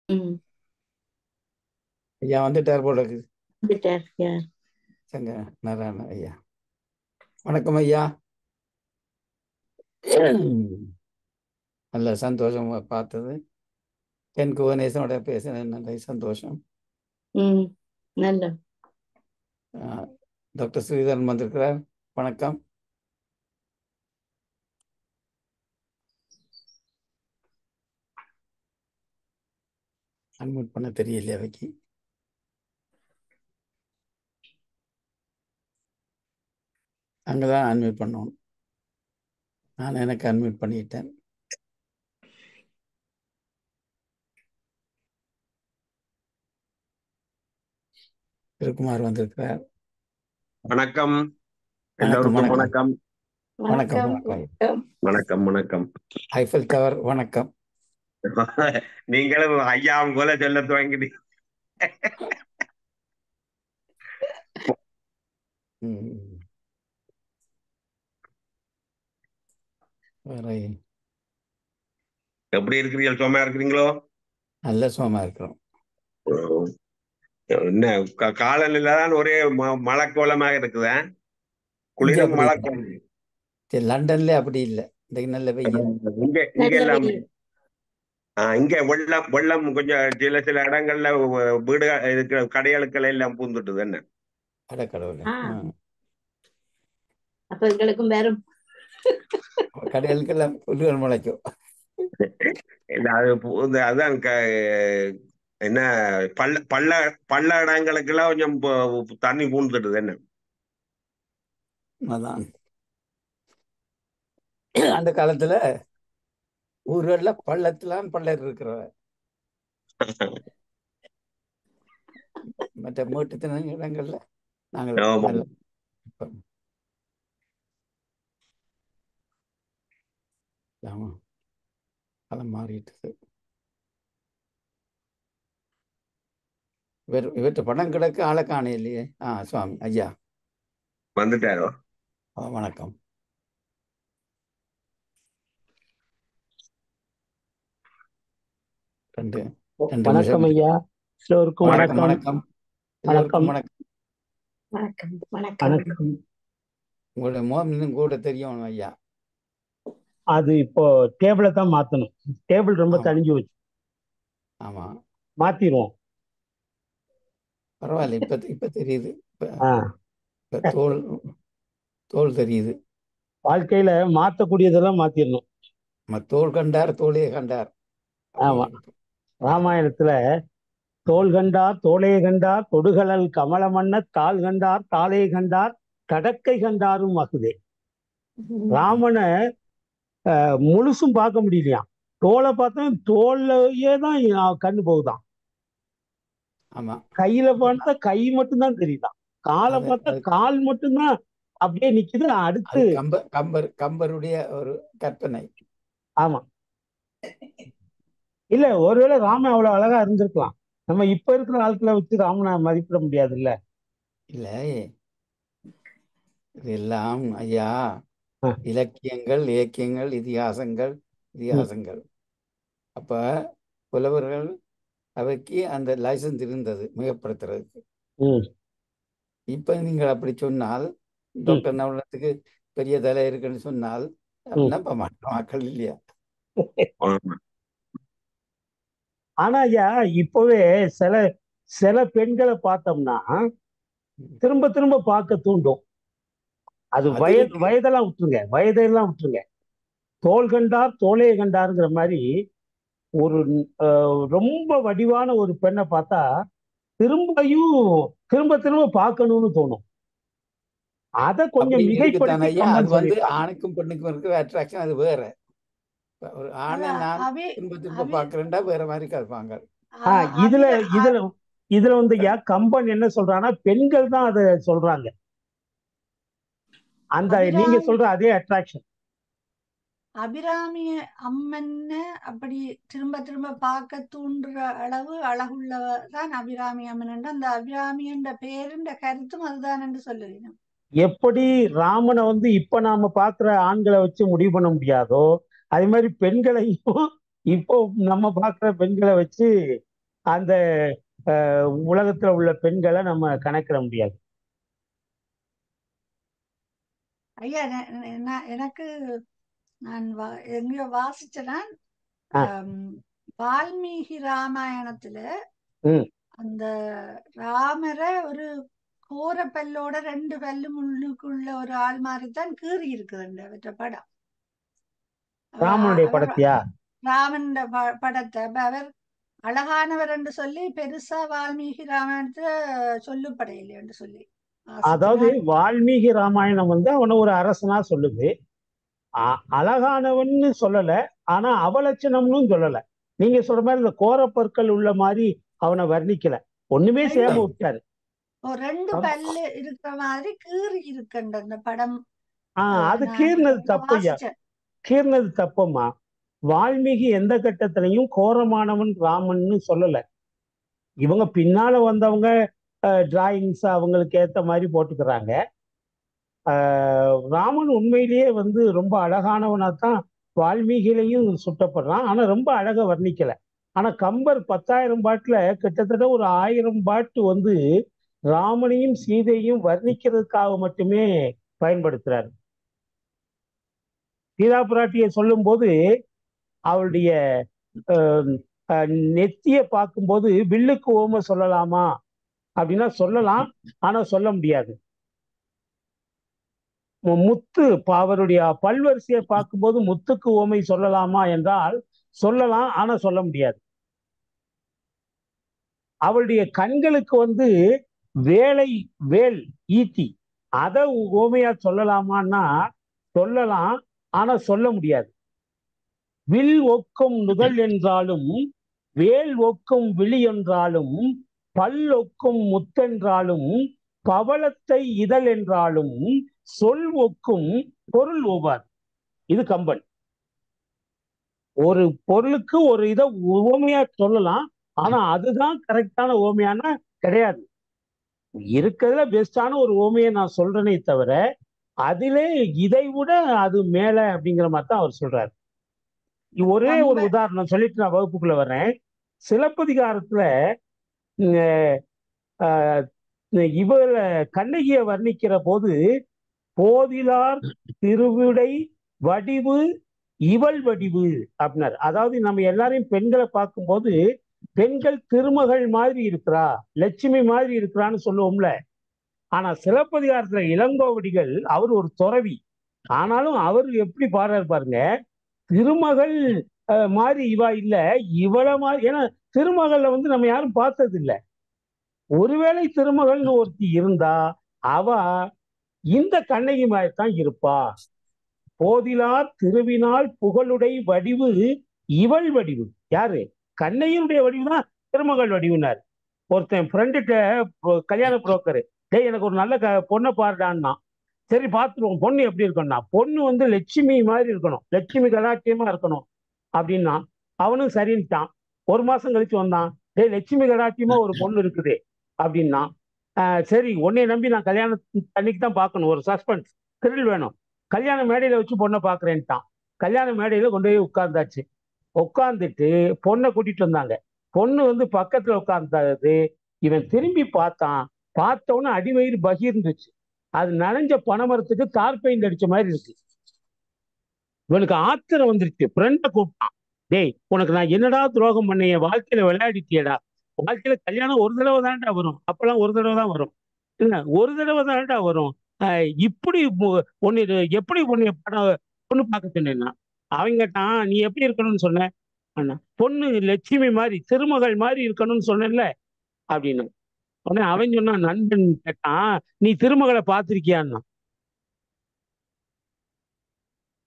ம். ஐயா வந்துட்டார் போல இருக்குது. வந்துட்டார். யார்? சங்க நாராயண ஐயா. வணக்கம் ஐயா. நல்ல சந்தோஷம் பார்த்தது. என் குவனேசனோட பேசினது நல்ல சந்தோஷம். ம். நல்ல. டாக்டர் ஸ்ரீதரன் வந்திருக்கிறார். வணக்கம். அன்மியூட் பண்ண தெரியலையா வைக்கி? அங்கதான் அன்மியூட் பண்ணணும். நான் எனக்கு அன்மியூட் பண்ணிட்டேன். திருக்குமார் வந்திருக்கிறார். வணக்கம். வணக்கம் எல்லோருக்கும் வணக்கம் வணக்கம். வணக்கம் வணக்கம் வணக்கம் வணக்கம். ஐஃபில் டவர் வணக்கம். நீங்களும் ஐயாவும் போல சொல்ல துவங்கிட்டீங்க. வேற எப்படி இருக்கிறீர்கள்? சும்மா இருக்கிறீங்களோ? நல்ல சுகமா இருக்கிறோம். என்ன காலநிலை தான் ஒரே மழை கோலமாக இருக்குதா? இங்க குளிரும் அப்படி மழை இல்லை. கோலம். சரி, லண்டன்ல அப்படி இல்லை. இன்னைக்கு நல்ல வெயில். இங்க இங்க நல்ல எல்லாம் வெயில். இங்க வெள்ளம் வெள்ளம் கொஞ்சம் சில சில இடங்கள்ல வீடு இருக்கிற கடைகளுக்கள் எல்லாம் பூந்துட்டுது. என்ன கடவுளே. அப்ப எங்களுக்கும் வரும். கடைகளுக்கெல்லாம் புல்லுகள் முளைக்கும். அதான் என்ன பள்ள பள்ள பள்ள இடங்களுக்கெல்லாம் கொஞ்சம் தண்ணி பூந்துட்டுது. என்ன அதான் அந்த காலத்துல ஊர்கள்ல பள்ளத்திலான் பள்ளர் இருக்கிறவ, மற்ற மேட்டுத்தின இடங்கள்ல நாங்கள் நல்ல காலம் மாறிட்டது. இவற்றை படம் கிடக்கு ஆளை காண இல்லையே. சுவாமி ஐயா வந்துட்டாரோ? வணக்கம். வணக்கம் ஐயா. எல்லோருக்கும் வணக்கம் வணக்கம். எல்லோருக்கும் வணக்கம். வணக்கம் வணக்கம். உங்களுடைய முகம் இன்னும் கூட தெரியும் ஐயா. அது இப்போ டேபிளை தான் மாத்தணும். டேபிள் ரொம்ப தனிஞ்சு வச்சு. ஆமா, மாத்திடுவோம். பரவாயில்ல. இப்ப தெரியுது. தோல் தோல் தெரியுது. வாழ்க்கையில மாத்தக்கூடியதெல்லாம் மாத்திடணும். தோல் கண்டார் தோளையே கண்டார். ஆமா, ராமாயணத்துல தோல் கண்டார் தோளே கண்டார் தொடுகலல் கமலமன்ன தாள் கண்டார் தாளே கண்டார் கடக்கை கண்டாரும் ஆகுதே. ராமனை முழுசும் பார்க்க முடியலையாம். தோலை பார்த்தா தோல்லையே தான் கண்ணு போகுதான். ஆமா, கையில பார்த்தா கை மட்டும்தான் தெரியுதான். காலை பார்த்தா கால் மட்டும்தான் அப்படியே நிக்குது. அடுத்து கம்பருடைய ஒரு கற்பனை. ஆமா, இல்ல ஒருவேளை ராமன் அவ்வளவு அழகா இருந்திருக்கலாம். நம்ம இப்ப இருக்கிற ஆட்களை வச்சு ராமனை மதிப்பிட முடியாது. இல்ல இல்ல, இதெல்லாம் ஐயா இலக்கியங்கள், இலக்கியங்கள், இதிகாசங்கள். அப்ப புலவர்கள் அவைக்கு அந்த லைசன்ஸ் இருந்தது மிகப்படுத்துறதுக்கு. இப்ப நீங்கள் அப்படி சொன்னால், டாக்டர் நவலத்துக்கு பெரிய தலை இருக்குன்னு சொன்னால் நம்ப மாட்டோம் மக்கள், இல்லையா? ஆனா ஐயா, இப்பவே சில சில பெண்களை பார்த்தோம்னா திரும்ப திரும்ப பார்க்க தூண்டும். அது வயதெல்லாம் விட்டுருங்க. தோல் கண்டார் தோளையை கண்டாருங்கிற மாதிரி ஒரு ரொம்ப வடிவான ஒரு பெண்ணை பார்த்தா திரும்ப திரும்ப பார்க்கணும்னு தோணும். அத கொஞ்சம் மிகைப்படுத்தி ஆணுக்கும் பெண்ணுக்கும் இருக்கிற அட்ராக்ஷன் அது வேற. ஒரு ஆணை நான் திரும்ப திரும்ப பார்க்கிறேன்டா வேற மாதிரி கருப்பாங்க. இதுல வந்து கம்பன் என்ன சொல்றான்னா, பெண்கள் தான் அதை சொல்றாங்க. அந்த நீங்க சொல்ற அதே அட்ராக்ஷன். அபிராமிய அம்மன் அப்படி திரும்ப திரும்ப பார்க்க தூண்டுற அளவு அழகுள்ளதான் அபிராமி அம்மன். அந்த அபிராமி என்ற பேருன்ற கருத்தும் அதுதான் என்று சொல்லுவீங்க. எப்படி ராமனை வந்து இப்ப நாம பாக்குற ஆண்களை வச்சு முடிவு பண்ண முடியாதோ, அதே மாதிரி பெண்களையும் இப்போ நம்ம பாக்குற பெண்களை வச்சு அந்த உலகத்துல உள்ள பெண்களை நம்ம கணக்கிட முடியாது. ஐயா எனக்கு நான் எங்கேயோ வாசிச்சேன்னா வால்மீகி ராமாயணத்துல அந்த ராமரை ஒரு கோர பல்லோட 2 பல்லு முள்ளுக்குள்ள ஒரு ஆள் மாதிரிதான் கீறி இருக்குது அவற்ற படம். ராமனுடைய படத்தையா? ராமன் படத்தை அவர் அழகானவர் என்று சொல்லி பெருசா வால்மீகி ராமாயணத்துல சொல்லப்படையில்லை என்று சொல்லி. அதாவது வால்மீகி ராமாயணம் அவனை ஒரு அரசனா சொல்லுது, அழகானவன்னு சொல்லல, ஆனா அவலட்சணம்னு சொல்லல. நீங்க சொல்ற மாதிரி இந்த கோரப்பற்கள் உள்ள மாதிரி அவனை வர்ணிக்கல, ஒண்ணுமே செய்யாம விட்டாரு. 2 பல்லு இருக்கிற மாதிரி கீறி இருக்குன்ற அந்த படம். அது கீர்னது தப்பையா, கீர்னது தப்பம்மா. வால்மீகி எந்த கட்டத்திலையும் கோரமானவன் ராமன்னு சொல்லல. இவங்க பின்னால வந்தவங்க டிராயிங்ஸ் அவங்களுக்கு ஏத்த மாதிரி போட்டுக்கிறாங்க. ராமன் உண்மையிலேயே ரொம்ப அழகானவனாத்தான் வால்மீகிலையும் சுட்டப்படுறான், ஆனா ரொம்ப அழகா வர்ணிக்கல. ஆனா கம்பர் 10,000 பாட்டுல கிட்டத்தட்ட ஒரு 1000 பாட்டு ராமனையும் சீதையும் வர்ணிக்கிறதுக்காக மட்டுமே பயன்படுத்துறாரு. சீதா பிராட்டியை சொல்லும் போது அவளுடைய நெத்திய பார்க்கும்போது வில்லுக்கு ஓமை சொல்லலாமா அப்படின்னா சொல்லலாம், ஆனா சொல்ல முடியாது. முத்து அவருடைய பல்வரிசையை பார்க்கும்போது முத்துக்கு ஓமை சொல்லலாமா என்றால் சொல்லலாம், ஆனா சொல்ல முடியாது. அவளுடைய கண்களுக்கு வேல் ஈட்டி அத ஓமையா சொல்லலாமான்னா சொல்லலாம், ஆனா சொல்ல முடியாது. வில் ஒக்கும் நுதல் என்றாலும் வேல் ஒக்கும் விழி என்றாலும் பல் ஒக்கும் முத்தென்றாலும் பவளத்தை இதழ் என்றாலும் சொல் ஒக்கும் பொருள் ஓவார். இது கம்பன். ஒரு பொருளுக்கு ஒரு இதை உவமையா சொல்லலாம், ஆனா அதுதான் கரெக்டான ஓமையானா கிடையாது. இருக்கிறதுல பெஸ்டான ஒரு ஓமையை நான் சொல்றேனே தவிர அதிலே இதை விட அது மேல அப்படிங்கிற மாதிரி தான் அவர் சொல்றாரு. ஒரே ஒரு உதாரணம் சொல்லிட்டு நான் வகுப்புக்குள்ள வர்றேன். சிலப்பதிகாரத்துல இவர கண்ணகியை வர்ணிக்கிற போது போதிலார் திருவிடை வடிவு இவள் வடிவு அப்படின்னாரு. அதாவது நம்ம எல்லாரையும் பெண்களை பார்க்கும்போது பெண்கள் திருமகள் மாதிரி இருக்கிறா, லட்சுமி மாதிரி இருக்கிறான்னு சொல்லுவோம்ல. ஆனா சிலப்பதிகாரத்துல இளங்கோவடிகள் அவர் ஒரு துறவி, ஆனாலும் அவர் எப்படி பாடுறாரு பாருங்க, திருமகள் மாதிரி இவா இல்ல இவள மாதிரி. ஏன்னா திருமகள்ல நம்ம யாரும் பார்த்தது இல்லை. ஒருவேளை திருமகள்னு ஒருத்தி இருந்தா அவ இந்த கண்ணகி மாதிரி தான் இருப்பா. போதிலார் திருவினால் புகழுடை வடிவு இவள் வடிவு. யாரு? கண்ணகியுடைய வடிவு தான் திருமகள் வடிவுனார். ஒருத்தன் ஃப்ரெண்டுகிட்ட கல்யாண புரோக்கரு, டேய் எனக்கு ஒரு நல்ல பொண்ணை பாருடான்னா. சரி பார்த்துருவோம், பொண்ணு எப்படி இருக்கணும்னா பொண்ணு லட்சுமி மாதிரி இருக்கணும், லட்சுமி கடாட்சியமா இருக்கணும் அப்படின்னா அவனும் சரின்ட்டான். 1 மாசம் கழிச்சு வந்தான், டேய் லட்சுமி கடாட்சியமா ஒரு பொண்ணு இருக்குது அப்படின்னா சரி உன்னைய நம்பி நான் கல்யாணம் அன்னைக்கு தான் பார்க்கணும், ஒரு சஸ்பென்ஸ் த்ரில் வேணும், கல்யாண மேடையில வச்சு பொண்ணை பார்க்குறேன்ட்டான். கல்யாண மேடையில கொண்டு போய் உட்கார்ந்தாச்சு. உட்காந்துட்டு பொண்ணை கூட்டிட்டு வந்தாங்க. பொண்ணு பக்கத்துல உட்கார்ந்தது. இவன் திரும்பி பார்த்தான். பார்த்தவொன்னு அடிவயிறு பகிர்ந்துச்சு. அது நனைஞ்ச பனைமரத்துக்கு தார் பெயிண்ட் அடிச்ச மாதிரி இருக்கு. இவனுக்கு ஆத்திரம் வந்துருச்சு. ஃப்ரெண்டை கூப்பிட்டான், டேய் உனக்கு நான் என்னடா துரோகம் பண்ண, என் வாழ்க்கையில விளையாடிட்டியடா. வாழ்க்கையில கல்யாணம் ஒரு தடவை தான்டா வரும், அப்பெல்லாம் ஒரு தடவை தான் வரும், இல்ல ஒரு தடவை தான்டா வரும், இப்படி பொண்ணு எப்படி பொண்ணு பார்க்க சொன்னேன்னா அவங்க கேட்டான், நீ எப்படி இருக்கணும்னு சொன்ன? பொண்ணு லட்சுமி மாதிரி திருமகள் மாதிரி இருக்கணும்னு சொன்னேன்ல அப்படின்னு. உடனே அவன் சொன்னான், நண்பன் கேட்டான், நீ திருமகளை பார்த்திருக்கியான்னா.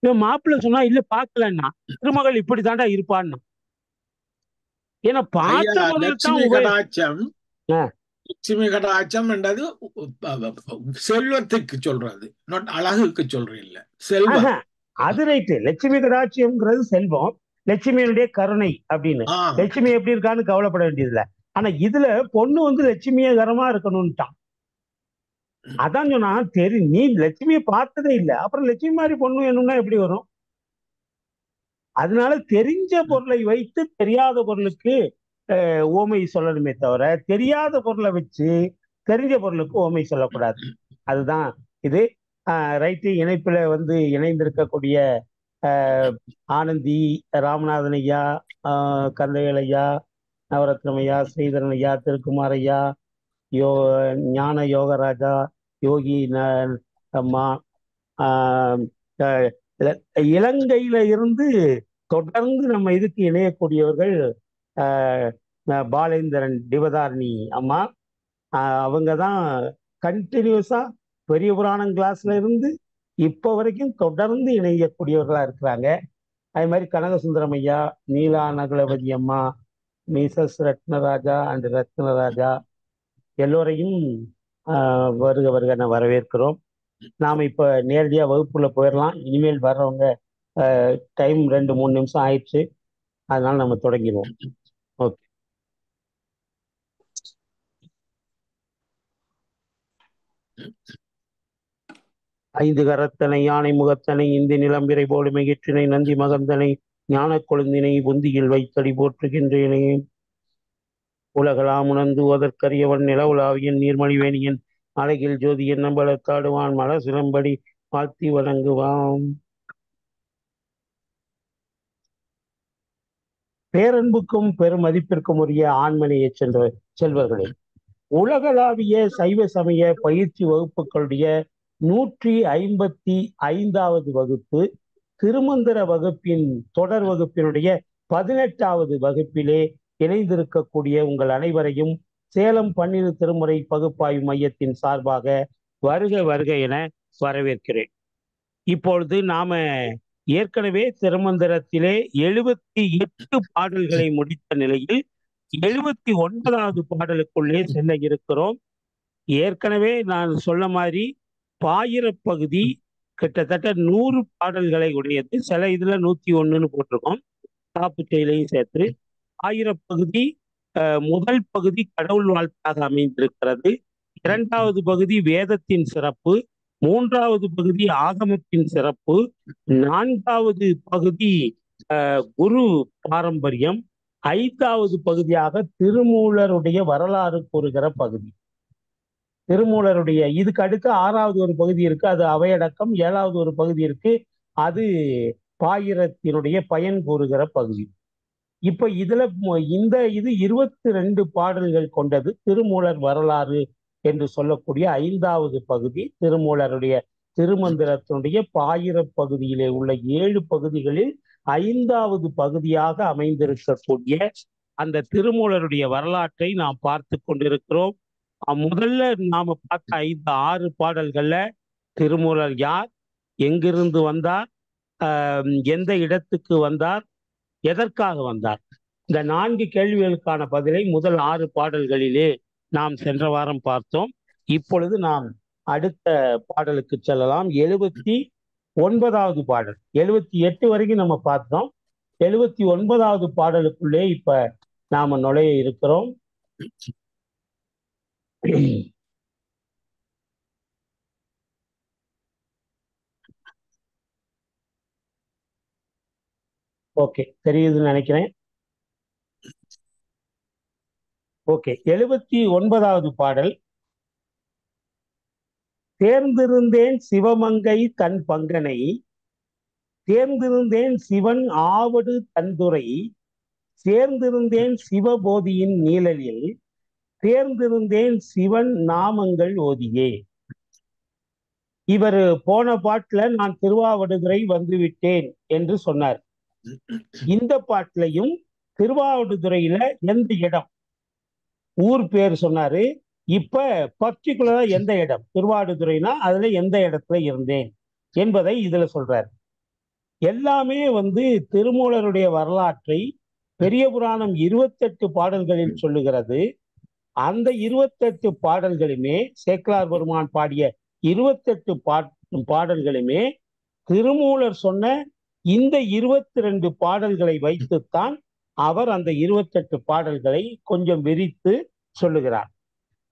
இவன் மாப்பிள்ள சொன்னா இல்ல பாக்கலன்னா, திருமகள் இப்படி தாண்டா இருப்பான்னா. ஏன்னா பார்த்த லட்சுமி கடாட்சம் என்றது செல்வத்துக்கு சொல்றது, அழகுக்கு சொல்றது இல்ல, செல்வம். அது ரைட்டு. லட்சுமி கடாட்சியம்ங்கிறது செல்வம், லட்சுமியுடைய கருணை அப்படின்னு. லட்சுமி எப்படி இருக்கான்னு கவலைப்பட வேண்டியதில்லை. ஆனா இதுல பொண்ணு லட்சுமியகரமா இருக்கணும்ட்டான். அதான் சொன்னா, நீ லட்சுமியை பார்த்ததே இல்லை, அப்புறம் லட்சுமி மாதிரி பொண்ணு வேணும்னா எப்படி வரும்? அதனால தெரிஞ்ச பொருளை வைத்து தெரியாத பொருளுக்கு ஓமை சொல்லணுமே தவிர தெரியாத பொருளை வச்சு தெரிஞ்ச பொருளுக்கு ஓமை சொல்லக்கூடாது. அதுதான் இது. ரைட்டு. இணைப்புல இணைந்திருக்கக்கூடிய ஆனந்தி, ராமநாதன் ஐயா, கந்தையல் ஐயா, நவரத்னம் ஐயா, ஸ்ரீதரன் ஐயா, திருக்குமார் ஐயா, ஞான யோகராஜா, யோகி அம்மா, இலங்கையில இருந்து தொடர்ந்து நம்ம இதுக்கு இணையக்கூடியவர்கள் பாலேந்திரன் டிவதாரணி அம்மா. அவங்க தான் கண்டினியூஸா பெரிய புராணம் கிளாஸ்ல இருந்து இப்போ வரைக்கும் தொடர்ந்து இணையக்கூடியவர்களா இருக்கிறாங்க. அதே மாதிரி கனகசுந்தரம் ஐயா, நீலா நகுலபதி அம்மா, மிசஸ் ரத்னராஜா அண்ட் ரத்னராஜா எல்லோரையும் வருக வருக வரவேற்கிறோம். நாம் இப்போ நேரடியாக வகுப்புல போயிடலாம். இனிமேல் வர்றவங்க டைம் 2-3 நிமிஷம் ஆயிடுச்சு, அதனால நம்ம தொடங்கிடுவோம். ஓகே. ஐந்து கரத்தனை யானை முகத்தனை இந்தி நிலம்பிரை போல மிகிற்றினை நந்தி மகந்தனை ஞான கொழுந்தினை புந்தியில் வைத்தடி போற்றுகின்றேனே. உலகலாம் உணர்ந்து ஓதற்கரியவன் நிலவுலாவியன் நீர்மொழிவேணியன் அழகில் ஜோதியன் நம்பளத்தாடுவான் மல சிலம்படி வாழ்த்தி வணங்குவான். பேரன்புக்கும் பெரும் மதிப்பிற்கும் உரிய ஆண்மனைய செல்வர்களே, உலகளாவிய சைவ சமய பயிற்சி வகுப்புகளுடைய 155வது வகுப்பு திருமந்திர வகுப்பின் தொடர் வகுப்பினுடைய 18வது வகுப்பிலே இணைந்திருக்கக்கூடிய உங்கள் அனைவரையும் சேலம் பன்னிரு திருமுறை பகுப்பாய்வு மையத்தின் சார்பாக வருக வருக என வரவேற்கிறேன். இப்பொழுது நாம ஏற்கனவே திருமந்திரத்திலே 78 பாடல்களை முடித்த நிலையில் 79வது பாடலுக்குள்ளே செல்ல இருக்கிறோம். ஏற்கனவே நான் சொன்ன மாதிரி பாயிரப்பகுதி கிட்டத்தட்ட 100 பாடல்களை உடையது. சில இதுல 101ன்னு போட்டிருக்கோம், காப்பு செயலையும் சேர்த்து. ஆயிரப்பகுதி முதல் பகுதி கடவுள் வாழ்த்தாக அமைந்திருக்கிறது. 2வது பகுதி வேதத்தின் சிறப்பு, 3வது பகுதி ஆகமத்தின் சிறப்பு, 4வது பகுதி குரு பாரம்பரியம், 5வது பகுதியாக திருமூலருடைய வரலாறு கூறுகிற பகுதி. திருமூலருடைய இதுக்கு அடுத்து 6வது ஒரு பகுதி இருக்கு, அது அவையடக்கம். 7வது ஒரு பகுதி இருக்கு, அது பாயிரத்தினுடைய பயன் கூறுகிற பகுதி. இப்ப இதுல இது 22 பாடல்கள் கொண்டது. திருமூலர் வரலாறு என்று சொல்லக்கூடிய 5வது பகுதி திருமூலருடைய திருமந்திரத்தினுடைய பாயிர பகுதியிலே உள்ள 7 பகுதிகளில் 5வது பகுதியாக அமைந்திருக்கக்கூடிய அந்த திருமூலருடைய வரலாற்றை நாம் பார்த்து கொண்டிருக்கிறோம். முதல்ல நாம பார்த்த 5-6 பாடல்கள்ல திருமூலர் யார், எங்கிருந்து வந்தார், எந்த இடத்துக்கு வந்தார், எதற்காக வந்தார், இந்த 4 கேள்விகளுக்கான பதிலை முதல் 6 பாடல்களிலே நாம் சென்ற வாரம் பார்த்தோம். இப்பொழுது நாம் அடுத்த பாடலுக்கு செல்லலாம். 79வது பாடல். 78 வரைக்கும் நம்ம பார்த்தோம். 79வது பாடலுக்குள்ளே இப்ப நாம நுழைய இருக்கிறோம். ஓகே, தெரியுதுன்னு நினைக்கிறேன். ஓகே, 79வது பாடல். தேர்ந்திருந்தேன் சிவமங்கை தன் பங்கனை, தேர்ந்திருந்தேன் சிவன் ஆவடு தந்துரை, சேர்ந்திருந்தேன் சிவபோதியின் நீழலில், தேர்ந்திருந்தேன் சிவன் நாமங்கள் ஓதியே. இவர் போன பாட்டுல நான் திருவாவடுதுறை வந்துவிட்டேன் என்று சொன்னார். இந்த பாட்டிலையும் திருவாவடுதுறையில எந்த இடம், ஊர் பேர் சொன்னாரு. இப்ப பர்டிகுலரா எந்த இடம், திருவாவடுதுறைனா அதுல எந்த இடத்துல இருந்தேன் என்பதை இதுல சொல்றாரு. எல்லாமே திருமூலருடைய வரலாற்றை பெரிய புராணம் 28 பாடல்களில் சொல்லுகிறது. அந்த 28 பாடல்களுமே, சேக்கிழார் பெருமான் பாடிய 28 பாடல்களுமே திருமூலர் சொன்ன இந்த 22 பாடல்களை வைத்துத்தான் அவர் அந்த 28 பாடல்களை கொஞ்சம் விரித்து சொல்லுகிறார்.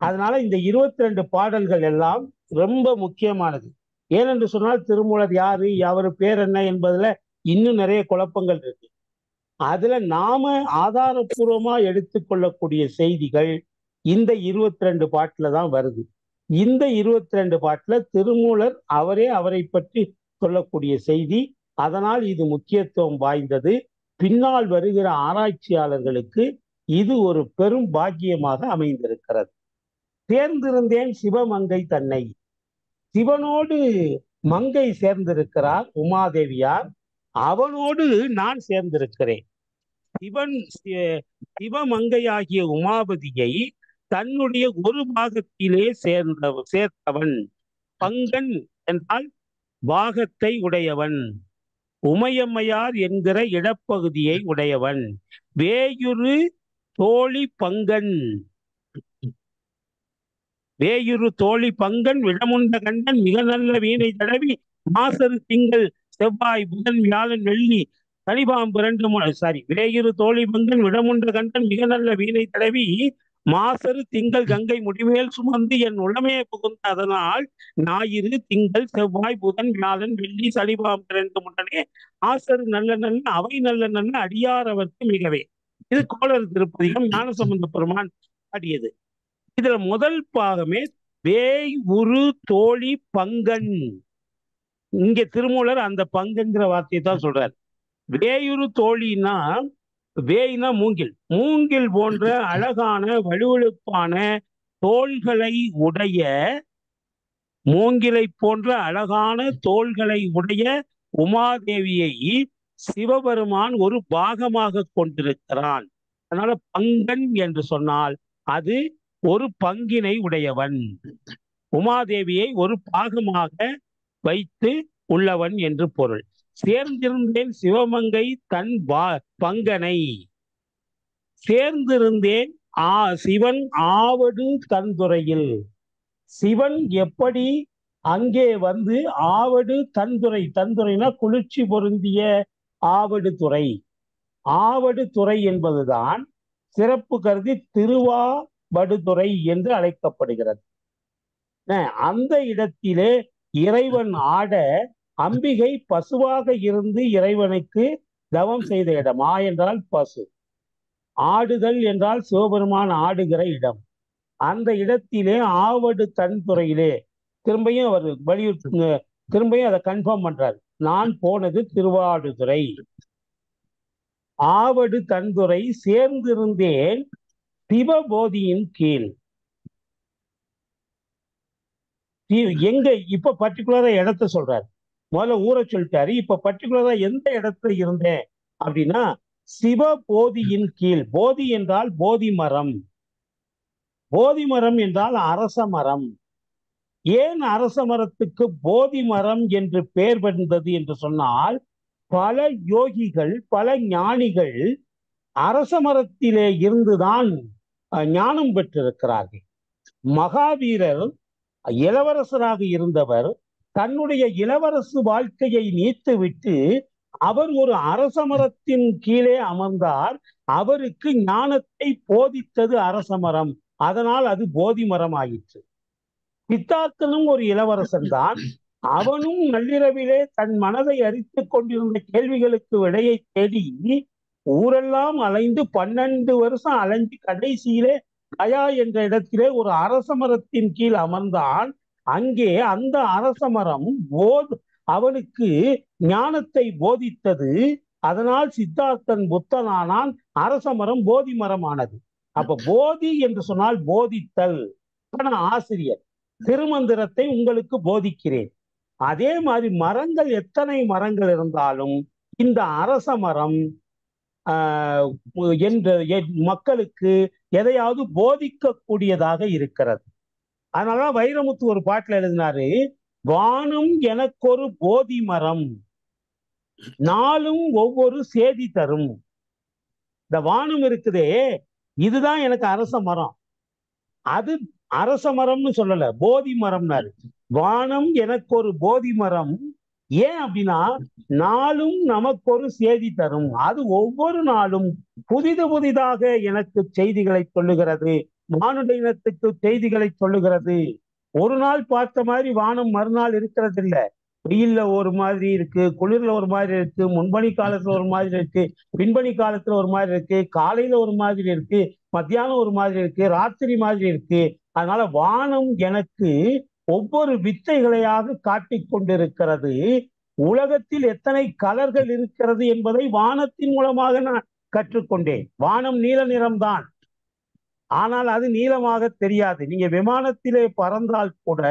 அதனால இந்த 22 பாடல்கள் எல்லாம் ரொம்ப முக்கியமானது. ஏனென்று சொன்னால் திருமூலர் யாரு, அவர் பேர் என்ன என்பதுல இன்னும் நிறைய குழப்பங்கள் இருக்கு. அதுல நாம ஆதாரபூர்வமா எடுத்துக்கொள்ளக்கூடிய செய்திகள் இந்த 22 பாட்டுல தான் வருது. இந்த 22 பாட்டுல திருமூலர் அவரை பற்றி சொல்லக்கூடிய செய்தி. அதனால் இது முக்கியத்துவம் வாய்ந்தது. பின்னால் வருகிற ஆராய்ச்சியாளர்களுக்கு இது ஒரு பெரும் பாக்கியமாக அமைந்திருக்கிறது. சேர்ந்திருந்தேன் சிவமங்கை தன்னை. சிவனோடு மங்கை சேர்ந்திருக்கிறார் உமாதேவியார், அவனோடு நான் சேர்ந்திருக்கிறேன். சிவமங்கையாகிய உமாபதியை தன்னுடைய ஒரு பாகத்திலே சேர்த்தவன். பங்கன் என்றால் பாகத்தை உடையவன். உமையம்மையார் என்கிற இடப்பகுதியை உடையவன். வேயுரு தோழி பங்கன், வேயுரு தோழி பங்கன் விடமுண்ட கண்டன் மிக நல்ல வீணை தடவி மாசரு திங்கள் செவ்வாய் புதன் வியாழன் வெள்ளி சனிபாம்பு 2 வேயுரு தோழி பங்கன் விடமுண்ட கண்டன் மிக நல்ல வீணை தடவி மாசரு திங்கள் கங்கை முடிமேல் சுமந்து என் உளமே புகுந்த அதனால் ஞாயிறு திங்கள் செவ்வாய் புதன் வியாழன் வெள்ளி சனிபாம்பு 2 முடனே ஆசரு நல்ல நல்ல அவை நல்ல நல்ல அடியார் அவர்க்கு மிகவே. இது கோளறு திருப்பதிகம், ஞானசம்பந்த பெருமான் பாடியது. இதுல முதல் பாகமே வேய் உரு தோழி பங்கன். இங்க திருமூலர் அந்த பங்குங்கிற வார்த்தையை தான் சொல்றார். வேயுரு தோழின்னா, வேய்னா மூங்கில், மூங்கில் போன்ற அழகான வலுவழுப்பான தோள்களை உடைய, மூங்கிலை போன்ற அழகான தோள்களை உடைய உமாதேவியை சிவபெருமான் ஒரு பாகமாக கொண்டிருக்கிறான். அதனால பங்கன் என்று சொன்னால் அது ஒரு பங்கினை உடையவன், உமாதேவியை ஒரு பாகமாக வைத்து உள்ளவன் என்று பொருள். சேர்ந்திருந்தேன் சிவமங்கை தன் பங்கனை. சேர்ந்திருந்தேன் சிவன் ஆவடு தன்துறையில். சிவன் எப்படி அங்கே வந்து ஆவடு தன்துறை, தன்துறைனா குளிர்ச்சி பொருந்திய ஆவடு துறை, ஆவடு துறை என்பதுதான் சிறப்பு கருதி திருவாவடுதுறை என்று அழைக்கப்படுகிறது. அந்த இடத்திலே இறைவன் ஆட அம்பிகை பசுவாக இருந்து இறைவனுக்கு தவம் செய்த இடம். என்றால் பசு, ஆடுதல் என்றால் சிவபெருமான் ஆடுகிற இடம். அந்த இடத்திலே ஆவடு தன்துறையிலே திரும்பியும் அவர் வலியுறுத்தி திரும்பியும் அதை கன்ஃபார்ம் பண்றார். நான் போனது திருவாடுதுறை, ஆவடு தன்துறை. சேர்ந்திருந்தேன் சிவபோதியின் கீழ். எங்க இப்ப பர்டிகுலரா இடத்த சொல்றாரு. முதல்ல ஊரை சொல்லிட்டாரு, இப்ப பர்டிகுலரா எந்த இடத்துல இருந்தேன் அப்படின்னா சிவபோதியின் கீழ். போதி என்றால் போதி மரம், போதி மரம் என்றால் அரச மரம். ஏன் அரச மரத்துக்கு போதி மரம் என்று பெயர் வந்தது என்று சொன்னால், பல யோகிகள் பல ஞானிகள் அரச மரத்திலே இருந்துதான் ஞானம் பெற்றிருக்கிறார்கள். மகாவீரர் இளவரசராக இருந்தவர் தன்னுடைய இளவரசு வாழ்க்கையை நீத்துவிட்டு அவர் ஒரு அரச மரத்தின் கீழே அமர்ந்தார். அவருக்கு ஞானத்தை போதித்தது அரச மரம், அதனால் அது போதி மரம் ஆயிற்று. சித்தார்த்தனும் ஒரு இளவரசன் தான். அவனும் நள்ளிரவிலே தன் மனதை அரித்துக் கொண்டிருந்த கேள்விகளுக்கு விடையை தேடி ஊரெல்லாம் அலைந்து 12 வருஷம் அலைந்து கடைசியிலே கயா என்ற இடத்திலே ஒரு அரச மரத்தின் கீழ் அமர்ந்தான். அங்கே அந்த அரச மரம் அவனுக்கு ஞானத்தை போதித்தது. அதனால் சித்தார்த்தன் புத்தனானான். அரச மரம் போதி மரம் ஆனது. அப்ப போதி என்று சொன்னால் போதித்தல். ஆசிரியர் திருமந்திரத்தை உங்களுக்கு போதிக்கிறேன். அதே மாதிரி மரங்கள் எத்தனை மரங்கள் இருந்தாலும் இந்த அரச மரம் என்ற மக்களுக்கு எதையாவது போதிக்கக்கூடியதாக இருக்கிறது. அதனாலதான் வைரமுத்து ஒரு பாட்டுல எழுதினாரு, வானும் எனக்கொரு போதி மரம், நாளும் ஒவ்வொரு சேதி தரும். இந்த வானம் இருக்குதே, இதுதான் எனக்கு அரச மரம். அது அரச மரம்னு சொல்லல, போதி மரம்னாரு. வானம் எனக்கு ஒரு போதி மரம். ஏன் அப்படின்னா நாளும் நமக்கு ஒரு செய்தி தரும். அது ஒவ்வொரு நாளும் புதிதாக எனக்கு செய்திகளை சொல்லுகிறது, மானுட இனத்துக்கு செய்திகளை சொல்லுகிறது. ஒரு நாள் பார்த்த மாதிரி வானம் மறுநாள் இருக்கிறது இல்லை. வெயில்ல ஒரு மாதிரி இருக்கு, குளிர்ல ஒரு மாதிரி இருக்கு, முன்பனி காலத்துல ஒரு மாதிரி இருக்கு, பின்பனி காலத்துல ஒரு மாதிரி இருக்கு, காலையில ஒரு மாதிரி இருக்கு, மத்தியானம் ஒரு மாதிரி இருக்கு, ராத்திரி மாதிரி இருக்கு. அதனால வானம் எனக்கு ஒவ்வொரு வித்தைகளையாக காட்டிக் கொண்டிருக்கிறது. உலகத்தில் எத்தனை கலர்கள் இருக்கிறது என்பதை வானத்தின் மூலமாக நான் கற்றுக்கொண்டேன். வானம் நீல நிறம்தான், ஆனால் அது நீளமாக தெரியாது. நீங்க விமானத்திலே பறந்தால் கூட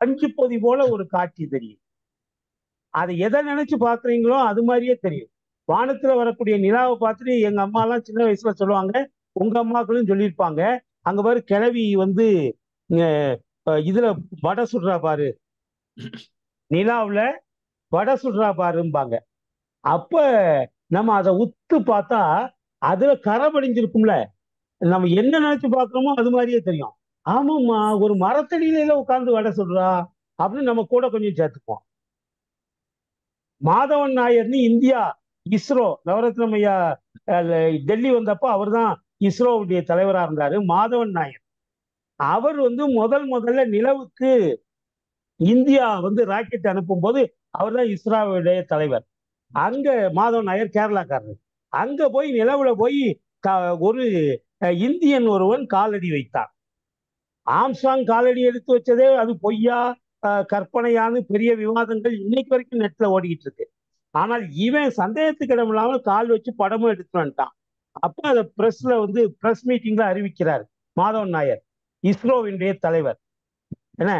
பஞ்சு பொதி போல ஒரு காட்சி தெரியும். அதை எதை நினைச்சு பாக்குறீங்களோ அது மாதிரியே தெரியும். வானத்துல வரக்கூடிய நிலாவை பார்த்துட்டு எங்க அம்மா எல்லாம் சின்ன வயசுல சொல்லுவாங்க, உங்க அம்மாக்களும் சொல்லியிருப்பாங்க, அங்க பாரு கிழவி வந்து இதுல வடை சுடுறா பாரு, நிலாவுல வடை சுடுறா பாரும்பாங்க. அப்ப நம்ம அதை உத்து பார்த்தா அதுல கரை படிஞ்சிருக்கும்ல, நம்ம என்ன நினைச்சு பாக்குறோமோ அது மாதிரியே தெரியும். ஆமாம்மா, ஒரு மரத்தடியில உட்கார்ந்து வடை சுடுறா அப்படின்னு நம்ம கூட கொஞ்சம் சேர்த்துப்போம். மாதவன் நாயர்னு இந்தியா இஸ்ரோ நவரத்னம் ஐயா டெல்லி வந்தப்போ அவர் தான் இஸ்ரோவுடைய தலைவரா இருந்தாரு. மாதவன் நாயர் அவர் வந்து முதல்ல நிலவுக்கு இந்தியா வந்து ராக்கெட் அனுப்பும் போது அவர் தான் இஸ்ரோவுடைய தலைவர். அங்க மாதவன் நாயர் கேரளாக்காரர். அங்க போய் நிலவுல போய் ஒரு இந்தியன் ஒருவன் காலடி வைத்தான். ஆம்ஸ்ட்ராங் காலடி எடுத்து வச்சதே அது பொய்யா கற்பனையான பெரிய விவாதங்கள் இன்னைக்கு வரைக்கும் நெட்ல ஓடிக்கிட்டு இருக்கு. ஆனால் இவன் சந்தேகத்துக்கு இடம் இல்லாமல் கால் வச்சு படமும் எடுத்து வந்துட்டான். அப்ப அதை பிரஸ்ல வந்து பிரஸ் மீட்டிங்ல அறிவிக்கிறார் மாதவன் நாயர், இஸ்ரோவினுடைய தலைவர், என்ன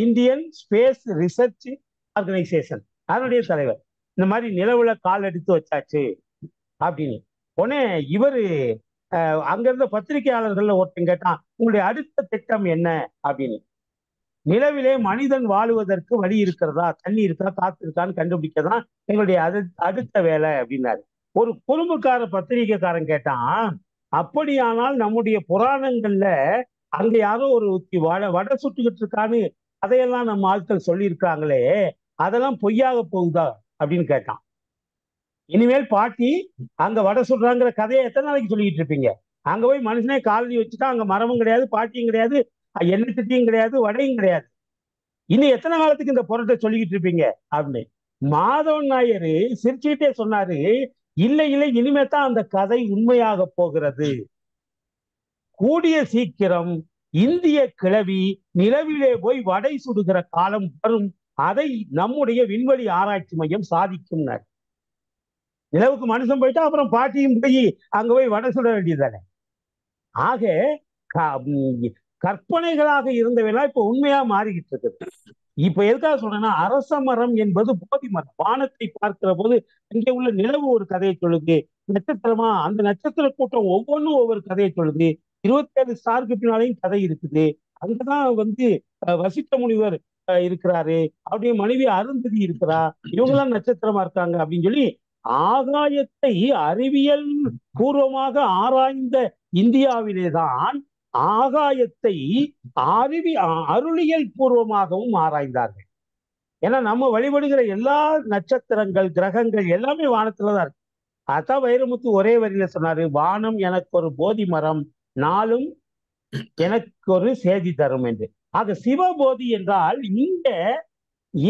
இந்தியன் ஸ்பேஸ் ரிசர்ச் ஆர்கனைசேஷன் அதனுடைய தலைவர். இந்த மாதிரி நிலவுல கால் எடுத்து வச்சாச்சு அப்படின்னு உடனே இவரு அங்க இருந்த பத்திரிகையாளர்கள் ஒருத்தன் கேட்டான், உங்களுடைய அடுத்த திட்டம் என்ன அப்படின்னு. நிலவிலே மனிதன் வாழுவதற்கு வழி இருக்கிறதா, தண்ணி இருக்கா, காத்து இருக்கான்னு கண்டுபிடிக்கதான் எங்களுடைய அடுத்த வேலை அப்படின்னாரு. ஒரு குறும்புக்கார பத்திரிகைக்காரன் கேட்டான், அப்படியானால் நம்முடைய புராணங்கள்ல அங்க யாரோ ஒரு வடை சுட்டுக்கிட்டு இருக்கான்னு அதையெல்லாம் நம்ம ஆட்கள் சொல்லியிருக்காங்களே, அதெல்லாம் பொய்யாக போகுதா அப்படின்னு கேட்டான். இனிமேல் பாட்டி அங்க வடை சுடுறாங்கிற கதையை எத்தனை நாளைக்கு சொல்லிக்கிட்டு இருப்பீங்க? அங்க போய் மனுஷனே காலடி வச்சுட்டா அங்க மரமும் கிடையாது, பாட்டியும் கிடையாது, எண்ணெய் திட்டியும் கிடையாது, வடையும் கிடையாது. இன்னும் எத்தனை காலத்துக்கு இந்த பொருட்டை சொல்லிக்கிட்டு இருப்பீங்க அப்படின்னு மாதவன் நாயர் சிரிச்சுக்கிட்டே சொன்னாரு, இல்லை இல்லை, இனிமே தான் அந்த கதை உண்மையாக போகிறது. கூடிய சீக்கிரம் இந்திய கிழவி நிலவிலே போய் வடை சுடுகிற காலம் வரும், அதை நம்முடைய விண்வெளி ஆராய்ச்சி மையம் சாதிக்கும். நிலவுக்கு மனுஷன் போயிட்டா அப்புறம் பாட்டியும் போய் அங்க போய் வடை சுட வேண்டியதானே. ஆக கற்பனைகளாக இருந்தவையெல்லாம் இப்ப உண்மையா மாறிக்கிட்டு இருக்குது. இப்ப எதுக்காக சொல்றேன்னா, அரச மரம் என்பது போதி மரம். வானத்தை பார்க்கிற போது இங்கே உள்ள நிலவு ஒரு கதையை சொல்லுது, நட்சத்திரமா அந்த நட்சத்திர கூட்டம் ஒவ்வொன்றும் ஒவ்வொரு கதையை சொல்லுது. 27 ஸ்டாருக்கு பின்னாலையும் கதை இருக்குது. அங்கதான் வந்து வசிட்ட முனிவர் இருக்கிறாரு, அவருடைய மனைவி அருந்ததி இருக்கிறா, இவங்கெல்லாம் நட்சத்திரமா இருக்காங்க அப்படின்னு சொல்லி ஆகாயத்தை அறிவியல் பூர்வமாக ஆராய்ந்த இந்தியாவிலேதான் ஆகாயத்தை அருளியல் பூர்வமாகவும் ஆராய்ந்தார்கள். ஏன்னா நம்ம வழிபடுகிற எல்லா நட்சத்திரங்கள் கிரகங்கள் எல்லாமே வானத்துலதான் இருக்கு. அதான் வைரமுத்து ஒரே வரியில சொன்னாரு, வானம் எனக்கு ஒரு போதி மரம், நாளும் எனக்கு ஒரு சேதி தரும் என்று. ஆக சிவபோதி என்றால் இங்க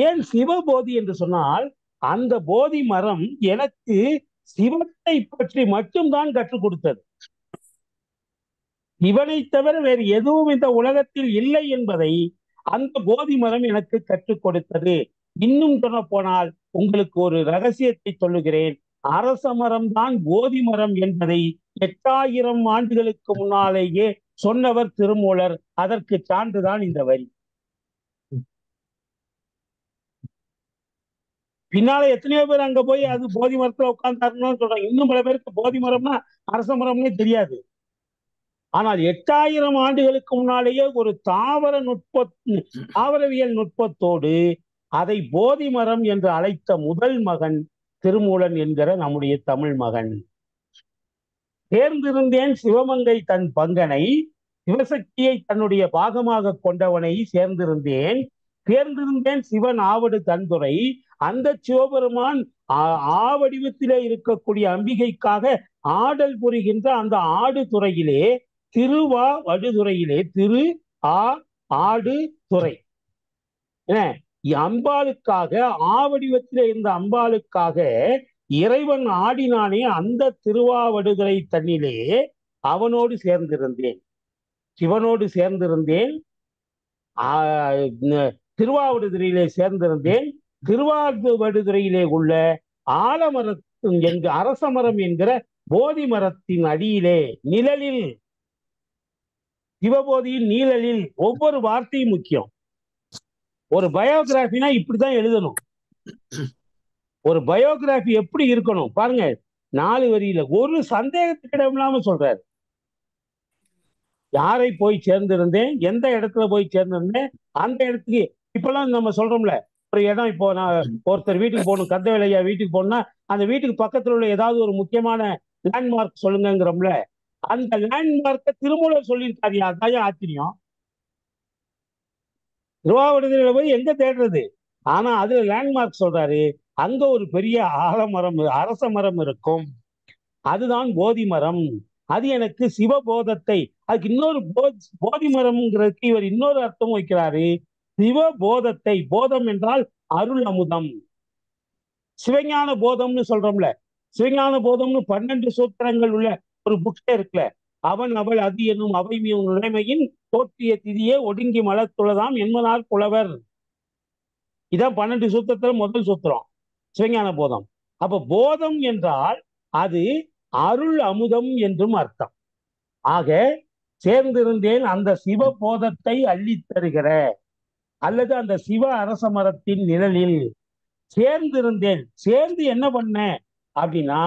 ஏன் சிவபோதி என்று சொன்னால், அந்த போதி மரம் எனக்கு சிவத்தை பற்றி மட்டும்தான் கற்றுக் கொடுத்தது. இவனை தவிர வேறு எதுவும் இந்த உலகத்தில் இல்லை என்பதை அந்த போதி மரம் எனக்கு கற்றுக் கொடுத்தது. இன்னும் சொல்ல போனால் உங்களுக்கு ஒரு ரகசியத்தை சொல்லுகிறேன், அரச மரம் தான் போதி மரம் என்பதை 8000 ஆண்டுகளுக்கு முன்னாலேயே சொன்னவர் திருமூலர். அதற்கு சான்றுதான் இந்த வரி. பின்னால எத்தனையோ பேர் அங்க போய் அது போதி மரத்துல உட்கார்ந்தாருன்னு சொல்றாங்க. இன்னும் பல பேருக்கு போதி மரம்னா அரச மரம்னே தெரியாது. ஆனால் 8000 ஆண்டுகளுக்கு முன்னாலேயே ஒரு தாவரவியல் நுட்பத்தோடு அதை போதி மரம் என்று அழைத்த முதல் மகன் திருமூலன் என்கிற நம்முடைய தமிழ் மகன். சேர்ந்திருந்தேன் சிவமங்கை தன் பங்கனை, சிவசக்தியை தன்னுடைய பாகமாக கொண்டவனை சேர்ந்திருந்தேன் சிவன் ஆவடு தன்துறை, அந்த சிவபெருமான் ஆவடிவத்திலே இருக்கக்கூடிய அம்பிகைக்காக ஆடல் புரிகின்ற அந்த ஆடு துறையிலே வடுதுறையிலே ஆடு துறை அம்பாளுக்காக ஆவடிவத்தில் இருந்த அம்பாளுக்காக இறைவன் ஆடினானே அந்த திருவாவடுதுறை தன்னிலே அவனோடு சேர்ந்திருந்தேன், சிவனோடு சேர்ந்திருந்தேன், திருவாவடுதுறையிலே சேர்ந்திருந்தேன். திருவாவடுதுறையிலே உள்ள ஆலமரத்தின் அரசமரம் என்கிற போதி மரத்தின் அடியிலே நிழலில், சிவபோதியின் நீழலில். ஒவ்வொரு வார்த்தையும் முக்கியம். ஒரு பயோகிராபினா இப்படிதான் எழுதணும். ஒரு பயோகிராபி எப்படி இருக்கணும் பாருங்க, 4 வரியில ஒரு சந்தேகத்துக்கு இடம் இல்லாம சொல்றாரு. யாரை போய் சேர்ந்திருந்தேன், எந்த இடத்துல போய் சேர்ந்திருந்தேன், அந்த இடத்துக்கு. இப்பெல்லாம் நம்ம சொல்றோம்ல, ஒரு இடம், இப்போ நான் ஒருத்தர் வீட்டுக்கு போகணும், கந்தவேலையா வீட்டுக்கு போகணும்னா அந்த வீட்டுக்கு பக்கத்துல உள்ள ஏதாவது ஒரு முக்கியமான லேண்ட்மார்க் சொல்லுங்கிறோம்ல, அந்த லேண்ட்மார்க்கை திருமூலர் சொல்லியிருக்காரு. அதான் ஆச்சரியம். திருவாவடுதுறையில போய் எங்க தேடுறது? ஆனா அதுல லேண்ட்மார்க் சொல்றாரு. அங்க ஒரு பெரிய ஆலமரம், அரச மரம் இருக்கும், அதுதான் போதி மரம். அது எனக்கு சிவபோதத்தை, அதுக்கு இன்னொரு போதி மரம்ங்கிறதுக்கு இவர் இன்னொரு அர்த்தம் வைக்கிறாரு. சிவபோதத்தை, போதம் என்றால் அருள் அமுதம். சிவஞான போதம்னு சொல்றோம்ல, சிவஞான போதம்னு 12 சூத்திரங்கள் உள்ள ஒரு புக்கே இருக்குல்ல, அவன் அவள் அது என்னும் அவை நிலைமையின் தோற்றிய திதியே ஒடுங்கி மலத்துள்ளதாம் என்பதால் புலவர். இதான் 12 சூத்திரத்துல முதல் சூத்திரம், சிவஞான போதம். அப்ப போதம் என்றால் அது அருள் அமுதம் என்றும் அர்த்தம். ஆக சேர்ந்திருந்தேன் அந்த சிவ போதத்தை அள்ளி தருகிற, அல்லது அந்த சிவ அரச மரத்தின் நிழலில் சேர்ந்திருந்தேன். சேர்ந்து என்ன பண்ண அப்படின்னா,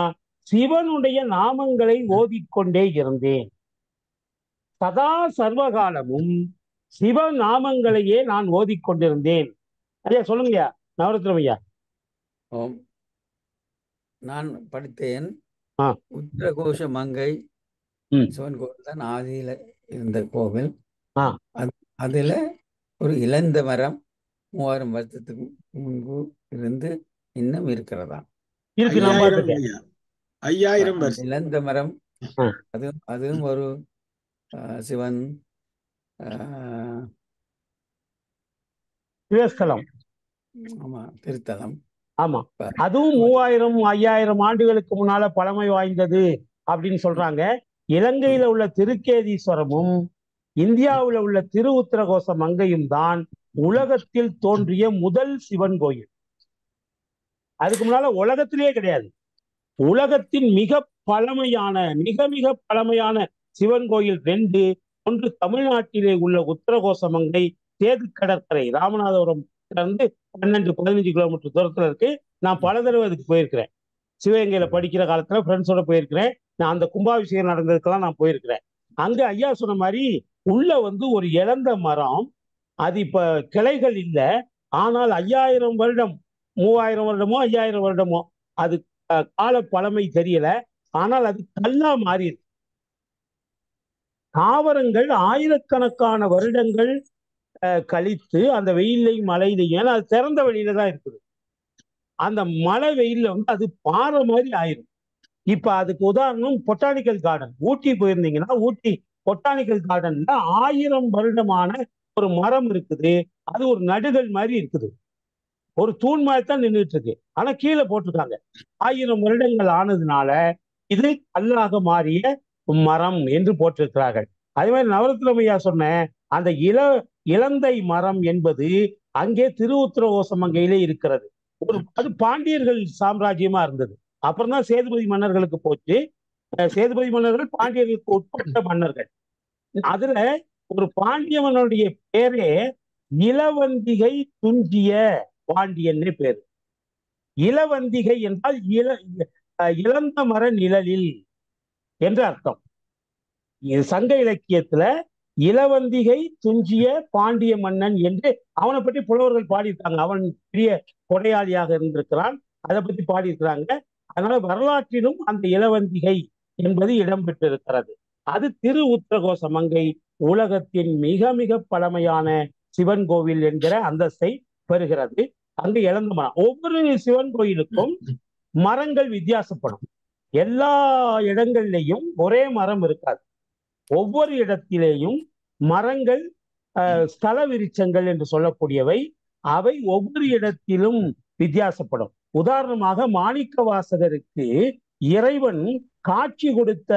சிவனுடைய நாமங்களை ஓதிக்கொண்டே இருந்தேன். சதா சர்வகாலமும் சிவ நாமங்களையே நான் ஓதிக்கொண்டிருந்தேன். ஐயா சொல்லுங்கய்யா, நவரத்னம் ஐயா. ஓம். நான் படித்தேன் உத்திரகோஷ மங்கை சிவன் கோவில் தான் ஆதியில இருந்த கோவில். அதுல ஒரு இளந்த மரம் 3000 வருஷத்துக்கு முன்பு இருந்து இன்னும் இருக்கிறதா? 5000 வருஷம் இளந்த மரம். அதுவும் ஒரு சிவன் சிவஸ்தலம். ஆமா, திருத்தலம். ஆமா, அதுவும் 3000 5000 ஆண்டுகளுக்கு முன்னால பழமை வாய்ந்தது அப்படின்னு சொல்றாங்க. இலங்கையில உள்ள திருக்கேதீஸ்வரமும் இந்தியாவில் உள்ள திரு உத்திரகோச மங்கையும் தான் உலகத்தில் தோன்றிய முதல் சிவன் கோயில். அதுக்கு முன்னால உலகத்திலேயே கிடையாது. உலகத்தின் மிக பழமையான, மிக மிக பழமையான சிவன் கோயில் 2. ஒன்று தமிழ்நாட்டிலே உள்ள உத்திரகோச மங்கை, சேது கடற்கரை, ராமநாதபுரம் இருந்து 12-15 கிலோமீட்டர் தூரத்துல இருக்கு. நான் பல தடவை அதுக்கு போயிருக்கிறேன். சிவகங்கையில படிக்கிற காலத்துல ஃப்ரெண்ட்ஸோட போயிருக்கிறேன். நான் அந்த கும்பாபிஷேகம் நடந்ததுக்கெல்லாம் நான் போயிருக்கிறேன். அங்க ஐயா சொன்ன மாதிரி உள்ள ஒரு இழந்த மரம். அது இப்ப கிளைகள் இல்லை. ஆனால் 5000 வருடம், 3000 வருடமோ 5000 வருடமோ, அது கால பழமை தெரியல. ஆனால் அது கல்லா மாறி இருக்கு. தாவரங்கள் ஆயிரக்கணக்கான வருடங்கள் கழித்து அந்த வெயிலையும் மழையிலையும், ஏன்னா அது திறந்த வெளியில தான் இருக்குது, அந்த மழை வெயில்ல அது பாறை மாதிரி ஆயிரும். இப்ப அதுக்கு உதாரணம் பொட்டானிக்கல் கார்டன். ஊட்டி போயிருந்தீங்கன்னா ஊட்டி பொட்டானிக்கல் கார்டன்ல 1000 வருடமான ஒரு மரம் இருக்குது. அது ஒரு நடுகள் மாதிரி இருக்குது, ஒரு தூண் மாதிரி தான் நின்றுட்டு இருக்கு. ஆனா கீழே போட்டிருக்காங்க 1000 வருடங்கள் ஆனதுனால இது கல்லாக மாறிய மரம் என்று போட்டிருக்கிறார்கள். அதே மாதிரி நவரத்னம் ஐயா சொன்ன அந்த இலந்தை மரம் என்பது அங்கே திரு உத்திரகோசமங்கையிலே இருக்கிறது. அது பாண்டியர்கள் சாம்ராஜ்யமா இருந்தது. அப்புறம் தான் சேதுபதி மன்னர்களுக்கு போச்சு. சேதுபதி மன்னர்கள் பாண்டியர்களுக்கு உட்பட்ட மன்னர்கள். அதுல ஒரு பாண்டிய மன்னனுடைய பேரே இளவந்திகை துஞ்சிய பாண்டியன் பேரு. இளவந்திகை என்றால் இளந்த மர நிழலில் என்று அர்த்தம். சங்க இலக்கியத்துல இளவந்திகை துஞ்சிய பாண்டிய மன்னன் என்று அவனை பற்றி புலவர்கள் பாடியிருக்காங்க. அவன் பெரிய கொடையாளியாக இருந்திருக்கிறான், அதை பற்றி பாடியிருக்கிறாங்க. அதனால வரலாற்றிலும் அந்த இளவந்திகை என்பது இடம்பெற்றிருக்கிறது. அது திரு உத்திரகோச மங்கை உலகத்தின் மிக மிக பழமையான சிவன் கோவில் என்கிற அந்தஸ்தை பெறுகிறது. அங்கு இழந்த மரம். ஒவ்வொரு சிவன் கோயிலுக்கும் மரங்கள் வித்தியாசப்படும். எல்லா இடங்கள்லையும் ஒரே மரம் இருக்காது. ஒவ்வொரு இடத்திலேயும் மரங்கள் ஸ்தல விருட்சங்கள் என்று சொல்லக்கூடியவை அவை ஒவ்வொரு இடத்திலும் வித்தியாசப்படும். உதாரணமாக மாணிக்கவாசகருக்கு இறைவன் காட்சி கொடுத்த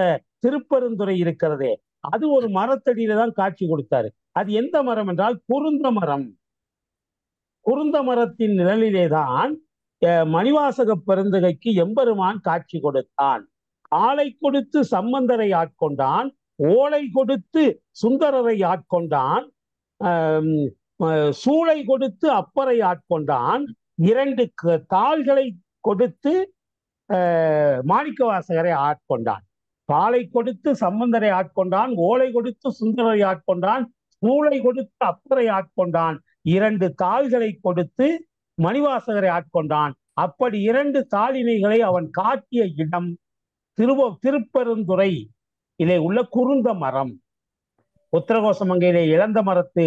திருப்பெருந்துறை இருக்கிறதே, அது ஒரு மரத்தடியில தான் காட்சி கொடுத்தாரு. அது எந்த மரம் என்றால் குருந்த மரம். குருந்த மரத்தின் நிழலிலேதான் மணிவாசக பெருந்தகைக்கு எம்பெருமான் காட்சி கொடுத்தான். ஆளை கொடுத்து சம்பந்தரை ஆட்கொண்டான், ஓலை கொடுத்து சுந்தரரை ஆட்கொண்டான், சூளை கொடுத்து அப்பரை ஆட்கொண்டான், 2 தாள்களை கொடுத்து மாணிக்கவாசகரை ஆட்கொண்டான். பாலை கொடுத்து சம்பந்தரை ஆட்கொண்டான், ஓலை கொடுத்து சுந்தரரை ஆட்கொண்டான், சூளை கொடுத்து அப்பரை ஆட்கொண்டான், 2 தாள்களை கொடுத்து மணிவாசகரை ஆட்கொண்டான். அப்படி 2 தாளினைகளை அவன் காட்டிய இடம் திருப்பெருந்துறை இலே உள்ள குருந்த மரம். உத்தரகோசமங்கையிலே இழந்த மரத்து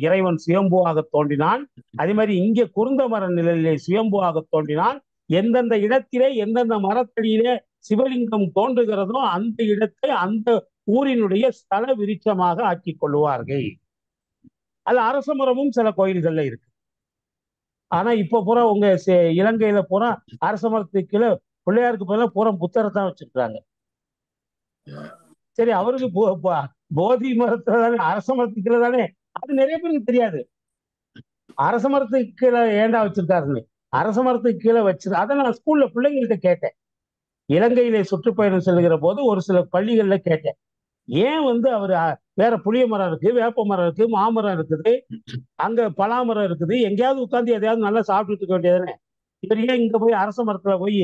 இறைவன் சுயம்புவாக தோன்றினான். அதே மாதிரி இங்கே குருந்த மர நிலையிலே சுயம்புவாக தோன்றினான். எந்தெந்த இடத்திலே எந்தெந்த மரத்தடியிலே சிவலிங்கம் தோன்றுகிறதோ அந்த இடத்தை அந்த ஊரினுடைய ஸ்தல விருட்சமாக ஆக்கி கொள்வார்கள். அது அரச மரமும் சில கோயில்கள்ல இருக்கு. ஆனா இப்ப பூரா உங்க இலங்கையில பூரா அரச மரத்துக்கு கீழே பிள்ளையாருக்கு பதிலாக பூரா புத்தரை தான் வச்சிருக்காங்க. சரி, அவருக்கு போதி மரத்துல தானே, அரச மரத்துக்கு கீழே தானே, அது நிறைய பேருக்கு தெரியாது. அரச மரத்துக்கு கீழே ஏண்டா வச்சிருக்காருன்னு. அரச மரத்துக்கு கீழே வச்சிரு, அதை நான் ஸ்கூல்ல பிள்ளைங்கள்ட்ட கேட்டேன். இலங்கையிலே சுற்றுப்பயணம் செல்கிற போது ஒரு சில பள்ளிகள்ல கேட்டேன், ஏன் அவர் வேற புளிய மரம் இருக்கு, வேப்ப மரம் இருக்கு, மாமரம் இருக்குது, அங்க பலாமரம் இருக்குது, எங்கேயாவது உட்காந்து எதையாவது நல்லா சாப்பிட்டுட்டு இருக்க வேண்டியதுதானே, இவர் ஏன் இங்க போய் அரச மரத்துல போய்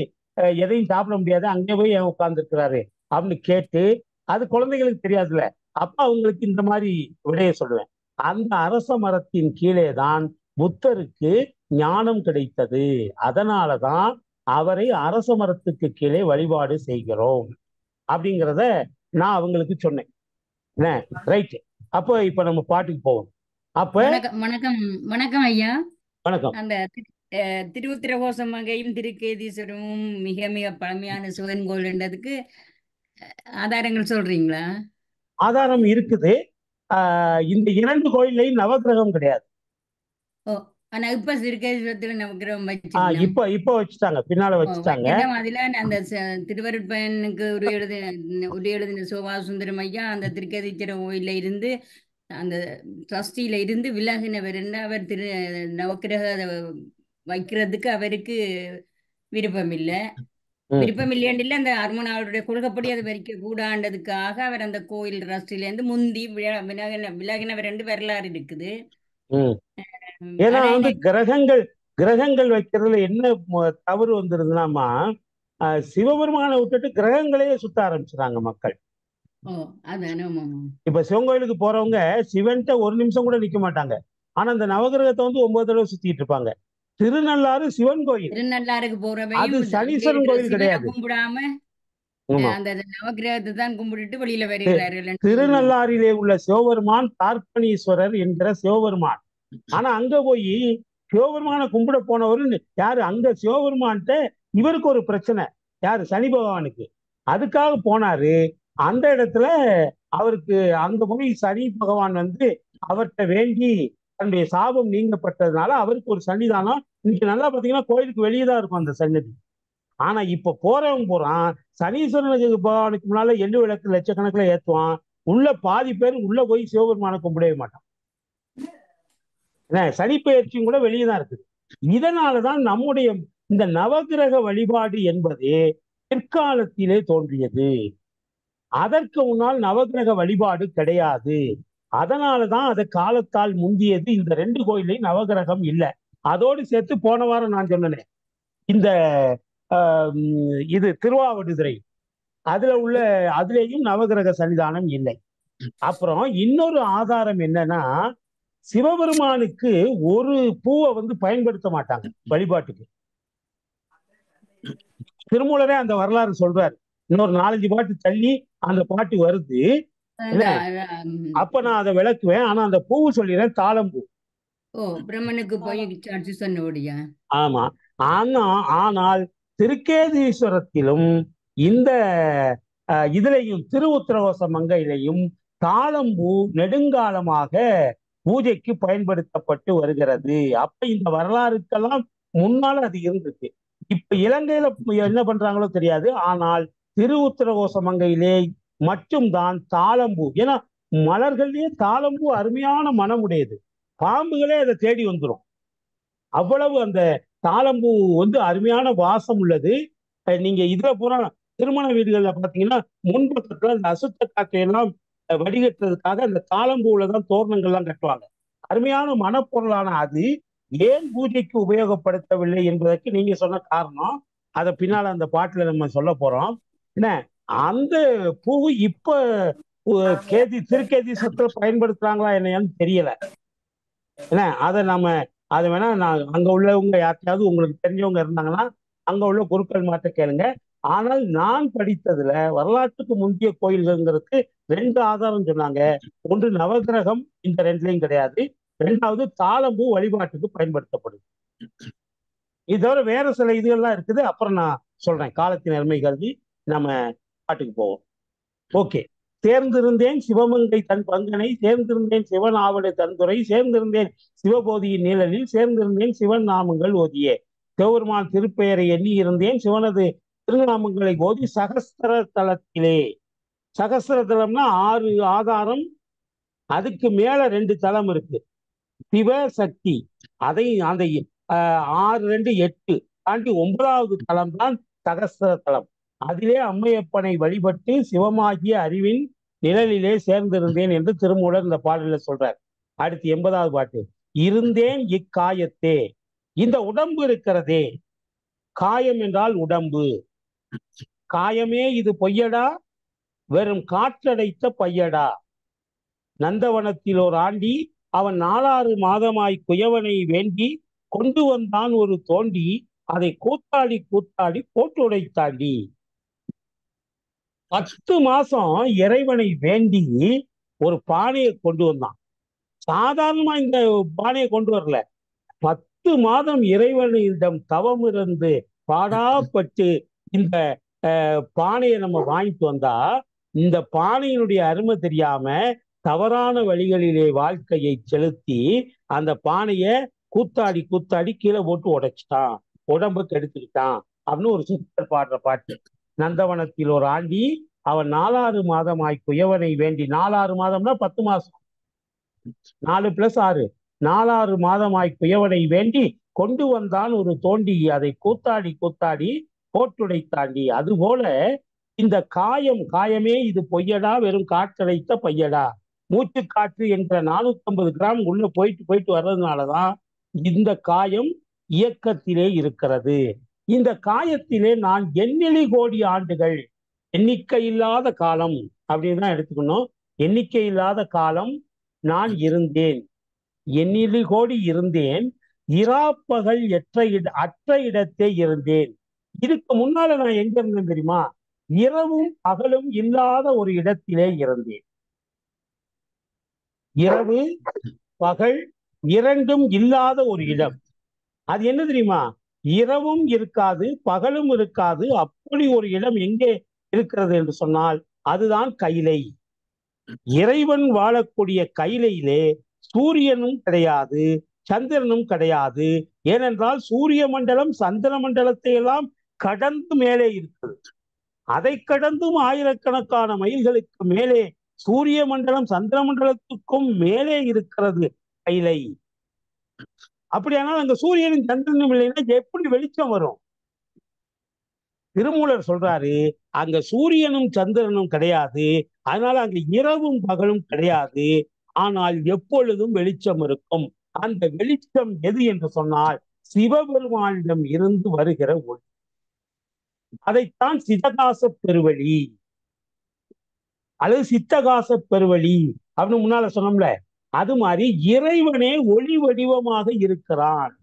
எதையும் சாப்பிட முடியாது, அங்கே போய் ஏன் உட்கார்ந்து இருக்கிறாரு அப்படின்னு கேட்டு, அது குழந்தைகளுக்கு தெரியாதுல்ல, அப்ப அவங்களுக்கு இந்த மாதிரி விடைய சொல்லுவேன். அந்த அரச மரத்தின் கீழே தான் புத்தருக்கு ஞானம் கிடைத்தது. அதனாலதான் அவரை அரச மரத்துக்கு கீழே வழிபாடு செய்கிறோம் அப்படிங்கிறத நான் அவங்களுக்கு சொன்னேன். ரைட். அப்போ இப்ப நம்ம பாட்டுக்கு போவோம். அப்ப வணக்கம் வணக்கம் ஐயா. வணக்கம். அந்த திருவுத்திரகோசமங்கையும் திருக்கேதீஸ்வரமும் மிக மிக பழமையான சிவன் கோயில்ன்றதுக்கு ஆதாரங்கள் சொல்றீங்களா? ஆதாரம் இருக்குது. இந்த 2 கோயிலையும் நவகிரகம் கிடையாது. ஓ, ஆனா இப்ப திருக்கேதீஸ்வரத்துல நவகிரகம் இப்ப வச்சுட்டாங்க, பின்னால வச்சுட்டாங்க. அதுல அந்த திருவருட்பயனுக்கு ஒரு எழுதின சோபா சுந்தரம் ஐயா அந்த திருக்கேதீஸ்வர கோயில இருந்து அந்த ட்ரஸ்டியில இருந்து விலகினவர், அவர் நவக்கிரக வைக்கிறதுக்கு அவருக்கு விருப்பம் இல்லை. விருப்பம் இல்லையாண்டில்ல, அந்த அருமனாவுடைய கொள்கைப்படி அதை வரிக்க கூடாண்டதுக்காக அவர் அந்த கோயில் ட்ரஸ்டில இருந்து முந்தி விலகினவர் என்று வரலாறு இருக்குது. ஏன்னா கிரகங்கள் வைக்கிறதுல என்ன தவறு வந்துருதுனாமா, சிவபெருமானை விட்டுட்டு கிரகங்களையே சுத்த ஆரம்பிச்சுறாங்க மக்கள். இப்ப சிவன் கோயிலுக்கு போறவங்க சிவன்ட்ட 1 நிமிஷம் கூட நிக்க மாட்டாங்க. ஆனா அந்த நவகிரகத்தை 9 தடவை சுத்திட்டு இருப்பாங்க. திருநள்ளாறு சிவன் கோயில், திருநள்ளாறுக்கு போறவங்க அது சனீஸ்வரன் கோயில் கிடையாது. கும்பிடாம அந்த நவகிரகத்தை தான் கும்பிட்டுட்டு வெளியில வருகிறார்கள். திருநள்ளாறிலே உள்ள சிவபெருமான் தார்ப்பணீஸ்வரர் என்கிற சிவபெருமான். ஆனா அங்க போய் சிவபெருமான கும்பிட போனவரு யாரு? அங்க சிவபெருமான்ட்ட இவருக்கு ஒரு பிரச்சனை, யாரு? சனி பகவானுக்கு. அதுக்காக போனாரு. அந்த இடத்துல அவருக்கு அங்க போய் சனி பகவான் அவர்கிட்ட வேண்டி தன்னுடைய சாபம் நீங்கப்பட்டதுனால அவருக்கு ஒரு சன்னிதானம். இன்னைக்கு நல்லா பாத்தீங்கன்னா கோயிலுக்கு வெளியே தான் இருக்கும் அந்த சன்னதி. ஆனா இப்ப போறவன் போறான், சனீஸ்வரனுக்கு பகவானுக்கு முன்னால எள்ளு விளக்கு லட்சக்கணக்கில் ஏற்றுவான். உள்ள பாதி பேர் உள்ள போய் சிவபெருமானை கும்பிடவே மாட்டான். சனி பெயர்ச்சியும் கூட வெளியே தான் இருக்குது. இதனாலதான் நம்முடைய இந்த நவகிரக வழிபாடு என்பது பிற்காலத்திலே தோன்றியது. அதற்கு முன்னால் நவகிரக வழிபாடு கிடையாது. அதனாலதான் அது காலத்தால் முந்தியது. இந்த 2 கோயிலையும் நவகிரகம் இல்லை. அதோடு சேர்த்து போன வாரம் நான் சொன்னேன், இந்த இது திருவாவடுதுறை அதுலேயும் நவகிரக சன்னிதானம் இல்லை. அப்புறம் இன்னொரு ஆதாரம் என்னன்னா, சிவபெருமானுக்கு ஒரு பூவை பயன்படுத்த மாட்டாங்க வழிபாட்டுக்கு. திருமூலரே அந்த வரலாறு சொல்றாரு. இன்னொரு 4-5 பாட்டு தள்ளி அந்த பாட்டு வருது. அப்ப நான் அதை விளக்குவேன். ஆனா அந்த பூவு சொல்லிடுறேன், தாளம்பூ. பிரம்மனுக்கு போய் சொன்னபடியா? ஆமா. ஆனால் திருக்கேதீஸ்வரத்திலும் இந்த இதுலையும் திருவுத்திரகோச மங்கையிலையும் தாளம்பூ நெடுங்காலமாக பூஜைக்கு பயன்படுத்தப்பட்டு வருகிறது. அப்ப இந்த வரலாறுக்கெல்லாம் முன்னால அது இருந்துச்சு. இப்ப இலங்கையில என்ன பண்றாங்களோ தெரியாது. ஆனால் திருவுத்திரகோசமங்கையிலே மட்டும்தான் தாளம்பூ, ஏன்னா மலர்கள்லயே தாளம்பூ அருமையான மனம் உடையது. பாம்புகளே அதை தேடி வந்துடும். அவ்வளவு அந்த தாளம்பூ அருமையான வாசம் உள்ளது. நீங்க இதுல பூரா திருமண வீடுகள்ல பாத்தீங்கன்னா முன்பக்கத்துல அந்த அசுத்த காற்றையெல்லாம் வடிகட்டுறதுக்காக அந்த தாளம்பூல தான் தோரணங்கள்லாம் கட்டுவாங்க. அருமையான மனப்பொருளான அது ஏன் பூஜைக்கு உபயோகப்படுத்தவில்லை என்பதற்கு நீங்க சொன்ன காரணம் அதை பின்னால அந்த பாட்டுல நம்ம சொல்ல போறோம். என்ன அந்த பூ இப்ப திருக்கேதீஸ்வரத்துல பயன்படுத்துறாங்களா என்னன்னு தெரியல. என்ன அதை வேணா நான் அங்க உள்ளவங்க யாருக்காவது உங்களுக்கு தெரிஞ்சவங்க இருந்தாங்கன்னா அங்க உள்ள குருக்கள் மாற்ற கேளுங்க. ஆனால் நான் படித்ததுல வரலாற்றுக்கு முந்தைய கோயில்கள்ங்கிறதுக்கு 2 ஆதாரம் சொன்னாங்க. ஒன்று நவகிரகம், இந்த 2லயும் கிடையாது. 2வது தாளம்பூ வழிபாட்டுக்கு பயன்படுத்தப்படுது. இது தவிர வேற சில இதுகள்லாம் இருக்குது. அப்புறம் நான் சொல்றேன். காலத்தின் அருமை கருதி நம்ம பாட்டுக்கு போவோம். ஓகே. சேர்ந்திருந்தேன் சிவமங்கை தன் பங்கனை, சேர்ந்திருந்தேன் சிவன் ஆவடு தன்துறை, சேர்ந்திருந்தேன் சிவபோதியின் நிழலில், சேர்ந்திருந்தேன் சிவன் நாமங்கள் ஓதியே, சிவபெருமான் திருப்பெயரை எண்ணி இருந்தேன் சிவனது திருநாமங்களை ஓதி சகஸ்திர தலத்திலே. சகஸ்திர தலம்னா 6 ஆதாரம், அதுக்கு மேல 2 தலம் இருக்கு. சிவ சக்தி, அதை அந்த 6 2 8 தாண்டி 9வது தலம் தான் சகஸ்திர தலம். அதிலே அம்மையப்பனை வழிபட்டு சிவமாகிய அறிவின் நிழலிலே சேர்ந்திருந்தேன் என்று திருமூலர் இந்த பாடல சொல்றார். அடுத்து 80வது பாட்டு. இருந்தேன் இக்காயத்தே, இந்த உடம்பு இருக்கிறதே, காயம் என்றால் உடம்பு, காயமே இது பொய்யடா வெறும் காற்றடைத்த பையடா, நந்தவனத்தில் ஓர் ஆண்டி அவன் 4 மாதமாய் குயவனை வேண்டி கொண்டு வந்தான் ஒரு தோண்டி, அதை கூத்தாடி கூத்தாடி போட்டு உடைத்தாண்டி. 10 மாசம் இறைவனை வேண்டி ஒரு பானையை கொண்டு வந்தான். சாதாரணமா இந்த பானையை கொண்டு வரல. 10 மாதம் இறைவனிடம் தவம் இருந்து பாடாப்பட்டு இந்த பானையை நம்ம வாங்கிட்டு வந்தா, இந்த பானையினுடைய அருமை தெரியாம தவறான வழிகளிலே வாழ்க்கையை செலுத்தி அந்த பானையை கூத்தாடி கூத்தாடி கீழே போட்டு உடைச்சிட்டான், உடம்பு கெடுத்துக்கிட்டான் அப்படின்னு ஒரு சித்தர் பாடுற பாட்டு. நந்தவனத்தில் ஒரு ஆண்டி அவன் 4 மாதமாய் குயவனை வேண்டி, 4 மாதம்னா 10 மாசம், 4 + 6 4 மாதமாய் குயவனை வேண்டி கொண்டு வந்தான் ஒரு தோண்டி, அதை கூத்தாடி கூத்தாடி போட்டுடைத்தாண்டி. அதுபோல இந்த காயமே இது பொய்யடா வெறும் காற்றடைத்த பையடா, மூச்சு காற்று என்ற 450 கிராம் உள்ள போயிட்டு வர்றதுனாலதான் இந்த காயம் இயக்கத்திலே இருக்கிறது. இந்த காயத்திலே நான் எண்ணிலி கோடி ஆண்டுகள், எண்ணிக்கை இல்லாத காலம் அப்படின்னு தான் எடுத்துக்கணும். எண்ணிக்கை இல்லாத காலம் நான் இருந்தேன், எண்ணிலி கோடி இருந்தேன், இராப்பகல் அற்ற இடத்தே இருந்தேன். இதுக்கு முன்னால நான் எங்க இருந்தேன் தெரியுமா? இரவும் பகலும் இல்லாத ஒரு இடத்திலே இருந்தேன். இரவு பகல் 2ம் இல்லாத ஒரு இடம். அது என்ன தெரியுமா? இரவும் இருக்காது பகலும் இருக்காது, அப்படி ஒரு இடம் எங்கே இருக்கிறது என்று சொன்னால் அதுதான் கைலை. இறைவன் வாழக்கூடிய கைலையிலே சூரியனும் கிடையாது சந்திரனும் கிடையாது. ஏனென்றால் சூரிய மண்டலம் சந்திர மண்டலத்தை எல்லாம் கடந்து மேலே இருக்கிறது. அதை கடந்தும் ஆயிரக்கணக்கான மைல்களுக்கு மேலே சூரிய மண்டலம் சந்திர மண்டலத்துக்கும் மேலே இருக்கிறது கைலை. அப்படியானால் அங்க சூரியனும் சந்திரனும் இல்லைன்னா எப்படி வெளிச்சம் வரும்? திருமூலர் சொல்றாரு, அங்க சூரியனும் சந்திரனும் கிடையாது, அதனால அங்க இரவும் பகலும் கிடையாது, ஆனால் எப்பொழுதும் வெளிச்சம் இருக்கும். அந்த வெளிச்சம் எது என்று சொன்னால் சிவபெருமானிடம் இருந்து வருகிற ஒளி. அதைத்தான் சிதகாச பெருவழி அல்லது சித்தகாச பெருவழி அப்படின்னு முன்னால சொன்னோம்ல, அது மாதிரி இறைவனே ஒளி வடிவமாக இருக்கிறான்.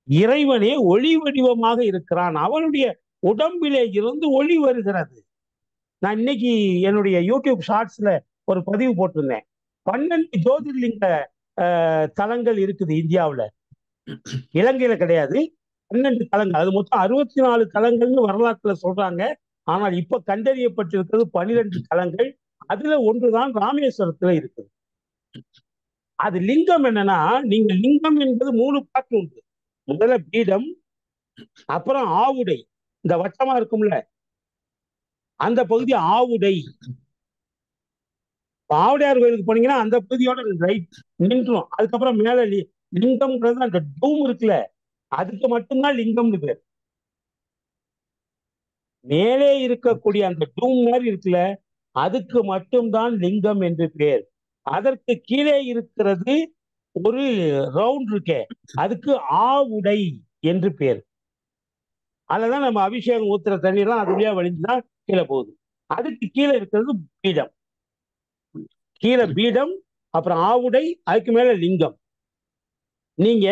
இறைவனே ஒளி வடிவமாக இருக்கிறான். அவனுடைய உடம்பிலே இருந்து ஒளி வருகிறது. நான் இன்னைக்கு என்னுடைய யூடியூப் ஷார்ட்ஸ்ல ஒரு பதிவு போட்டிருந்தேன். 12 ஜோதிர்லிங்க தலங்கள் இருக்குது இந்தியாவில், இலங்கையில கிடையாது. 12 தலங்கள், அது மொத்தம் 64 தலங்கள்னு வரலாற்றுல சொல்றாங்க. ஆனால் இப்ப கண்டறியப்பட்டிருக்கிறது 12 தலங்கள். அதுல ஒன்றுதான் ராமேஸ்வரத்துல இருக்குது. அது லிங்கம் என்னன்னா, நீங்க லிங்கம் என்பது 3 பாட்டு உண்டு. முதல்ல பீடம், அப்புறம் ஆவுடை, இந்த வட்டமா இருக்கும்ல அந்த பகுதி ஆவுடை. ஆவுடையார் கோயிலுக்கு போனீங்கன்னா அந்த பகுதியோட ரைட் நின்றும். அதுக்கப்புறம் மேல லிங்கம்ன்றது அந்த டூம் இருக்குல்ல, அதுக்கு மட்டும்தான் லிங்கம்னு பேர். மேலே இருக்கக்கூடிய அந்த டூம் மாதிரி இருக்குல்ல, அதுக்கு மட்டும்தான் லிங்கம் என்று பேர். அதற்கு கீழே இருக்கிறது ஒரு ரவுண்ட் இருக்கே, அதுக்கு ஆவுடை என்று பேர். அதுலதான் நம்ம அபிஷேகம் ஊத்துற தண்ணீர்லாம் அது வழியா வழிஞ்சுதான் கீழே போகுது. அதுக்கு கீழே இருக்கிறது பீடம். கீழே பீடம், அப்புறம் ஆவுடை, அதுக்கு மேல லிங்கம். நீங்க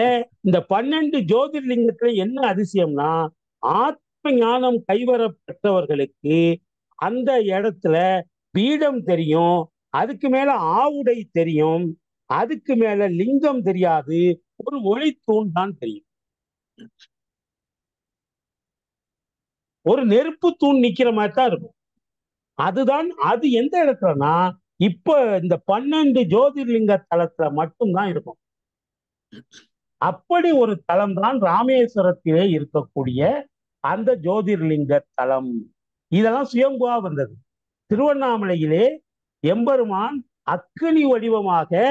இந்த 12 ஜோதிர்லிங்கத்துல என்ன அதிசயம்னா, ஆத்ம ஞானம் கைவர பெற்றவர்களுக்கு அந்த இடத்துல பீடம் தெரியும், அதுக்கு மேல ஆவுடை தெரியும், அதுக்கு மேல லிங்கம் தெரியாது, ஒரு ஒளி தூண் தான் தெரியும். ஒரு நெருப்பு தூண் நிக்கிற மாதிரி தான் இருக்கும். அதுதான் அது எந்த இடத்துலனா இப்ப இந்த 12 ஜோதிர்லிங்க தலத்துல மட்டும்தான் இருக்கும். அப்படி ஒரு தலம் தான் ராமேஸ்வரத்திலே இருக்கக்கூடிய அந்த ஜோதிர்லிங்க தலம். இதெல்லாம் சுயம்புவா வந்தது. திருவண்ணாமலையிலே எம்பெருமான் அக்கினி வடிவமாக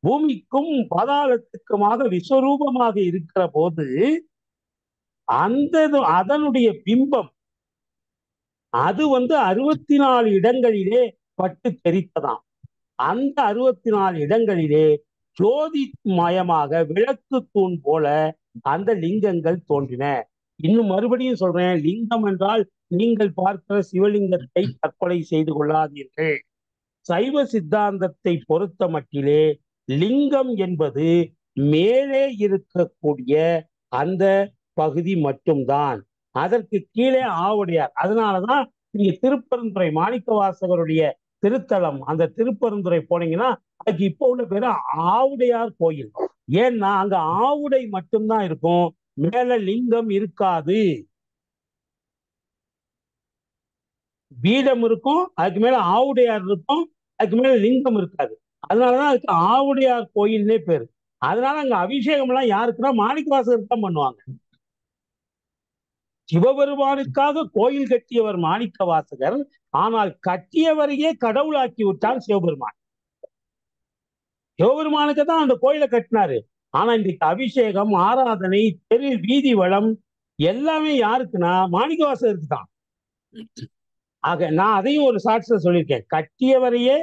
பூமிக்கும் பாதாளத்துக்குமாக விஸ்வரூபமாக இருக்கிற போது அந்த அதனுடைய பிம்பம் அது 64 இடங்களிலே பட்டு தெரித்ததாம். அந்த 64 இடங்களிலே ஜோதி மயமாக விளக்கு தூண் போல அந்த லிங்கங்கள் தோன்றின. இன்னும் மறுபடியும் சொல்றேன், லிங்கம் என்றால் நீங்கள் பார்க்கிற சிவலிங்கத்தை தற்கொலை செய்து கொள்ளாதீர்கள். சைவ சித்தாந்தத்தை பொறுத்த மட்டிலே லிங்கம் என்பது மேலே இருக்கக்கூடிய அந்த பகுதி மட்டும்தான். அதற்கு கீழே ஆவுடையார். அதனாலதான் நீங்க திருப்பெருந்துறை மாணிக்கவாசகருடைய திருத்தலம், அந்த திருப்பெருந்துறை போனீங்கன்னா அதுக்கு இப்போ உள்ள பேரு ஆவுடையார் கோயில். ஏன்னா அங்க ஆவுடை மட்டும்தான் இருக்கும், மேல லிங்கம் இருக்காது. பீடம் இருக்கும், அதுக்கு மேல ஆவுடையார் இருக்கும், அதுக்கு மேல லிங்கம் இருக்காது. அதனாலதான் அதுக்கு ஆவுடையார் கோயில்னே பேரு. அதனால அங்க அபிஷேகம் எல்லாம் யாருக்குன்னா மாணிக்கவாசகருக்கு தான் பண்ணுவாங்க. சிவபெருமானுக்காக கோயில் கட்டியவர் மாணிக்கவாசகர், ஆனால் கட்டியவரையே கடவுளாக்கி விட்டார் சிவபெருமான். சிவபெருமானுக்கு தான் அந்த கோயிலை கட்டினாரு. ஆனா இன்றைக்கு அபிஷேகம், ஆராதனை, தெரு வீதி வளம் எல்லாமே யாருக்குன்னா மாணிக்கவாசகருக்கு தான். ஆக நான் அதையும் ஒரு சாட்சியில சொல்லியிருக்கேன். கட்டியவரையே,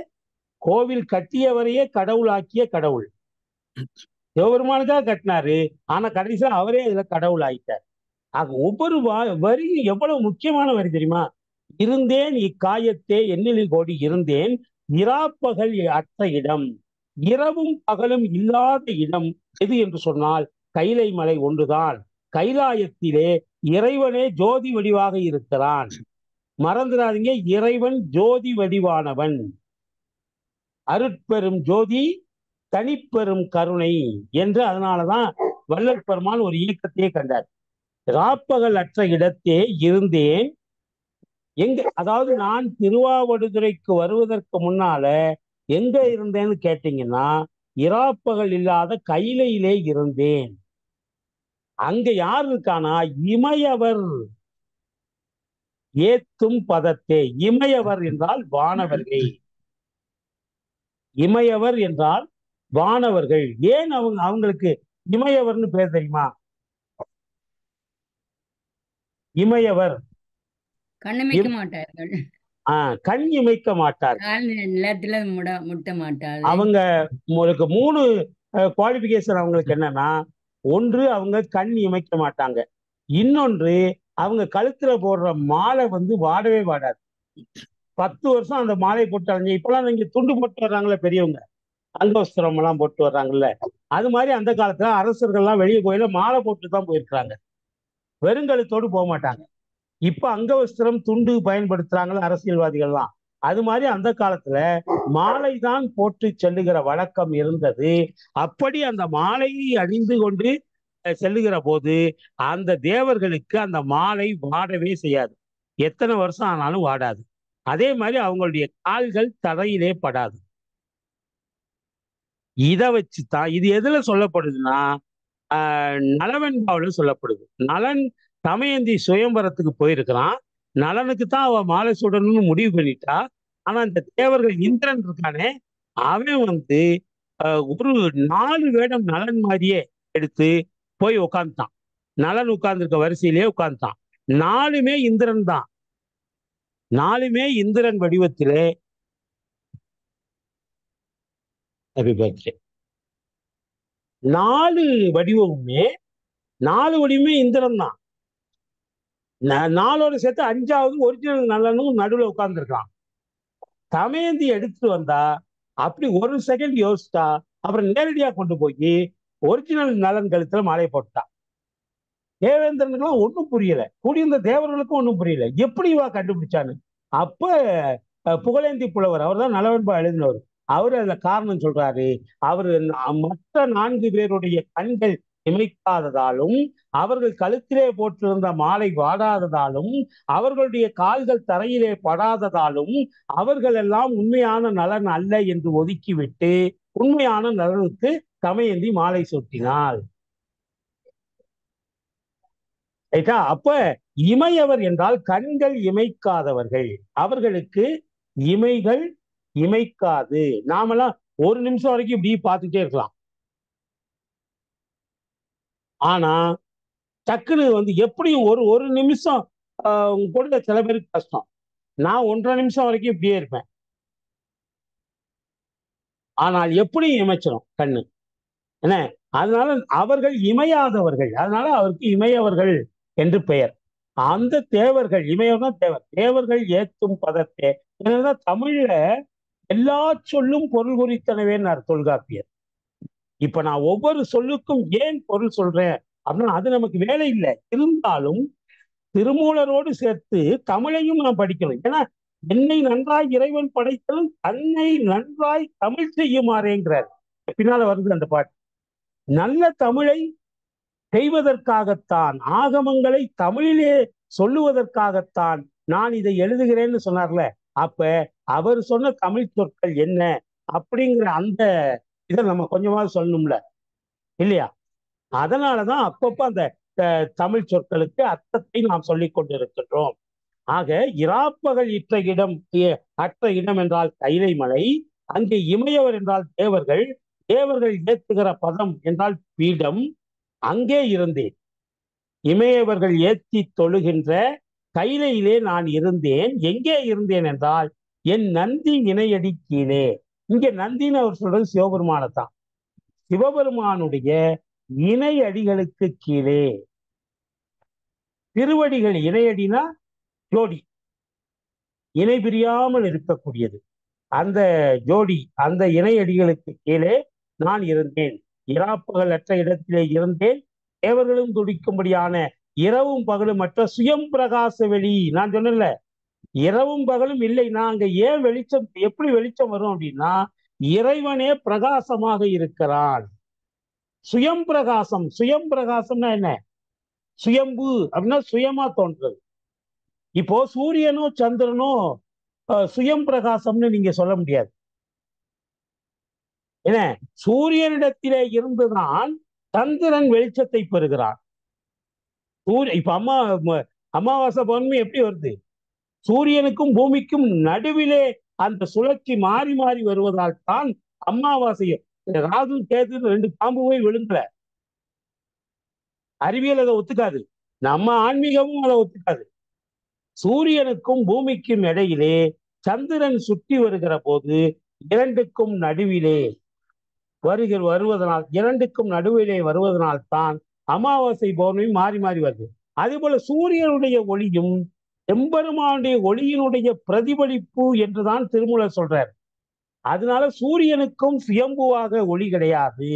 கோவில் கட்டியவரையே கடவுளாக்கிய கடவுள் சிவபெருமானுக்காக கட்டினாரு. ஆனா கடைசியா அவரே இதுல கடவுள் ஆயிட்டார். ஆக ஒவ்வொரு வரி எவ்வளவு முக்கியமான வரி தெரியுமா? இருந்தேன் இக்காயத்தே எண்ணிலில் கோடி இருந்தேன், இராப்பகல் அற்ற இடம், இரவும் பகலும் இல்லாத இடம் எது என்று சொன்னால் கைலை மலை ஒன்றுதான். கைலாயத்திலே இறைவனே ஜோதி வடிவாக இருக்கிறான். மறந்துடாதீங்க, இறைவன் ஜோதி வடிவானவன். அருட்பெரும் ஜோதி தனிப்பெரும் கருணை என்று அதனாலதான் வள்ளல் பெருமான் ஒரு இயக்கத்தையே கண்டார். ராப்பகல் அற்ற இடத்தே இருந்தேன். எங்க, அதாவது நான் திருவாவடுதுறைக்கு வருவதற்கு முன்னால எங்க இருந்தேன்னு கேட்டீங்கன்னா, இராப்பகல் இல்லாத கைலையிலே இருந்தேன். அங்க யார் இருக்கானா, இமையவர் ஏத்தும் பதத்தே. இமையவர் என்றால் வானவர்கள். இமையவர் என்றால் வானவர்கள். ஏன் அவங்களுக்கு இமையவர்னு பேர் தெரியுமா? இமையவர் கண்ணமைக்க மாட்டார்கள், கண் இமைக்க மாட்டார்கள். நிலத்துல முட்ட மாட்டார்கள். அவங்க 3 குவாலிபிகேஷன் அவங்களுக்கு என்னன்னா, ஒன்று அவங்க கண் இமைக்க மாட்டாங்க, இன்னொன்று அவங்க கழுத்துல போடுற மாலை வாடவே வாடாது. 10 வருஷம் அந்த மாலையை போட்டு அலைஞ்சு, இப்பெல்லாம் நீங்க துண்டு போட்டு வர்றாங்களே பெரியவங்க, அங்கவஸ்திரம் எல்லாம் போட்டு வர்றாங்கல்ல, அது மாதிரி அந்த காலத்துல அரசர்கள்லாம் வெளியே கோயில மாலை போட்டு தான் போயிருக்கிறாங்க, வெறுங்கழுத்தோடு போக மாட்டாங்க. இப்ப அங்கவஸ்திரம் துண்டு பயன்படுத்துறாங்கல்ல அரசியல்வாதிகள்லாம், அது மாதிரி அந்த காலத்துல மாலை தான் போட்டு செல்லுகிற வழக்கம் இருந்தது. அப்படி அந்த மாலையை அணிந்து கொண்டு செல்லுகிற போது அந்த தேவர்களுக்கு அந்த மாலை வாடவே செய்யாது. எத்தனை வருஷம் ஆனாலும் வாடாது. அதே மாதிரி அவங்களுடைய கால்கள் தரையிலே படாது. இதை வச்சுதான் இது எதுல சொல்லப்படுதுன்னா நலவெண்பாவில் சொல்லப்படுது. நலன் தமயந்தி சுயம்பரத்துக்கு போயிருக்கிறான். நலனுக்கு தான் அவ மாலை சூடணும்னு முடிவு பண்ணிட்டா. ஆனா இந்த தேவர்கள் இந்திரன் இருக்கானே அவன் ஒரு 4 வேடம் நலன் மாதிரியே எடுத்து போய் உட்கார்ந்துட்டான். நலன் உட்கார்ந்துருக்க வரிசையிலேயே உட்கார்ந்துட்டான். 4மே இந்திரன் தான். 4மே இந்திரன் வடிவத்திலே 4 வடிவமுமே 4 வடிவமே இந்திரன் தான். 4ஓட சேர்த்து 5வது ஒரிஜினல் நலனும் நடுவில் உட்கார்ந்துருக்கான். தமயந்தி எடுத்துட்டு வந்தா அப்படி ஒரு செகண்ட் யோசிச்சா அப்புறம் நேரடியா கொண்டு போய் ஒரிஜினல் நலன் கழுத்துல மாலை போட்டா. தேவேந்திரனுக்குலாம் ஒன்றும் புரியல, கூடியிருந்த தேவர்களுக்கும் ஒன்றும் புரியல, எப்படி இவா கண்டுபிடிச்சான்னு. அப்ப புகழேந்தி புலவர், அவர் தான் நலவெண்பா எழுதினவர், அவரு அதுல காரணம் சொல்றாரு. அவரு மற்ற 4 பேருடைய கண்கள் இமைக்காததாலும் அவர்கள் கழுத்திலே போட்டிருந்த மாலை வாடாததாலும் அவர்களுடைய கால்கள் தரையிலே படாததாலும் அவர்கள் எல்லாம் உண்மையான நலன் அல்ல என்று ஒதுக்கிவிட்டு உண்மையான நலனுக்கு தமயந்தி மாலை சூட்டினாள். அப்ப இமையவர் என்றால் கண்கள் இமைக்காதவர்கள், அவர்களுக்கு இமைகள் இமைக்காது. நாமெல்லாம் ஒரு நிமிஷம் வரைக்கும் இப்படி பார்த்துட்டே இருக்கலாம். ஆனா டக்குன்னு எப்படியும் ஒரு நிமிஷம் கூட சில பேருக்கு கஷ்டம். நான் 1.5 நிமிஷம் வரைக்கும் இப்படியே இருப்பேன். ஆனால் எப்படியும் இமைச்சிடும் கண்ணு என்ன. அதனால அவர்கள் இமையாதவர்கள், அதனால அவருக்கு இமையவர்கள் என்று பெயர். அந்த தேவர்கள் இமையவர்தான் தேவர். தேவர்கள் ஏத்தும் பதத்தே. ஏன்னா தமிழ்ல எல்லா சொல்லும் பொருள் குறித்தனவேன்னு தொல்காப்பியர். இப்ப நான் ஒவ்வொரு சொல்லுக்கும் ஏன் பொருள் சொல்றேன் அப்படின்னா அது நமக்கு வேலை இல்லை. இருந்தாலும் திருமூலரோடு சேர்த்து தமிழையும் நாம் படிக்கணும். ஏன்னா என்னை நன்றாய் இறைவன் படைத்தலும் தன்னை நன்றாய் தமிழ் செய்யுமாறேங்கிறார். பின்னால வருது அந்த பாட்டு. நல்ல தமிழை செய்வதற்காகத்தான், ஆகமங்களை தமிழிலே சொல்லுவதற்காகத்தான் நான் இதை எழுதுகிறேன்னு சொன்னார்ல. அப்ப அவர் சொன்ன தமிழ் சொற்கள் என்ன அப்படிங்கிற அந்த இதை நம்ம கொஞ்சமாவது சொல்லணும்ல, இல்லையா? அதனாலதான் அப்பப்ப அந்த தமிழ் சொற்களுக்கு அர்த்தத்தை நாம் சொல்லிக் கொண்டிருக்கின்றோம். ஆக இராப்பகல் இற்ற இடம் அற்ற இடம் என்றால் கைலை மலை, அங்கே இமையவர் என்றால் தேவர்கள், தேவர்கள் ஏத்துகிற பதம் என்றால் பீடம், அங்கே இருந்தேன். இமையவர்கள் ஏத்தி தொழுகின்ற கைலையிலே நான் இருந்தேன். எங்கே இருந்தேன் என்றால் என் நந்தி இணையடி கீழே. இங்க நந்தின்னு அவர் சொல்றது சிவபெருமானத்தான். சிவபெருமானுடைய இணை அடிகளுக்கு கீழே. திருவடிகள் இணையடினா ஜோடி, இணை பிரியாமல் இருக்கக்கூடியது. அந்த ஜோடி, அந்த இணையடிகளுக்கு கீழே நான் இருந்தேன். இராப்பகல் அற்ற இடத்திலே இருந்தேன். தேவர்களும் துடிக்கும்படியான இரவும் பகலும் மற்ற சுயம் பிரகாச வெளி. நான் சொன்னேன்ல, இரவும் பகலும் இல்லை. நான் அங்க ஏன் வெளிச்சம், எப்படி வெளிச்சம் வரும் அப்படின்னா இறைவனே பிரகாசமாக இருக்கிறான். சுயம் பிரகாசம். சுயம் பிரகாசம்னா என்ன? சுயம்பு அப்படின்னா சுயமா தோன்றது. இப்போ சூரியனோ சந்திரனோ சுயம் பிரகாசம்னு நீங்க சொல்ல முடியாது. என்ன, சூரியனிடத்திலே இருந்துதான் சந்திரன் வெளிச்சத்தை பெறுகிறான். இப்ப அமாவாசை பௌர்ணமி எப்படி வருது? சூரியனுக்கும் பூமிக்கும் நடுவிலே அந்த சுழற்சி மாறி மாறி வருவதால் தான் அமாவாசை. ராகு கேது 2 பாம்பு போய் விழுங்கல. அறிவியல் அதை ஒத்துக்காது, நம்ம ஆன்மீகமும் அதை ஒத்துக்காது. சூரியனுக்கும் பூமிக்கும் இடையிலே சந்திரன் சுற்றி வருகிற போது இரண்டுக்கும் நடுவிலே வருவதனால், இரண்டுக்கும் நடுவிலே வருவதனால் தான் அமாவாசை பௌர்ணமி மாறி மாறி வருது. அதே போல சூரியனுடைய ஒளியும் எம்பெருமானுடைய ஒளியினுடைய பிரதிபலிப்பு என்றுதான் திருமூலர் சொல்றார். அதனால சூரியனுக்கும் சுயம்புவாக ஒளி கிடையாது,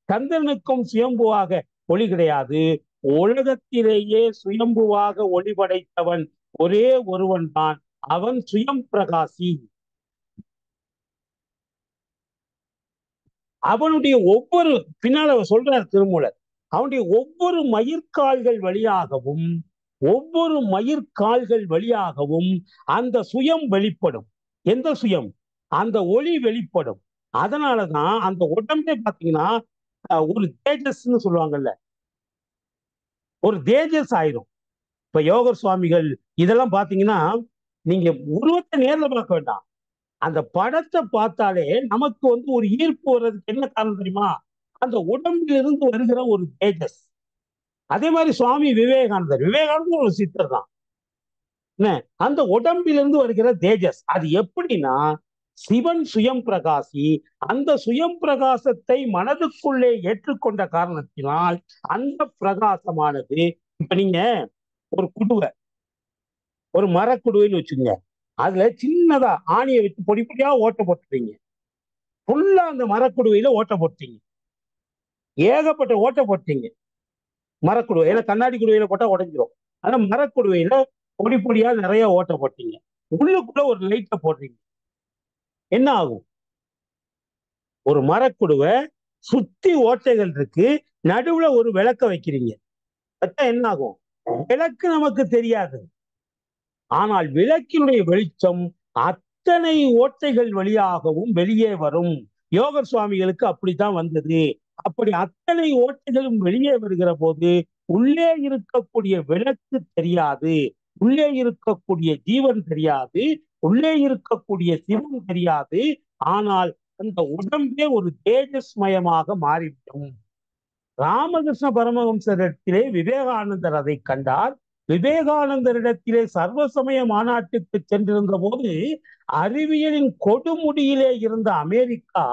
சந்திரனுக்கும் சுயம்புவாக ஒளி கிடையாது. உலகத்திலேயே சுயம்புவாக ஒளி படைத்தவன் ஒரே ஒருவன் தான், அவன் சுயம் பிரகாசி. அவனுடைய ஒவ்வொரு, பின்னால் சொல்றார் திருமூலர், அவனுடைய ஒவ்வொரு மயிர்கால்கள் வழியாகவும் ஒவ்வொரு மயிர்கால்கள் வழியாகவும் அந்த சுயம் வெளிப்படும். எந்த சுயம்? அந்த ஒளி வெளிப்படும். அதனாலதான் அந்த உடம்பே பாத்தீங்கன்னா ஒரு தேஜஸ்ன்னு சொல்லுவாங்கல்ல, ஒரு தேஜஸ் ஆயிரும். இப்ப யோகர் சுவாமிகள் இதெல்லாம் பாத்தீங்கன்னா நீங்க உருவத்தை நேர்ல பார்க்க வேண்டாம், அந்த படத்தை பார்த்தாலே நமக்கு ஒரு ஈர்ப்பு வர்றதுக்கு என்ன காரணம் தெரியுமா? அந்த உடம்பிலிருந்து வருகிற ஒரு தேஜஸ். அதே மாதிரி சுவாமி விவேகானந்தர் ஒரு சித்தர் தான். அந்த உடம்பிலிருந்து வருகிற தேஜஸ் அது எப்படின்னா, சிவன் சுயம் பிரகாசி. அந்த சுயம் பிரகாசத்தை மனதுக்குள்ளே ஏற்றுக்கொண்ட காரணத்தினால் அந்த பிரகாசமானது, இப்ப நீங்க ஒரு குடுவை, ஒரு மரக்குடுவைன்னு வச்சுங்க, அதுல சின்னதா ஆணியை வச்சு பொடி பொடியா ஓட்ட போட்டுறீங்க. ஃபுல்லா அந்த மரக்குடுவையில ஓட்ட போட்டீங்க, ஏகப்பட்ட ஓட்ட போட்டீங்க மரக்குடுவை. ஏன்னா கண்ணாடி குடுவையில போட்டா உடைஞ்சிரும். ஆனா மரக்குடுவையில பொடி பொடியா நிறைய ஓட்ட போட்டீங்க. உள்ளுக்குள்ள ஒரு லைட்ட போடுறீங்க, என்ன ஆகும்? ஒரு மரக்குடுவை சுத்தி ஓட்டைகள் இருக்கு, நடுவுல ஒரு விளக்க வைக்கிறீங்க, வச்சா என்ன ஆகும்? விளக்கு நமக்கு தெரியாது, ஆனால் விளக்கினுடைய வெளிச்சம் அத்தனை ஓட்டைகள் வழியாகவும் வெளியே வரும். யோகர் சுவாமிகளுக்கு அப்படித்தான் வந்தது. அப்படி அத்தனை ஓட்டைகளும் வெளியே வருகிற போது உள்ளே இருக்கக்கூடிய விளக்கு தெரியாது, உள்ளே இருக்கக்கூடிய ஜீவன் தெரியாது, உள்ளே இருக்கக்கூடிய சிவன் தெரியாது. ஆனால் அந்த உடம்பே ஒரு தேஜஸ்மயமாக மாறிவிடும். ராமகிருஷ்ண பரமஹம்சரிடத்திலே விவேகானந்தர் அதை கண்டார். விவேகானந்தரிடத்திலே சர்வசமய மாநாட்டுக்கு சென்றிருந்த போது அறிவியலின் கொடுமுடியிலே இருந்த அமெரிக்கா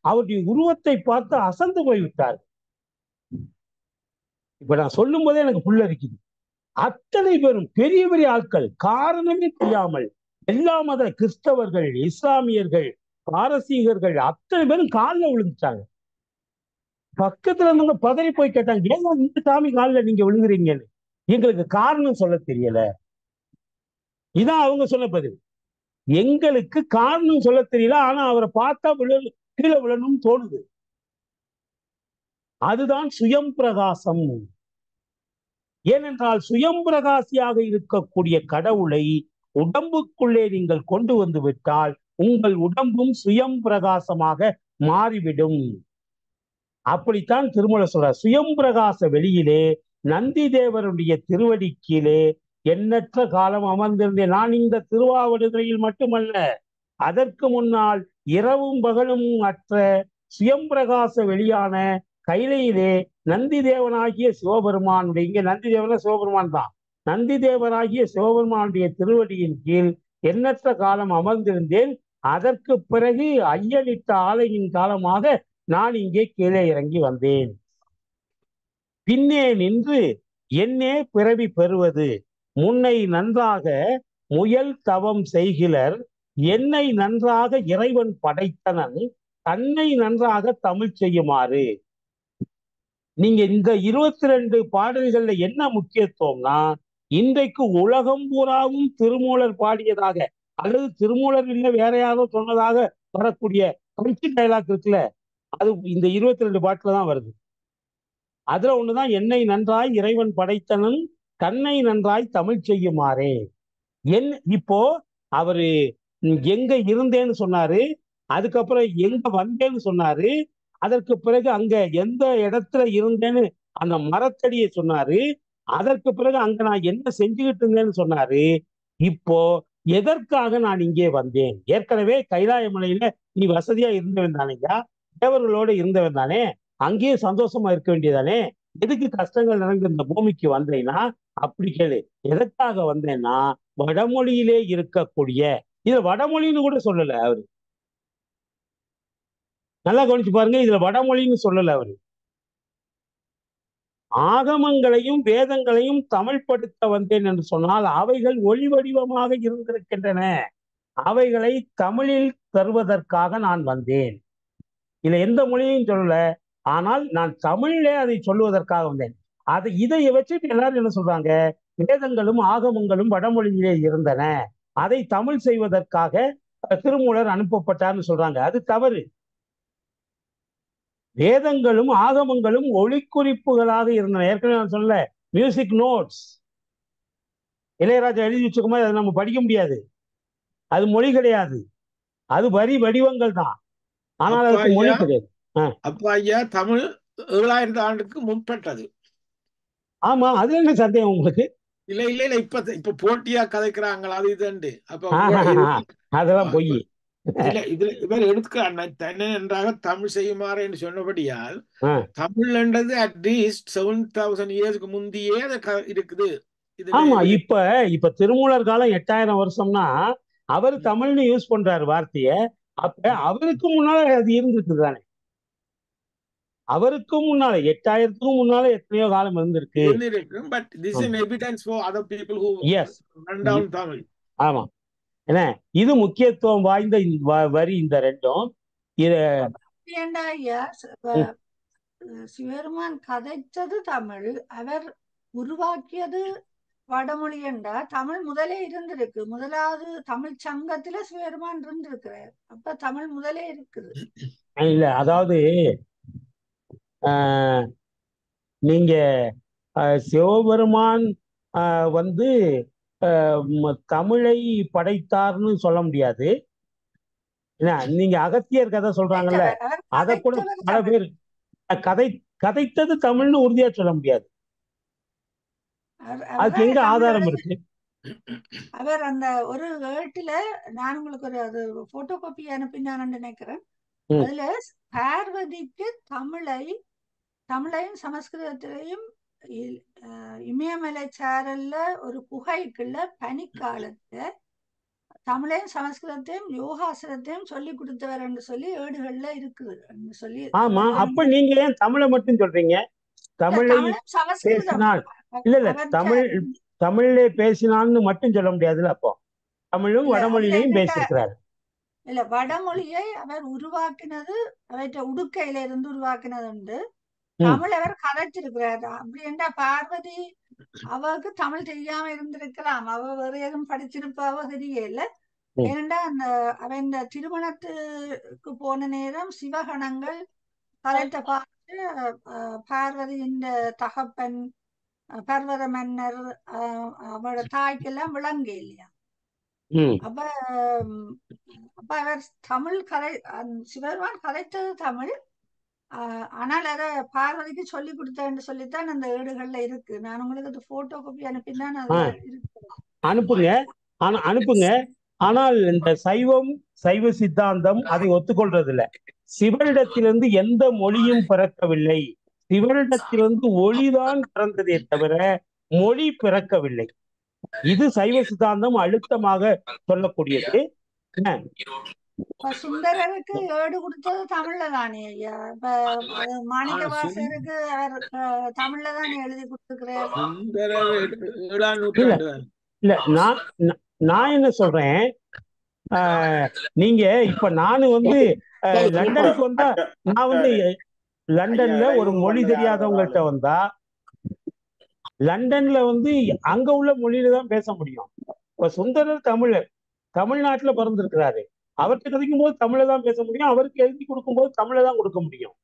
அவருடைய உருவத்தை பார்த்து அசந்து போய்விட்டார். இப்ப நான் சொல்லும் போதே எனக்கு புல்லரிக்குது. அத்தனை பேரும் பெரிய பெரிய ஆட்கள், காரணமே தெரியாமல் எல்லா மத கிறிஸ்தவர்கள், இஸ்லாமியர்கள், பாரசீகர்கள் அத்தனை பேரும் காலில் விழுந்துட்டாங்க. பக்கத்துல இருந்தவங்க பதறி போய் கேட்டாங்க, ஏங்க இந்த சாமி காலில் நீங்க விழுங்குறீங்கன்னு. எங்களுக்கு காரணம் சொல்ல தெரியல. இதான் அவங்க சொன்ன பதில். எங்களுக்கு காரணம் சொல்ல தெரியல, ஆனா அவரை பார்த்தா கீழே விழணும்னு தோணுது. அதுதான் சுயம் பிரகாசம். ஏனென்றால் சுயம் பிரகாசியாக இருக்கக்கூடிய கடவுளை உடம்புக்குள்ளே நீங்கள் கொண்டு வந்து விட்டால் உங்கள் உடம்பும் சுயம் பிரகாசமாக மாறிவிடும். அப்படித்தான் திருமூலர் சொல்றார். சுயம் பிரகாச வெளியிலே நந்தி தேவருடைய திருவடி கீழே எண்ணற்ற காலம் அமர்ந்திருந்தேன். நான் இந்த திருவாவடுதுறையில் மட்டுமல்ல, அதற்கு முன்னால் இரவும் பகலும் அற்ற சுயம் பிரகாச வெளியான கைலையிலே நந்தி தேவனாகிய சிவபெருமானுடைய, இங்க நந்தி தேவனா சிவபெருமான் தான், நந்தி தேவனாகிய சிவபெருமானுடைய திருவடியின் கீழ் எண்ணற்ற காலம் அமர்ந்திருந்தேன். அதற்கு பிறகு ஐயனிட்ட ஆலையின் காலமாக நான் இங்கே கீழே இறங்கி வந்தேன். பின்னே நின்று என்னே பிறவி பெறுவது, முன்னை நன்றாக முயல் தவம் செய்கிலர், என்னை நன்றாக இறைவன் படைத்தனன், தன்னை நன்றாக தமிழ் செய்யுமாறு. நீங்க இந்த 22 பாடல்கள்ல என்ன முக்கியத்துவம்னா, இன்றைக்கு உலகம் பூராவும் திருமூலர் பாடியதாக அல்லது திருமூலர் இல்லை வேற யாரோ சொன்னதாக வரக்கூடிய பஞ்சு டைலாக் இருக்குல்ல, அது இந்த 22 பாட்டுல தான் வருது. அதுல ஒண்ணுதான் என்னை நன்றாய் இறைவன் படைத்தனன், தன்னை நன்றாய் தமிழ் செய்யுமாறே. இப்போ அவரு எங்க இருந்தேன்னு சொன்னாரு, அதுக்கப்புறம் எங்க வந்தேன்னு சொன்னாரு, அதற்கு பிறகு அங்க எந்த இடத்துல இருந்தேன்னு அந்த மரத்தடியை சொன்னாரு, அதற்கு பிறகு அங்க நான் என்ன செஞ்சுக்கிட்டு இருந்தேன்னு சொன்னாரு. இப்போ எதற்காக நான் இங்கே வந்தேன்? ஏற்கனவே கைலாய மலையில நீ வசதியா இருந்தவன் தானேயா, தேவர்களோடு இருந்தவன் தானே, அங்கேயே சந்தோஷமா இருக்க வேண்டியதானே, எதுக்கு கஷ்டங்கள் நிறைந்த இந்த பூமிக்கு வந்தேன்னா? அப்படி கேளு. எதற்காக வந்தேன்னா, வடமொழியிலே இருக்கக்கூடிய, இதுல வடமொழின்னு கூட சொல்லல அவரு, நல்லா கவனிச்சு பாருங்க, இதுல வடமொழின்னு சொல்லல அவரு. ஆகமங்களையும் வேதங்களையும் தமிழ்படுத்த வந்தேன் என்று சொன்னால் அவைகள் ஒளி வடிவமாக இருந்திருக்கின்றன, அவைகளை தமிழில் தருவதற்காக நான் வந்தேன். இதுல எந்த மொழியையும் சொல்லல, ஆனால் நான் தமிழிலே அதை சொல்லுவதற்காக வந்தேன். இதை வச்சுட்டு எல்லாரும் என்ன சொல்றாங்க, வேதங்களும் ஆகமங்களும் வடமொழியிலே இருந்தன, அதை தமிழ் செய்வதற்காக திருமூலர் அனுப்பப்பட்டார்னு சொல்றாங்க. அது தவறு. வேதங்களும் ஆகமங்களும் ஒளிக்குறிப்புகளாக இருந்தன. ஏற்கனவே நான் சொல்ல, மியூசிக் நோட்ஸ், இளையராஜா எழுதி வச்சுக்கும் போது அதை நம்ம படிக்க முடியாது. அது மொழி கிடையாது, அது வரி வடிவங்கள் தான். ஆனால் அப்ப அதுக்கு மொழி ஐயா கிடையாது. அப்ப ஐயா தமிழ் 7000 ஆண்டுக்கு முற்பட்டது. ஆமா, அது என்ன சந்தேகம் உங்களுக்கு? இல்ல இல்ல இல்ல இப்ப போட்டியா கதைக்கிறாங்களா அது இதுண்டு. அப்ப அதெல்லாம் பொய். இல்ல இதுல இவர் எடுக்கிறார் தன்னை நன்றாக தமிழ் செய்யுமாறு என்று சொன்னபடியால் தமிழ் என்றது அட்லீஸ்ட் 7000 இயர்ஸ்க்கு முந்தையே இருக்குது. ஆமா, இப்ப திருமூலர் காலம் 8000 வருஷம்னா அவர் தமிழ்னு யூஸ் பண்றாரு வார்த்தைய. அப்ப அவருக்கு முன்னால அது இருந்துருக்கு தானே. அவருக்கும் முன்னால 8000க்கும் முன்னால எத்தனையோ காலம் இருந்திருக்கு. But this is an evidence for other people who run down Tamil. ஆமா, என்ன இது முக்கியத்துவம் வாய்ந்த வரி இந்த ரெண்டும். சிவபெருமான் கதைச்சது தமிழ், அவர் உருவாக்கியது வடமொழி என்றா தமிழ் முதலே இருந்திருக்கு. முதலாவது தமிழ் சங்கத்துல சிவபெருமான் இருந்திருக்கிறார். அப்ப தமிழ் முதலே இருக்குது. இல்ல, அதாவது நீங்க சிவபெருமான் வந்து தமிழை படைத்தார்னு சொல்ல முடியாது. நீங்க அகத்தியர் கதை சொல்றாங்கல்ல, அத கூட பல பேர் கதைத்தது தமிழ்னு உறுதியா சொல்ல முடியாது. அதுக்கு எங்க ஆதாரம் இருக்கு? அவர் அந்த ஒரு ஏட்டுல நான் உங்களுக்கு ஒரு அது போட்டோ காப்பி அனுப்பினான்னு நினைக்கிறேன். அதுல பார்வதிக்கு தமிழையும் சமஸ்கிருதத்திலையும் இமயமலை சாரல்ல ஒரு குகைக்குள்ள பனிக்காலத்துல தமிழையும் சமஸ்கிருதத்தையும் யோகாசனத்தையும் சொல்லி கொடுத்தவர் என்று சொல்லி ஏடுகள்ல இருக்குது சொல்லி. ஆமா, அப்ப நீங்க ஏன் தமிழை மட்டும் சொல்றீங்க? தமிழை பேசினால் இல்ல தமிழ்ல பேசினான்னு மட்டும் சொல்ல முடியாதுல்ல. அப்போ தமிழும் வடமொழியிலையும் பேசியிருக்கிறாரு. இல்ல, வடமொழியை அவர் உருவாக்கினது அவற்றை உடுக்கையில இருந்து உருவாக்கினது உண்டு. தமிழ் அவர் கதைச்சிருக்கிறார். அப்படி என்றா பார்வதி அவருக்கு தமிழ் தெரியாம இருந்திருக்கலாம். அவ வேற எதுவும் படிச்சிருப்பாவோ தெரியல. ஏனென்றா அவன் திருமணத்துக்கு போன நேரம் சிவகணங்கள் கதைத்த பார்த்து பார்வதியின் தகப்பன் பர்வத மன்னர் அவரோட தாய்க்கெல்லாம் விளங்க இல்லையா. அப்ப அவர் தமிழ் சிவபெருமான் கதைத்தது தமிழ். ஆனால் அத பார்வதிக்கு சொல்லி கொடுத்தேன்னு சொல்லித்தான் அந்த ஏடுகள்ல இருக்கு. நான் உங்களுக்கு போட்டோ காப்பி அனுப்பிதான் அனுப்புங்க. ஆனால் இந்த சைவ சித்தாந்தம் அதை ஒத்துக்கொள்றது இல்ல. சிவனிடத்திலிருந்து எந்த மொழியும் பிறக்கவில்லை. சிவனிடத்திலிருந்து ஒளிதான் பிறந்ததே தவிர மொழி பிறக்கவில்லை. இது சைவ சித்தாந்தம் அழுத்தமாக சொல்லக்கூடியது. சுந்தரருக்கு ஏடு கொடுத்தது தமிழ்ல தானே ஐயா. மாணிக்கவாசகருக்கு அவர் தமிழ்ல தானே எழுதி கொடுத்துக்கிறார். இல்ல, நான் என்ன சொல்றேன், நீங்க இப்ப நானு லண்டனுக்கு வந்தா, நான் லண்டன்ல ஒரு மொழி தெரியாதவங்கள்ட்ட வந்தா லண்டன்ல அங்க உள்ள மொழியில தான் பேச முடியும். இப்ப சுந்தரர் தமிழ்நாட்டுல பிறந்திருக்கிறாரு. அவர்கிட்ட கதைக்கும் போது தமிழை தான் பேச முடியும். அவருக்கு எழுதி கொடுக்கும் போது தமிழை தான் கொடுக்க முடியும்.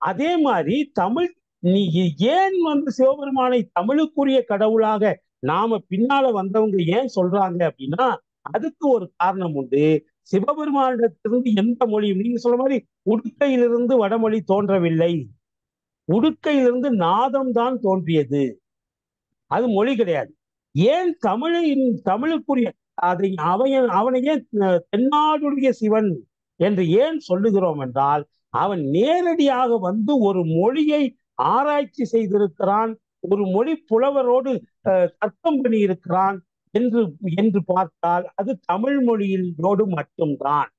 அதே மாதிரி தமிழ் நீ ஏன் சிவபெருமானை தமிழுக்குரிய கடவுளாக நாம பின்னால வந்தவங்க ஏன் சொல்றாங்க அப்படின்னா, அதுக்கு ஒரு காரணம் உண்டு. சிவபெருமானிடத்திலிருந்து எந்த மொழியும், நீங்க சொல்ற மாதிரி உடுக்கையிலிருந்து வடமொழி தோன்றவில்லை. உடுக்கையிலிருந்து நாதம் தான் தோன்றியது, அது மொழி கிடையாது. ஏன் தமிழுக்குரிய அவனை ஏன் தென்னாடுடைய சிவன் என்று ஏன் சொல்லுகிறோம் என்றால், அவன் நேரடியாக ஒரு மொழியை ஆராய்ச்சி செய்திருக்கிறான், ஒரு மொழி புலவரோடு தர்க்கம் பண்ணி இருக்கிறான் என்று பார்த்தால் அது தமிழ் மொழியிலோடு மட்டும்தான்.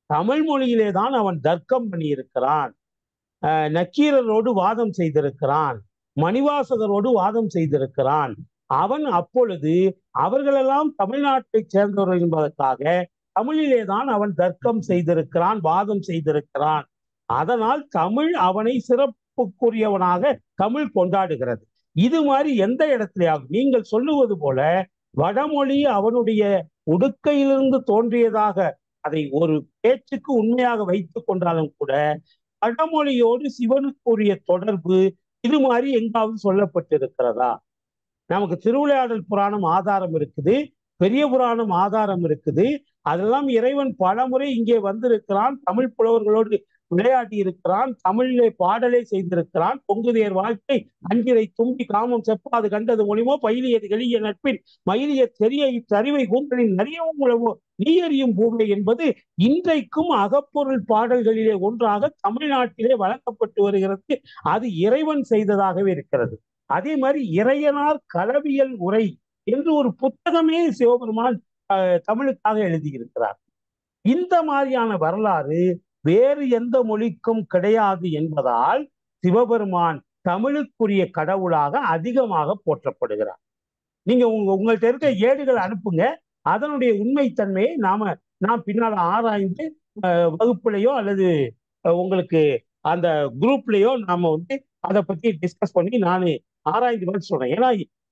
தமிழ் மொழியிலே தான் அவன் தர்க்கம் பண்ணி இருக்கிறான். நக்கீரரோடு வாதம் செய்திருக்கிறான், மணிவாசகரோடு வாதம் செய்திருக்கிறான். அவன் அப்பொழுது அவர்களெல்லாம் தமிழ்நாட்டை சேர்ந்தவர்கள் என்பதற்காக தமிழிலே தான் அவன் தர்க்கம் செய்திருக்கிறான், வாதம் செய்திருக்கிறான். அதனால் தமிழ் அவனை சிறப்புக்குரியவனாக தமிழ் கொண்டாடுகிறது. இது மாதிரி எந்த இடத்திலேயாகும் நீங்கள் சொல்லுவது போல வடமொழி அவனுடைய உடுக்கையிலிருந்து தோன்றியதாக அதை ஒரு பேச்சுக்கு உண்மையாக வைத்துக் கொண்டாலும் கூட வடமொழியோடு சிவனுக்குரிய தொடர்பு இது மாதிரி எங்காவது சொல்லப்பட்டிருக்கிறதா? நமக்கு திருவிளையாடல் புராணம் ஆதாரம் இருக்குது, பெரிய புராணம் ஆதாரம் இருக்குது. அதெல்லாம் இறைவன் பலமுறை இங்கே வந்திருக்கிறான், தமிழ் புலவர்களோடு விளையாடி இருக்கிறான், தமிழிலே பாடலை செய்திருக்கிறான். பொங்குதேர் வாழ்க்கை அஞ்சிரை தும்பி காமம் செப்பாது கண்டது மொழிமோ பயிலியது எளிய நட்பின் மயிலிய தெரிய இத்தறிவை கூந்தலின் நிறையவும் உழவோ நீ அறியும் பூமி என்பது இன்றைக்கும் அகப்பொருள் பாடல்களிலே ஒன்றாக தமிழ்நாட்டிலே வழங்கப்பட்டு வருகிறது. அது இறைவன் செய்ததாகவே இருக்கிறது. அதே மாதிரி இறையனார் களவியல் உரை என்று ஒரு புத்தகமே சிவபெருமான் தமிழுக்காக எழுதியிருக்கிறார். இந்த மாதிரியான வரலாறு வேறு எந்த மொழிக்கும் கிடையாது என்பதால் சிவபெருமான் தமிழுக்குரிய கடவுளாக அதிகமாக போற்றப்படுகிறார். நீங்க உங்கள்கிட்ட இருக்க ஏடுகள் அனுப்புங்க, அதனுடைய உண்மைத்தன்மையை நாம் பின்னால் ஆராய்ந்து வகுப்புலையோ அல்லது உங்களுக்கு அந்த குரூப்லயோ நாம வந்து அதை பத்தி டிஸ்கஸ் பண்ணி நான் ஆராய்ந்து பதில் சொல்றேன். ஏன்னா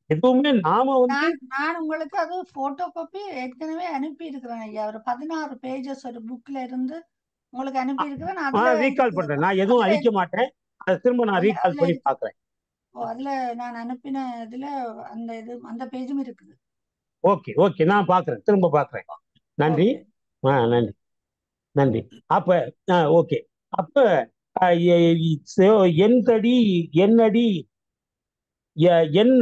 எதுவுமே நாம வந்து நான் உங்களுக்கு அது போட்டோ காப்பி ஏற்கனவே அனுப்பி இருக்கிறேன் ஐயா. ஒரு 16 பேஜஸ் ஒரு புக்ல இருந்து உங்களுக்கு அனுப்பி இருக்கிறேன். ரீகால் பண்றேன். நான் எதுவும் அழிக்க மாட்டேன், அதை திரும்ப நான் ரீகால் பண்ணி பாக்குறேன். அதுல நான் அனுப்பின இதுல அந்த பேஜும் இருக்குது. ஓகே ஓகே, நான் பாக்குறேன், திரும்ப பாக்குறேன். நன்றி. நன்றி நன்றி. அப்ப ஓகே, அப்ப என்னடி என்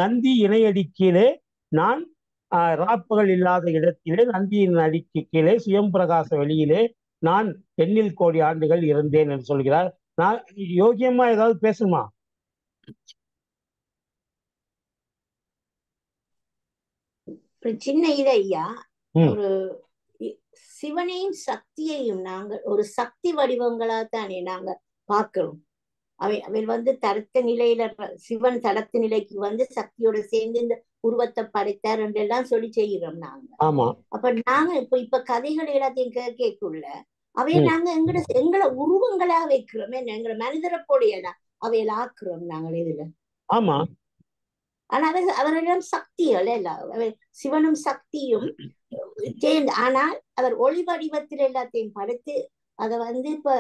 நந்தி இணையடி கீழே நான் ராப்பகல் இல்லாத இடத்திலே நந்தியின் அடிக்கு கீழே சுயம் பிரகாச வெளியிலே நான் எண்ணில் கோடி ஆண்டுகள் இருந்தேன் என்று சொல்கிறார். நான் யோகியமா ஏதாவது பேசணுமா? சின்ன இது ஐயா, ஒரு சிவனையும் சக்தியையும் நாங்கள் ஒரு சக்தி வடிவங்களா தானே நாங்க பார்க்கிறோம். அவை வந்து தரத்த நிலையில சிவன் தடத்த நிலைக்கு வந்து சக்தியோட சேர்ந்து இந்த உருவத்தை படைத்தார் என்றெல்லாம் சொல்லி செய்கிறோம் நாங்க. அப்ப நாங்க இப்ப கதைகள் எல்லாத்தையும் கேட்குள்ள அவைய நாங்க எங்களை உருவங்களா வைக்கிறோம், எங்களை மனிதரை போடையதான் அவையில ஆக்குறோம் நாங்கள் இதுல. ஆமா, ஆனா அவரிடம் சக்திகள் எல்லாம் சிவனும் சக்தியும் சேர்ந்து, ஆனால் அவர் ஒளி வடிவத்தில் எல்லாத்தையும் படைத்து அதை வந்து இப்ப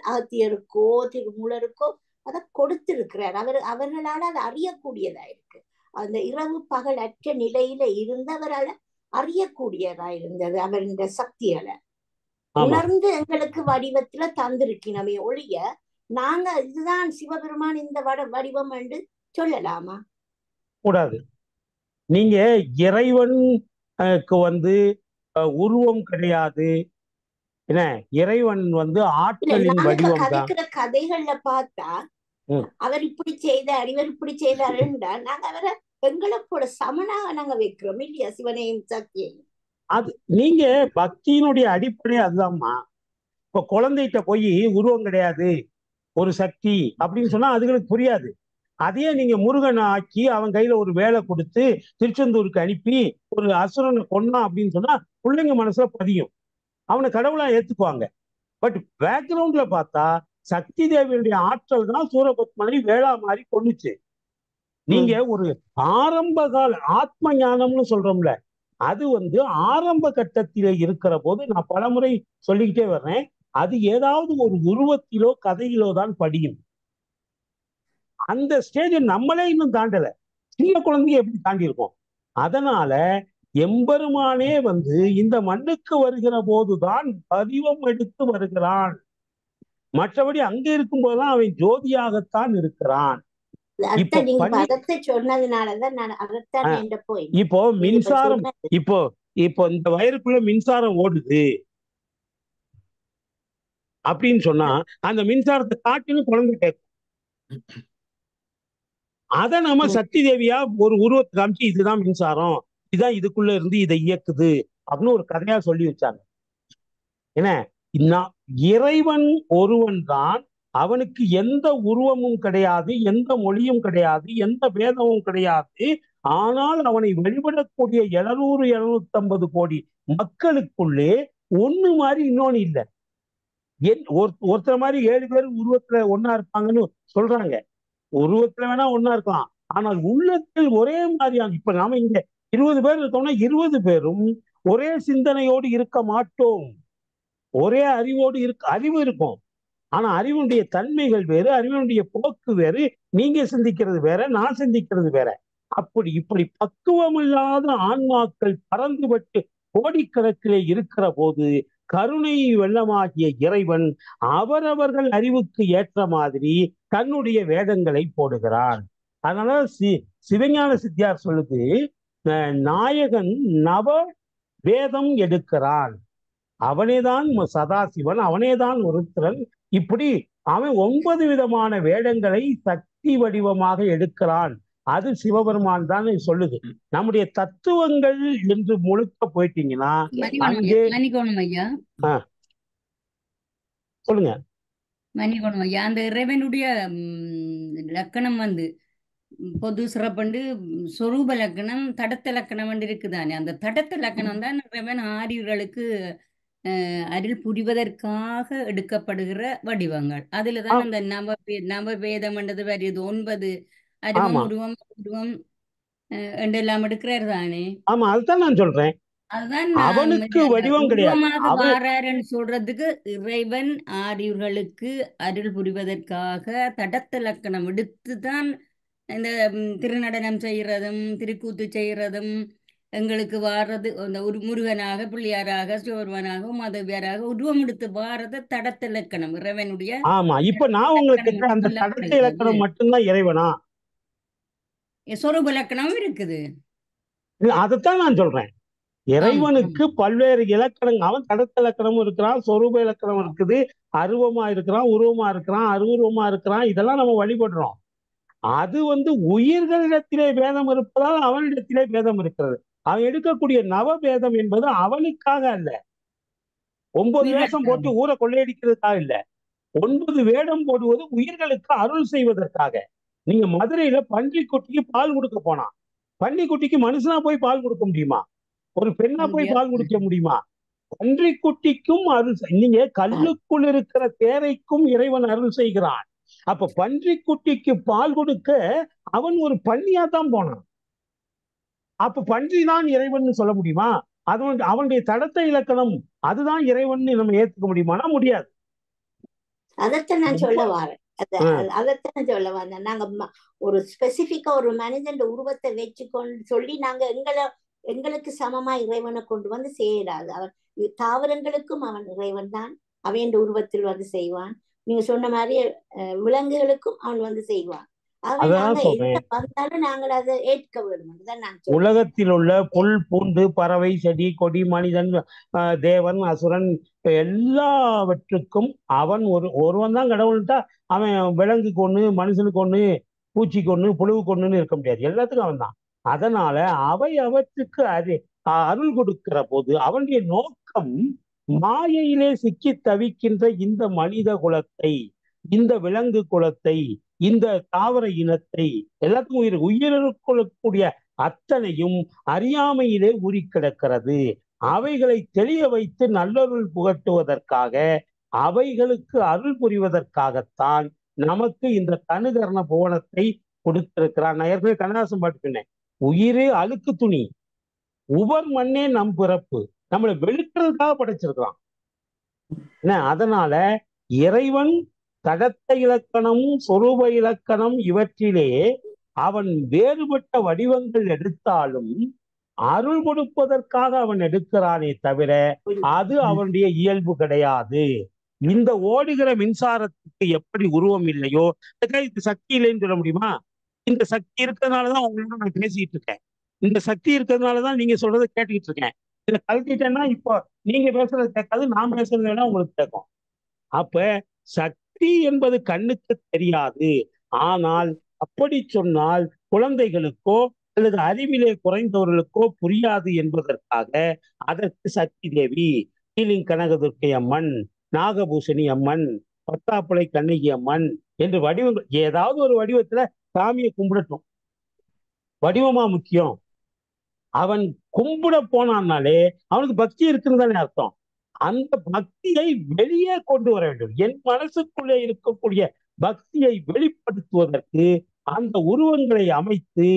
அகத்தியருக்கோ திருமூலருக்கோ அதை கொடுத்திருக்கிறார். அவர்களால அதை அறியக்கூடியதா இருக்கு. அந்த இரவு பகல் அற்ற நிலையில இருந்தவரால அறியக்கூடியதா இருந்தது. அவர் இந்த சக்திகளை உணர்ந்து எங்களுக்கு வடிவத்துல தந்திருக்கணுமே ஒழிய நாங்க இதுதான் சிவபெருமான் இந்த வடிவம் என்று சொல்லலாமா? கூடாது. நீங்க இறைவனுக்கு வந்து உருவம் கிடையாது, என்ன இறைவன் வந்து ஆற்றலின் வடிவம் தான். கதைகள்ல பார்த்தா அவர் இப்படி செய்தார் இவர் இப்படி செய்தார் என்றால் நாங்க அவரை எங்களை போல சமனாக நாங்க வைக்கிறோம் இல்லையா சிவனையும் சக்தியையும். அது நீங்க பக்தியினுடைய அடிப்படை அதுதான்மா. இப்ப குழந்தைகிட்ட போய் உருவம் கிடையாது ஒரு சக்தி அப்படின்னு சொன்னா அதுகளுக்கு புரியாது. அதையே நீங்க முருகன் ஆக்கி அவன் கையில ஒரு வேலை கொடுத்து திருச்செந்தூருக்கு அனுப்பி ஒரு அசுரனை கொன்னா அப்படின்னு சொன்னா பிள்ளைங்க மனசுல பதியும், அவனை கடவுளா ஏத்துக்குவாங்க. பட் பேக்ரவுண்ட்ல பார்த்தா சக்தி தேவியுடைய ஆற்றல் தான் சூரபத்மனை வேளா மாதிரி கொண்டுச்சு. நீங்க ஒரு ஆரம்ப கால ஆத்ம ஞானம்னு சொல்றோம்ல, அது வந்து ஆரம்ப கட்டத்தில இருக்கிற போது நான் பலமுறை சொல்லிக்கிட்டே வர்றேன், அது ஏதாவது ஒரு உருவத்திலோ கதையிலோ தான் படியும். அந்த ஸ்டேஜ் நம்மளே இன்னும் தாண்டல, சின்ன குழந்தைய எப்படி தாண்டி இருக்கோம். அதனால எம்பெருமானே வந்து இந்த மண்ணுக்கு வருகிற போதுதான் பதிவம் எடுத்து வருகிறான். மற்றபடி அங்க இருக்கும் போதுதான் அவன் ஜோதியாகத்தான் இருக்கிறான். இப்போ மின்சாரம் இப்போ இந்த வயருக்குள்ள மின்சாரம் ஓடுது அப்படின்னு சொன்னா அந்த மின்சாரத்தை காட்டுன்னு குழந்தை கேட்கும். அத நம்ம சக்தி தேவியா ஒரு உருவத்தை காமிச்சு இதுதான் மின்சாரம், இதுதான் இதுக்குள்ள இருந்து இதை இயக்குது அப்படின்னு ஒரு கதையா சொல்லி வச்சாங்க. என்ன இறைவன் ஒருவன் தான், அவனுக்கு எந்த உருவமும் கிடையாது, எந்த மொழியும் கிடையாது, எந்த வேதமும் கிடையாது. ஆனால் அவனை வழிபடக்கூடிய 700-750 கோடி மக்களுக்குள்ளே ஒண்ணு மாதிரி இன்னொன்னு இல்லை. ஒருத்தர் மாதிரி 7 பேர் உருவத்துல ஒன்னா இருப்பாங்கன்னு சொல்றாங்க. உருவத்துல வேணா ஒன்னா இருக்கலாம், ஆனால் உள்ளத்தில் ஒரே மாதிரியான. இப்ப நாம இங்க 20 பேர் இருக்கோம்னா 20 பேரும் ஒரே சிந்தனையோடு இருக்க மாட்டோம், ஒரே அறிவோடு அறிவு இருக்கும். ஆனா அறிவுடைய தன்மைகள் வேறு, அறிவுடைய போக்கு வேறு, நீங்க சிந்திக்கிறது வேற, நான் சிந்திக்கிறது வேற. இப்படி பக்குவமில்லாத ஆன்மாக்கள் பறந்துபட்டு கோடிக்கணக்கிலே இருக்கிற போது கருணை வெள்ளமாகிய இறைவன் அவரவர்கள் அறிவுக்கு ஏற்ற மாதிரி தன்னுடைய வேதங்களை போடுகிறான். அதனால சிவஞான சித்தியார் சொல்லுது, நாயகன் நவ வேதம் எடுக்கிறான், அவனேதான் சதாசிவன், அவனேதான் ஒருத்தரன். இப்படி அவன் 9 விதமான வேடங்களை சக்தி வடிவமாக எடுக்கிறான். அது சிவபெருமான் தான் சொல்லுது. நம்முடைய தத்துவங்கள் என்று முழுக்க போயிட்டீங்கன்னா அங்கே சொல்லுங்க மன்னிக்கணும் ஐயா, அந்த இறைவனுடைய லக்கணம் பொது சிறப்பண்டு சொரூப லக்கணம் தடத்த லக்கணம் இருக்குதானே. அந்த தடத்த லக்கணம் தான் இறைவன் ஆரியர்களுக்கு அருள் புரிவதற்காக எடுக்கப்படுகிற வடிவங்கள். அதுலதான் அந்த நவவேதம் என்றது வருது. 9 அருவம் உருவம் உருவம் என்றெல்லாம் எடுக்கிறார் தானே. ஆமா, அதுதான் நான் சொல்றேன். அதுதான் அவனுக்கு வடிவம் கிடையாது. வாராருன்னு சொல்றதுக்கு இறைவன் ஆரியர்களுக்கு அருள் புரிவதற்காக தடத்த லக்கணம் எடுத்துதான் இந்த திருநடனம் செய்யறதும் திருக்கூத்து செய்யறதும் எங்களுக்கு வாரது அந்த ஒரு முருகனாக பிள்ளையாராக சிவபெருமானாக மாதவியாராக உருவம் எடுத்து வாரது தடத்த இலக்கணம் இறைவனுடைய. ஆமா, இப்ப நான் உங்களுக்கு அந்த தடத்த இலக்கணம் மட்டும்தான் இறைவனா? சொரூப இலக்கணம் இருக்குது. அதைத்தான் நான் சொல்றேன். இறைவனுக்கு பல்வேறு இலக்கணம், அவன் தடத்த இலக்கணமும் இருக்கிறான், சொரூப இலக்கணம் இருக்குது, அருவமா இருக்கிறான், உருவமா இருக்கிறான், அருவுருவமா இருக்கிறான். இதெல்லாம் நம்ம வழிபடுறோம். அது உயிர்களிடத்திலே வேதம் இருப்பதால் அவனிடத்திலே வேதம் இருக்கிறது. அவன் எடுக்கக்கூடிய நவவேதம் என்பது அவனுக்காக அல்ல, 9 வேஷம் போட்டு ஊரை கொள்ளையடிக்கிறதுக்காக இல்ல, 9 வேடம் போடுவது உயிர்களுக்கு அருள் செய்வதற்காக. நீங்க மதுரையில பன்றிக்குட்டிக்கு பால் கொடுக்க போனா, பன்றிக்குட்டிக்கு மனுஷனா போய் பால் கொடுக்க முடியுமா? ஒரு பெண்ணா போய் பால் கொடுக்க முடியுமா? பன்றிக்குட்டிக்கும் அருள். நீங்க கல்லுக்குள் இருக்கிற தேரைக்கும் இறைவன் அருள் செய்கிறான். அப்ப பன்றிக்குட்டிக்கு பால் கொடுக்க அவன் ஒரு பன்னியா தான் போனான். அப்ப பன்றிதான் இறைவன் சொல்ல முடியுமா? அவனுடைய தடத்த இலக்கணம் அதுதான் இறைவன் நம்ம ஏத்துக்க முடியுமானா முடியாது. அதைத்தான் நான் சொல்ல வரேன். அதைத்தான் சொல்ல வந்தேன். நாங்க ஒரு ஸ்பெசிபிக்கா ஒரு மனிதன் உருவத்தை வச்சுக்கொண்டு சொல்லி நாங்க எங்களுக்கு சமமா இறைவனை கொண்டு வந்து செய்யறாது. அவன் தாவரங்களுக்கும் அவன் இறைவன் தான், அவன் உருவத்தில் செய்வான். நீங்க சொன்ன மாதிரி விலங்குகளுக்கும் அவன் செய்வான். உலகத்தில் உள்ள புல் பூண்டு பறவை செடி கொடி மனிதன் தேவன் அசுரன் எல்லாவற்றுக்கும் அவன் ஒருவன் தான் கடவுள்ட்டா அவன் விலங்குக்கு ஒண்ணு மனுஷனுக்கு ஒண்ணு பூச்சிக்கு ஒண்ணு புழுவுக்கு ஒண்ணுன்னு இருக்க முடியாது. எல்லாத்துக்கும் அவன் தான். அதனால அவற்றுக்கு அருள் கொடுக்கிற போது அவனுடைய நோக்கம் மாயையிலே சிக்கி தவிக்கின்ற இந்த மனித குலத்தை, இந்த விலங்கு குலத்தை, இந்த தாவர இனத்தை, எல்லாத்துக்கும் உயிரிழக்கக்கூடிய அத்தனையும் அறியாமையிலே ஊறி கிடக்கிறது. அவைகளை தெளிய வைத்து நல்லருள் புகட்டுவதற்காக, அவைகளுக்கு அருள் புரிவதற்காகத்தான் நமக்கு இந்த தனுகரண புவனத்தை கொடுத்திருக்கிறான். நான் ஏற்கனவே கண்ணதாசன் பாட்டு சொன்னேன், உயிரே அழுக்கு துணி உவர் மண்ணே நம் பிறப்பு, நம்மளை வெளுக்கிறதுக்காக படைச்சிருக்கிறான். அதனால இறைவன் தடத்த இலக்கணம் சொரூப இலக்கணம் இவற்றிலே அவன் வேறுபட்ட வடிவங்கள் எடுத்தாலும் அருள் கொடுப்பதற்காக அவன் எடுக்கிறானே தவிர அது அவனுடைய இயல்பு கிடையாது. இந்த ஓடுகிற மின்சாரத்துக்கு எப்படி உருவம் இல்லையோ இது சக்தி இல்லைன்னு சொல்ல முடியுமா? இந்த சக்தி இருக்கிறதுனாலதான் உங்களோட நான் பேசிட்டு இருக்கேன். இந்த சக்தி இருக்கிறதுனாலதான் நீங்க சொல்றதை கேட்டுக்கிட்டு இருக்கேன். இதை கழட்டிட்டேன்னா இப்போ நீங்க பேசுறது கேட்காது, நான் பேசுறது வேணா உங்களுக்கு கேட்கும். அப்ப சக்தி என்பது கண்ணுக்கு தெரியாது. ஆனால் அப்படி சொன்னால் குழந்தைகளுக்கோ அல்லது அறிவிலே குறைந்தவர்களுக்கோ புரியாது என்பதற்காக அதற்கு சக்தி தேவி, கீலிங் கனகதுர்க்கை அம்மன், நாகபூசணி அம்மன், பத்தாப்புளை கண்ணகி அம்மன் என்று வடிவங்கள், ஏதாவது ஒரு வடிவத்துல சாமியை கும்பிடட்டும், வடிவமா முக்கியம். அவன் கும்பிட போனான்னாலே அவனுக்கு பக்தி இருக்குன்னு தானே அர்த்தம். அந்த பக்தியை வெளியே கொண்டு வர வேண்டும். என் மனசுக்குள்ளே இருக்கக்கூடிய பக்தியை வெளிப்படுத்துவதற்கு அந்த உருவங்களை அமைத்து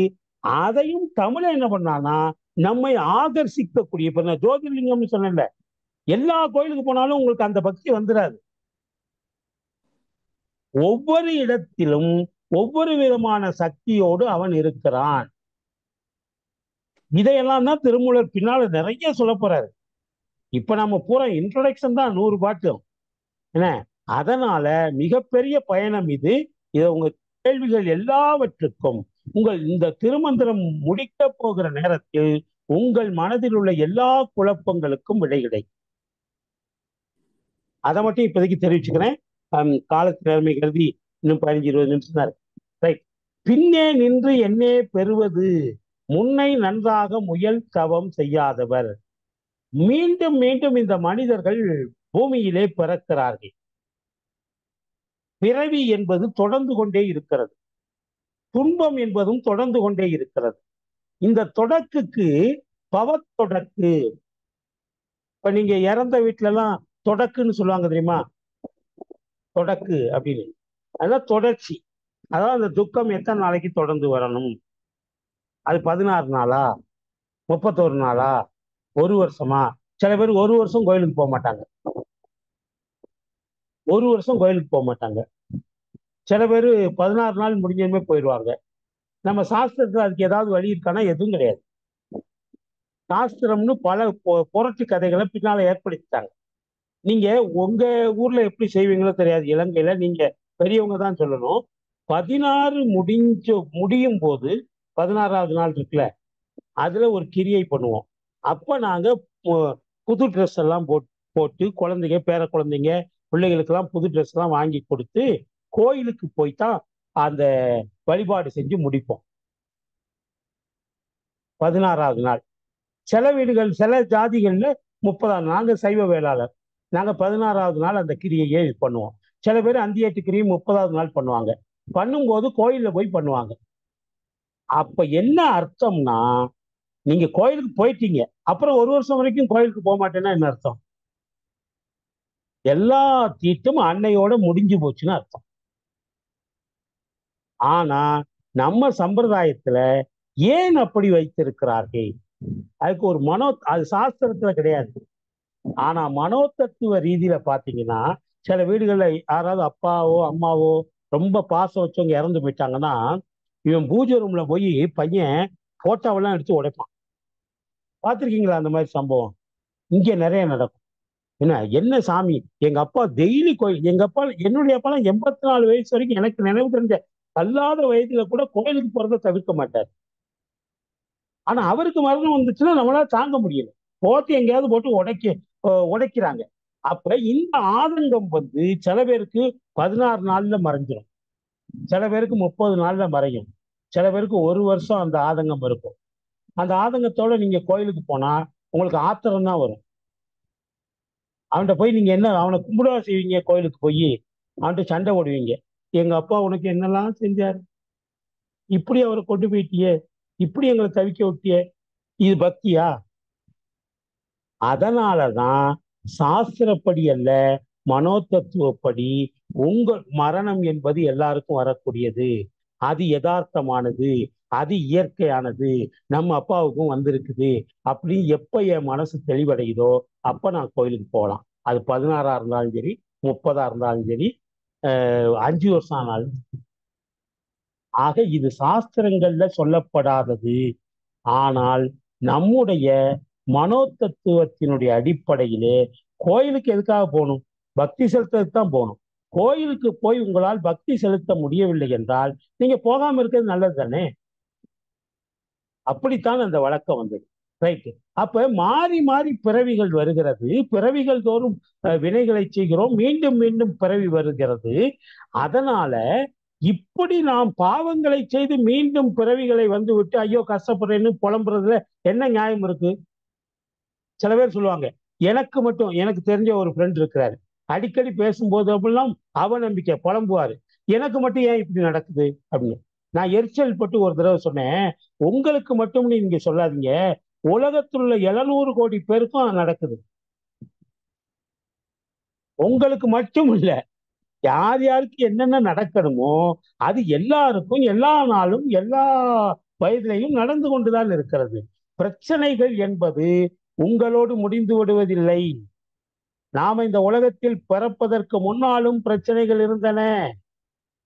அதையும் தமிழ என்ன பண்ணானா நம்மை ஆகர்ஷிக்கக்கூடிய, இப்ப நான் ஜோதிர்லிங்கம்னு சொன்னேன்ல, எல்லா கோயிலுக்கு போனாலும் உங்களுக்கு அந்த பக்தி வந்துடாது. ஒவ்வொரு இடத்திலும் ஒவ்வொரு விதமான சக்தியோடு அவன் இருக்கிறான். இதையெல்லாம் தான் திருமூலர் பின்னால நிறைய சொல்ல போறாரு. இப்ப நம்ம பூரா இன்ட்ரோடக்ஷன் தான் 100 பாட்டும் என்ன. அதனால மிகப்பெரிய பயணம் இது. இதை உங்க கேள்விகள் எல்லாவற்றுக்கும் உங்கள் இந்த திருமந்திரம் முடிக்க போகிற நேரத்தில் உங்கள் மனதில் உள்ள எல்லா குழப்பங்களுக்கும் விடை கிடைக்கும். அதை மட்டும் இப்போதைக்கு தெரிவிச்சுக்கிறேன். காலத்து நேர்மை கருதி இன்னும் 15-20 நிமிஷம் தான் ரைட். பின்னே நின்று என்னே பெறுவது முன்னை நன்றாக முயல் தவம் செய்யாதவர். மீண்டும் மீண்டும் இந்த மனிதர்கள் பூமியிலே பிறக்கிறார்கள். பிறவி என்பது தொடர்ந்து கொண்டே இருக்கிறது, துன்பம் என்பதும் தொடர்ந்து கொண்டே இருக்கிறது. இந்த தொடக்குக்கு பவத்தொடக்கு. இப்ப நீங்க இறந்த வீட்டுல எல்லாம் தொடக்குன்னு சொல்லுவாங்க தெரியுமா, தொடக்கு அப்படின்னு. அதான் தொடர்ச்சி. அதாவது அந்த துக்கம் எத்தனை நாளைக்கு தொடர்ந்து வரணும், அது 16 நாளா 31 நாளா 1 வருஷமா. சில பேர் 1 வருஷம் கோயிலுக்கு போக மாட்டாங்க, 1 வருஷம் கோயிலுக்கு போக மாட்டாங்க. சில பேர் 16 நாள் முடிஞ்சதுமே போயிடுவாங்க. நம்ம சாஸ்திரத்துல அதுக்கு ஏதாவது வழி இருக்கானா? எதுவும் கிடையாது. சாஸ்திரம்னு பல புரட்சி கதைகளை பின்னால ஏற்படுத்திட்டாங்க. நீங்க உங்க ஊர்ல எப்படி செய்வீங்களோ தெரியாது, இலங்கையில நீங்க பெரியவங்க தான் சொல்லணும். 16 முடியும் போது 16வது நாள் இருக்குல்ல, அதுல ஒரு கிரியை பண்ணுவோம். அப்ப நாங்க புது ட்ரெஸ் எல்லாம் போட்டு குழந்தைங்க, பேர குழந்தைங்க, பிள்ளைகளுக்கெல்லாம் புது ட்ரெஸ் எல்லாம் வாங்கி கொடுத்து கோயிலுக்கு போய்தான் அந்த வழிபாடு செஞ்சு முடிப்போம் 16வது நாள். சில வீடுகள், சில ஜாதிகள்ல 30ஆம். நாங்க சைவ வேளாளர், நாங்க 16வது நாள் அந்த கிரியையே பண்ணுவோம். சில பேர் அந்தியேட்டு கிரியை 30வது நாள் பண்ணுவாங்க. பண்ணும்போது கோயில்ல போய் பண்ணுவாங்க. அப்ப என்ன அர்த்தம்னா, நீங்க கோயிலுக்கு போயிட்டீங்க, அப்புறம் 1 வருஷம் வரைக்கும் கோயிலுக்கு போக மாட்டேன்னா என்ன அர்த்தம்? எல்லா தீட்டும் அன்னையோட முடிஞ்சு போச்சுன்னு அர்த்தம். ஆனா நம்ம சம்பிரதாயத்துல ஏன் அப்படி வைத்திருக்கிறார்கள்? அதுக்கு ஒரு அது சாஸ்திரத்துல கிடையாது. ஆனா மனோதத்துவ ரீதியில பாத்தீங்கன்னா, சில வீடுகள்ல யாராவது அப்பாவோ அம்மாவோ ரொம்ப பாசம் வச்சவங்க இறந்து போயிட்டாங்கன்னா, இவன் பூஜை ரூம்ல போய் பையன் போட்டோவெல்லாம் எடுத்து உடைப்பான். பார்த்துருக்கீங்களா அந்த மாதிரி சம்பவம்? இங்க நிறைய நடக்கும். என்ன சாமி, எங்க அப்பா டெய்லி கோயில், எங்க அப்பா, என்னுடைய அப்பாலாம் 84 வயசு வரைக்கும் எனக்கு நினைவு தெரிஞ்ச கல்லாத வயதுல கூட கோயிலுக்கு போறதை தவிர்க்க மாட்டார். ஆனா அவருக்கு மரணம் வந்துச்சுன்னா நம்மளால தாங்க முடியல, போட்டு எங்கேயாவது போட்டு உடைக்கிறாங்க. அப்ப இந்த ஆதங்கம் சில பேருக்கு 16 நாள்ல மறைஞ்சிடும், சில பேருக்கு 30 நாள்ல மறையும், சில பேருக்கு 1 வருஷம் அந்த ஆதங்கம் இருக்கும். அந்த ஆதங்கத்தோட நீங்க கோயிலுக்கு போனா உங்களுக்கு ஆத்திரம் தான் வரும். அவன்கிட்ட போய் நீங்க என்ன அவனை கும்பிடவா செய்வீங்க? கோயிலுக்கு போய் அவன்கிட்ட சண்டை போடுவீங்க. எங்க அப்பா உனக்கு என்னெல்லாம் செஞ்சாரு, இப்படி அவரை கொண்டு போயிட்டியே, இப்படி எங்களை தவிக்க விட்டியே, இது பக்தியா? அதனாலதான் சாஸ்திரப்படி அல்ல, மனோதத்துவப்படி உங்கள் மரணம் என்பது எல்லாருக்கும் வரக்கூடியது, அது யதார்த்தமானது, அது இயற்கையானது, நம்ம அப்பாவுக்கும் வந்திருக்குது. அப்படி எப்ப என் மனசு தெளிவடையுதோ அப்ப நான் கோயிலுக்கு போகலாம். அது 16ஆ இருந்தாலும் சரி, 30ஆ இருந்தாலும் சரி, 5 வருஷம் ஆனாலும். ஆக இது சாஸ்திரங்கள்ல சொல்லப்படாதது. ஆனால் நம்முடைய மனோதத்துவத்தினுடைய அடிப்படையிலே கோயிலுக்கு எதுக்காக போகணும்? பக்தி செலுத்துறதுக்கு தான் போகணும். கோயிலுக்கு போய் உங்களால் பக்தி செலுத்த முடியவில்லை என்றால் நீங்க போகாம இருக்கிறது நல்லது தானே. அப்படித்தான் அந்த வழக்கம் வந்தது. ரைட்டு. அப்ப மாறி மாறி பிறவிகள் வருகிறது, பிறவிகள் தோறும் வினைகளை செய்கிறோம், மீண்டும் மீண்டும் பிறவி வருகிறது. அதனால இப்படி நாம் பாவங்களை செய்து மீண்டும் பிறவிகளை வந்து விட்டு ஐயோ கஷ்டப்படுறேன்னு புலம்புறதுல என்ன நியாயம் இருக்கு? சில பேர் சொல்லுவாங்க, எனக்கு தெரிஞ்ச ஒரு ஃப்ரெண்ட் இருக்கிறாரு, அடிக்கடி பேசும்போது அப்படிலாம் அவநம்பிக்கை புலம்புவாரு, எனக்கு மட்டும் ஏன் இப்படி நடக்குது அப்படின்னு. நான் எரிச்சல் பட்டு ஒரு தடவை சொன்னேன், உங்களுக்கு மட்டும் நீங்க சொல்லாதீங்க, உலகத்தில் உள்ள 700 கோடி பேருக்கும் நடக்குது, உங்களுக்கு மட்டும் இல்ல. யார் யாருக்கு என்னென்ன நடக்கணுமோ அது எல்லாருக்கும் எல்லா நாளும் எல்லா வயதிலையும் நடந்து கொண்டுதான் இருக்கிறது. பிரச்சனைகள் என்பது உங்களோடு முடிந்து விடுவதில்லை. நாம இந்த உலகத்தில் பிறப்பதற்கு முன்னாலும் பிரச்சனைகள் இருந்தன,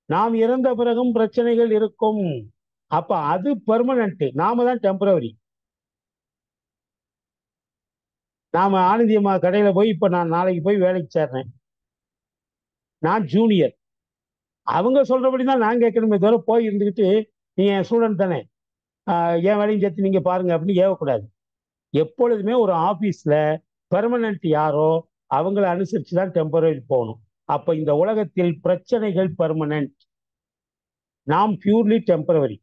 நாம் இறந்த பிறகும் பிரச்சனைகள் இருக்கும். அப்ப அது பெர்மனன்ட், நாம தான் டெம்பரவரி. நாம ஆனந்தி அம்மா கடையில போய் இப்ப நான் நாளைக்கு போய் வேலைக்கு சேர்றேன், நான் ஜூனியர், அவங்க சொல்றபடி தான் நான் கேட்கணுமே தவிர போய் இருந்துக்கிட்டு நீங்க என் ஸ்டூடெண்ட் தானே, என் வேலையும் சேர்த்து நீங்க பாருங்க அப்படின்னு ஏவக்கூடாது. எப்பொழுதுமே ஒரு ஆபீஸ்ல பெர்மனன்ட் யாரோ அவங்கள அனுசரிச்சு தான் டெம்பரரி போகணும். அப்ப இந்த உலகத்தில் பிரச்சனைகள் பெர்மனன்ட், நாம் பியூர்லி டெம்பரவரி.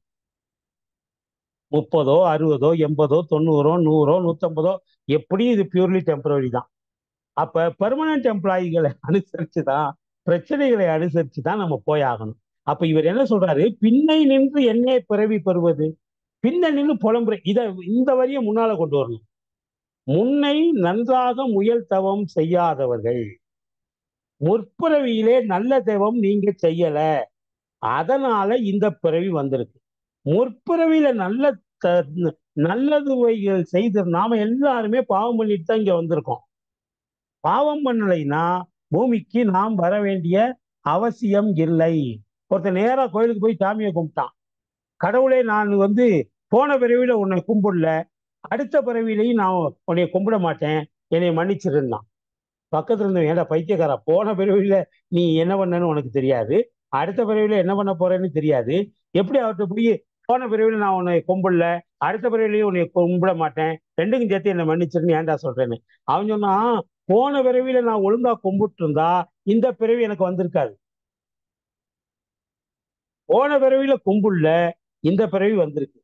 30, 60, 80, 90, 100, 150 எப்படியும் இது பியூர்லி டெம்பரரி தான். அப்ப பெர்மனன்ட் எம்ப்ளாயிகளை அனுசரிச்சு தான், பிரச்சனைகளை அனுசரிச்சு தான் நம்ம போய் ஆகணும். அப்ப இவர் என்ன சொல்றாரு, பின்னை நின்று என்னே பிறவி பெறுவது, பின்ன நின்று புலம்புற இந்த வரியை முன்னால கொண்டு வரணும். முன்னை நன்றாக முயல் தவம் செய்யாதவர்கள், முற்பிறவியிலே நல்ல தவம் நீங்க செய்யல, அதனால இந்த பிறவி வந்திருக்கு. முற்பிறவியில நல்லதுவைகள் செய்து நாம எல்லாருமே பாவம் பண்ணிட்டு தான் இங்க வந்திருக்கோம். பாவம் பண்ணலைன்னா பூமிக்கு நாம் வர வேண்டிய அவசியம் இல்லை. ஒருத்தர் நேரா கோயிலுக்கு போய் சாமியை கும்பிட்டான், கடவுளே நான் போன பிறவியில உன்னை கும்பிடல, அடுத்த பிறவிலையும் நான் உன்னை கும்பிட மாட்டேன், என்னை மன்னிச்சிருந்தான். பக்கத்துல இருந்த ஏடா பைத்தியக்காரா, போன பிறவியில நீ என்ன பண்ணன்னு உனக்கு தெரியாது, அடுத்த பிறவியில என்ன பண்ண போறேன்னு தெரியாது, எப்படி அவர்கிட்ட போய் போன பிறவியில நான் உன்னை கும்பிடல, அடுத்த பிறவிலையும் உன்னை கும்பிட மாட்டேன், ரெண்டுக்கும் சேர்த்து என்னை மன்னிச்சிருன்னு ஏன்டா சொல்றேன்னு. அவன் சொன்னா, போன பிறவியில நான் ஒழுங்கா கும்பிட்டு இருந்தா இந்த பிறவி எனக்கு வந்திருக்காது, போன பிறவியில கும்பிடல இந்த பிறவி வந்திருக்கு,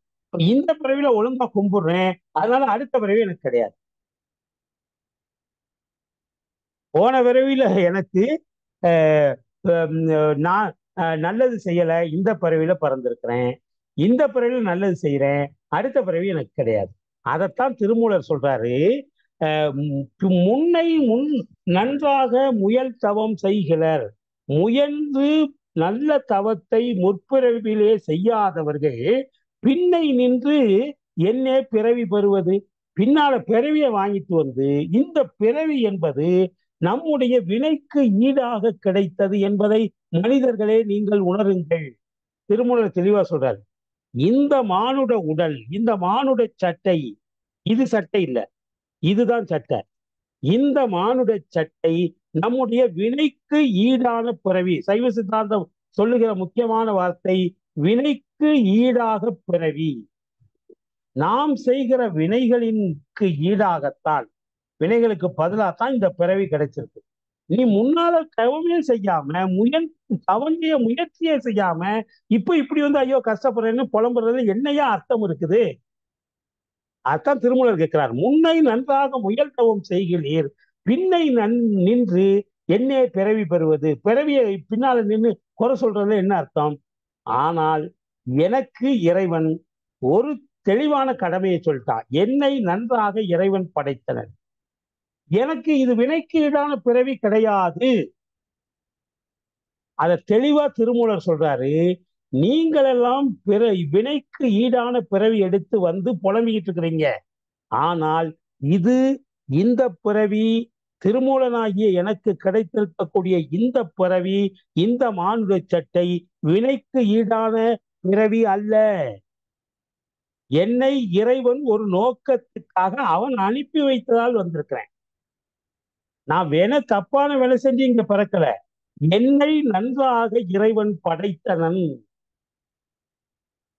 இந்த பிறவியில ஒழுங்கா கும்பிடுறேன் அதனால அடுத்த பிறவி எனக்கு கிடையாது. போன பிறவியில எனக்கு நான் நல்லது செய்யல, இந்த பிறவியில பிறந்திருக்கிறேன், இந்த பிறவியில நல்லது செய்யறேன், அடுத்த பிறவி எனக்கு கிடையாது. அதைத்தான் திருமூலர் சொல்றாரு, முன்னை நன்றாக முயல் தவம் செய்கிறார், முயன்று நல்ல தவத்தை முற்பிறவிலே செய்யாதவர்கள் பின்னை நின்று என்னே பிறவி பெறுவது, பின்னால பிறவியை வாங்கிட்டு இந்த பிறவி என்பது நம்முடைய வினைக்கு ஈடாக கிடைத்தது என்பதை மனிதர்களே நீங்கள் உணருங்கள். திருமூலர் தெளிவா சொல்றாரு, இந்த மானுட உடல், இந்த மானுட சட்டை, இது சட்டை இல்ல, இதுதான் சட்டை, இந்த மானுட சட்டை நம்முடைய வினைக்கு ஈடான பிறவி. சைவ சித்தாந்தம் சொல்லுகிற முக்கியமான வார்த்தை வினைக்கு ஈடாக பிறவி. நாம் செய்கிற வினைகளின்க்கு ஈடாகத்தான், வினைகளுக்கு பதிலாகத்தான் இந்த பிறவி கிடைச்சிருக்கு. நீ முன்னால தவமே செய்யாம தவங்கிய முயற்சியே செய்யாம இப்ப இப்படி ஐயோ கஷ்டப்படுறேன்னு புலம்புறது என்னையா அர்த்தம் இருக்குது? அதான் திருமூலர் கேட்கிறார், முன்னை நன்றாக முயல் தவம் செய்கிறீர், பின்னை நின்று என்னே பிறவி பெறுவது. பிறவியை பின்னால நின்று குறை சொல்றது என்ன அர்த்தம்? ஆனால் எனக்கு இறைவன் ஒரு தெளிவான கடமையை சொல்லிட்டான், என்னை நன்றாக இறைவன் படைத்தனர், எனக்கு இது வினைக்கு ஈடான பிறவி கிடையாது. அத தெளிவா திருமூலர் சொல்றாரு. நீங்கள் எல்லாம் வினைக்கு ஈடான பிறவி எடுத்து புலம்பிக்கிட்டு இருக்கிறீங்க, ஆனால் இந்த பிறவி திருமூலனாகிய எனக்கு கிடைத்திருக்கக்கூடிய இந்த பிறவி, இந்த மானுட சட்டை வினைக்கு ஈடான பிறவி அல்ல. என்னை இறைவன் ஒரு நோக்கத்துக்காக அவன் அனுப்பி வைத்ததால் வந்திருக்கிறேன். நான் தப்பான வேலை செஞ்சு இங்க பிறக்கல, என்னை நன்றாக இறைவன் படைத்தனன்.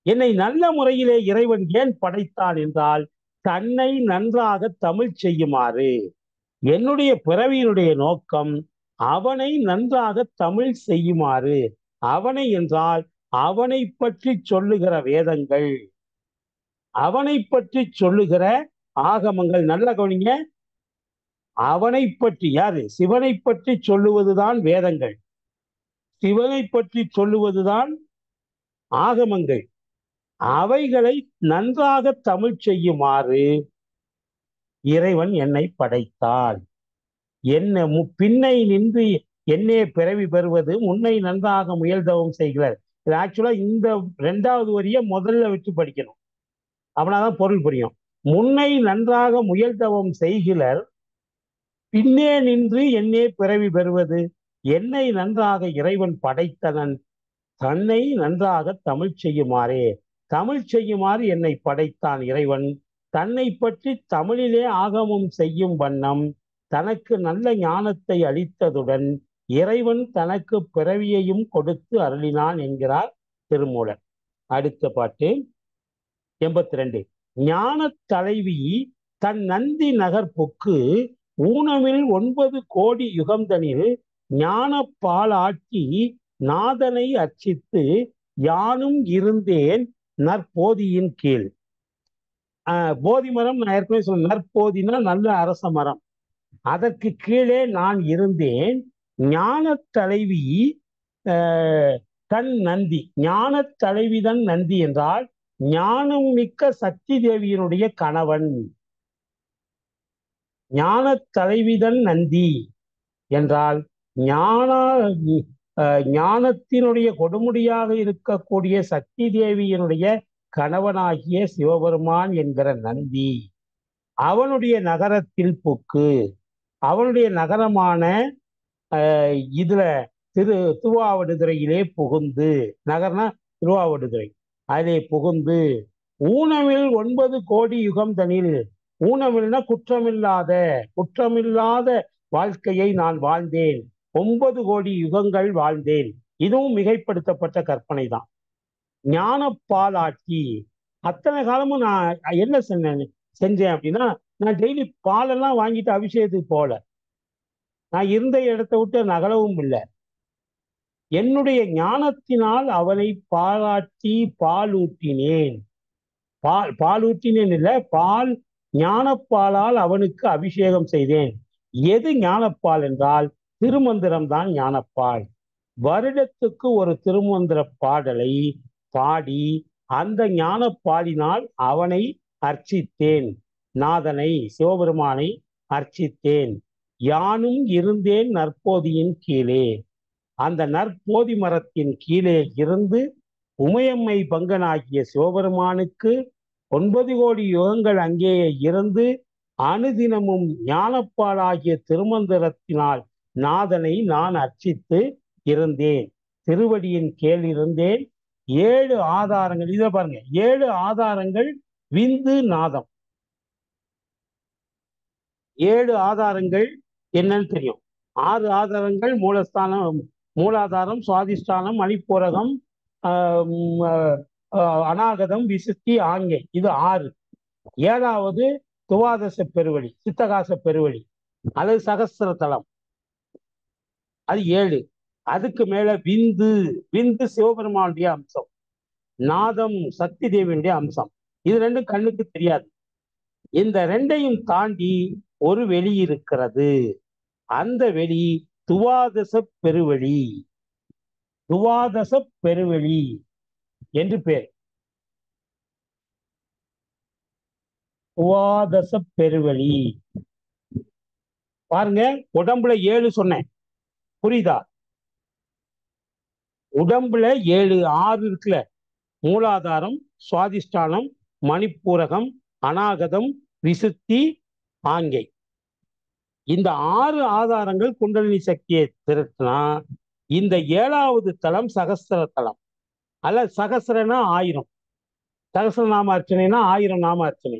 என்னை நல்ல முறையிலே இறைவன் ஏன் படைத்தான் என்றால், தன்னை நன்றாக தமிழ் செய்யுமாறு. என்னுடைய பிறவியினுடைய நோக்கம் அவனை நன்றாக தமிழ் செய்யுமாறு. அவனை என்றால் அவனை பற்றி சொல்லுகிற வேதங்கள், அவனை பற்றி சொல்லுகிற ஆகமங்கள். நல்ல கவனிங்க, அவனை பற்றி, யாரு? சிவனை பற்றி சொல்லுவதுதான் வேதங்கள், சிவனை பற்றி சொல்லுவதுதான் ஆகமங்கள். அவைகளை நன்றாக தமிழ் செய்யுமாறு இறைவன் என்னை படைத்தான். என்ன பின்னை நின்று என்னே பிறவி பெறுவது, முன்னை நன்றாக முயல் தவம் செய்கிறார். இது ஆக்சுவலா இந்த 2வது வரிய முதல்ல வச்சு படிக்கணும், அப்படின்னாதான் பொருள் புரியும். முன்னை நன்றாக முயல் தவம் செய்கிறார், பின்னே நின்று என்னே பிறவி பெறுவது. என்னை நன்றாக இறைவன் படைத்தனன், தன்னை நன்றாக தமிழ் செய்யுமாறே. தமிழ் செய்யுமாறு என்னை படைத்தான் இறைவன், தன்னை பற்றி தமிழிலே ஆகமம் செய்யும் வண்ணம் தனக்கு நல்ல ஞானத்தை அளித்ததுடன் இறைவன் தனக்கு பிறவியையும் கொடுத்து அருளினான் என்கிறார் திருமூலர். அடுத்த பாட்டு 82. ஞான தலைவி தன் நந்தி நகர்ப்புக்கு ஊனமில் 9 கோடி யுகந்தனில் ஞான பாலாட்சி நாதனை அர்ச்சித்து யானும் இருந்தேன் நற்போதியின் கீழ். போதி மரம் நான் ஏற்கனவே சொன்னேன். நற்போதினா நல்ல அரச மரம். அதற்கு கீழே நான் இருந்தேன். ஞான தலைவி தன் நந்தி. ஞான தலைவிதன் நந்தி என்றால் ஞானம் மிக்க சக்தி தேவியினுடைய கணவன். ஞான தலைவிதன் நந்தி என்றால் ஞானத்தினுடைய கொடுமுடியாக இருக்கக்கூடிய சக்தி தேவியினுடைய கணவனாகிய சிவபெருமான் என்கிற நந்தி அவனுடைய நகரத்தில் புக்கு. அவனுடைய நகரமான இதுல திருவாவடுதுறையிலே புகுந்து, நகர்னா திருவாவடுதுறை, அதிலே புகுந்து ஊனமில் 9 கோடி யுகம் தனில். ஊனமில்னா குற்றமில்லாத வாழ்க்கையை நான் வாழ்ந்தேன். 9 கோடி யுகங்கள் வாழ்ந்தேன். இதுவும் மிகைப்படுத்தப்பட்ட கற்பனை தான். ஞான பாலாட்சி. அத்தனை காலமும் நான் என்ன செஞ்சேன் அப்படின்னா, நான் டெய்லி பாலெல்லாம் வாங்கிட்டு அபிஷேகத்துக்கு போல. நான் இருந்த இடத்தை விட்டு நகலவும் இல்லை. என்னுடைய ஞானத்தினால் அவனை பாலாட்டி பாலூட்டினேன். பாலூட்டினேன் இல்லை, ஞானப்பாலால் அவனுக்கு அபிஷேகம் செய்தேன். எது ஞானப்பால் என்றால் திருமந்திரம் தான் ஞானப்பால். வருடத்துக்கு ஒரு திருமந்திர பாடலை பாடி அந்த ஞானப்பாலினால் அவனை அர்ச்சித்தேன். நாதனை சிவபெருமானை அர்ச்சித்தேன். யானும் இருந்தேன் நற்போதியின் கீழே. அந்த நற்போதி மரத்தின் கீழே இருந்து உமையம்மை பங்கனாகிய சிவபெருமானுக்கு 9 கோடி யுகங்கள் அங்கேயே இருந்து அனுதினமும் ஞானப்பாலாகிய திருமந்திரத்தினால் நாதனை நான் அர்ச்சித்து இருந்தேன். திருவடியின் கீழ் இருந்தேன். 7 ஆதாரங்கள். இதை பாருங்க, 7 ஆதாரங்கள் விந்து நாதம். 7 ஆதாரங்கள் என்னன்னு தெரியும். 6 ஆதாரங்கள் மூலாதாரம், சுவாதிஷ்டானம், மணிப்பூரகம், அநாகதம், விசுத்தி, ஆங்கை. இது 6. 7வது துவாதச பெருவழி, சித்தகாச பெருவழி அல்லது சகஸ்திர தலம், அது 7. அதுக்கு மேல விந்து சிவபெருமானுடைய அம்சம், நாதம் சக்தி தேவியுடைய அம்சம். இது ரெண்டும் கண்ணுக்கு தெரியாது. இந்த ரெண்டையும் தாண்டி ஒரு வெளி இருக்கிறது. அந்த வெளி துவாதச பெருவழி. துவாதச பெருவழி என்று பேர். துவாதச பெருவழி பாருங்க. உடம்புல 7 சொன்னேன், புரியுதா? உடம்புல 7, 6 இருக்குல்ல. மூலாதாரம், சுவாதிஷ்டானம், மணிப்பூரகம், அநாகதம், விசுத்தி, ஆங்கை. இந்த 6 ஆதாரங்கள் குண்டலினி சக்தியை திரட்டினா இந்த 7வது தலம் சகஸ்திர தலம். அல்ல, சகஸ்திரனா 1000, சகஸ்திரநாம அர்ச்சனைனா 1000 நாம அர்ச்சனை.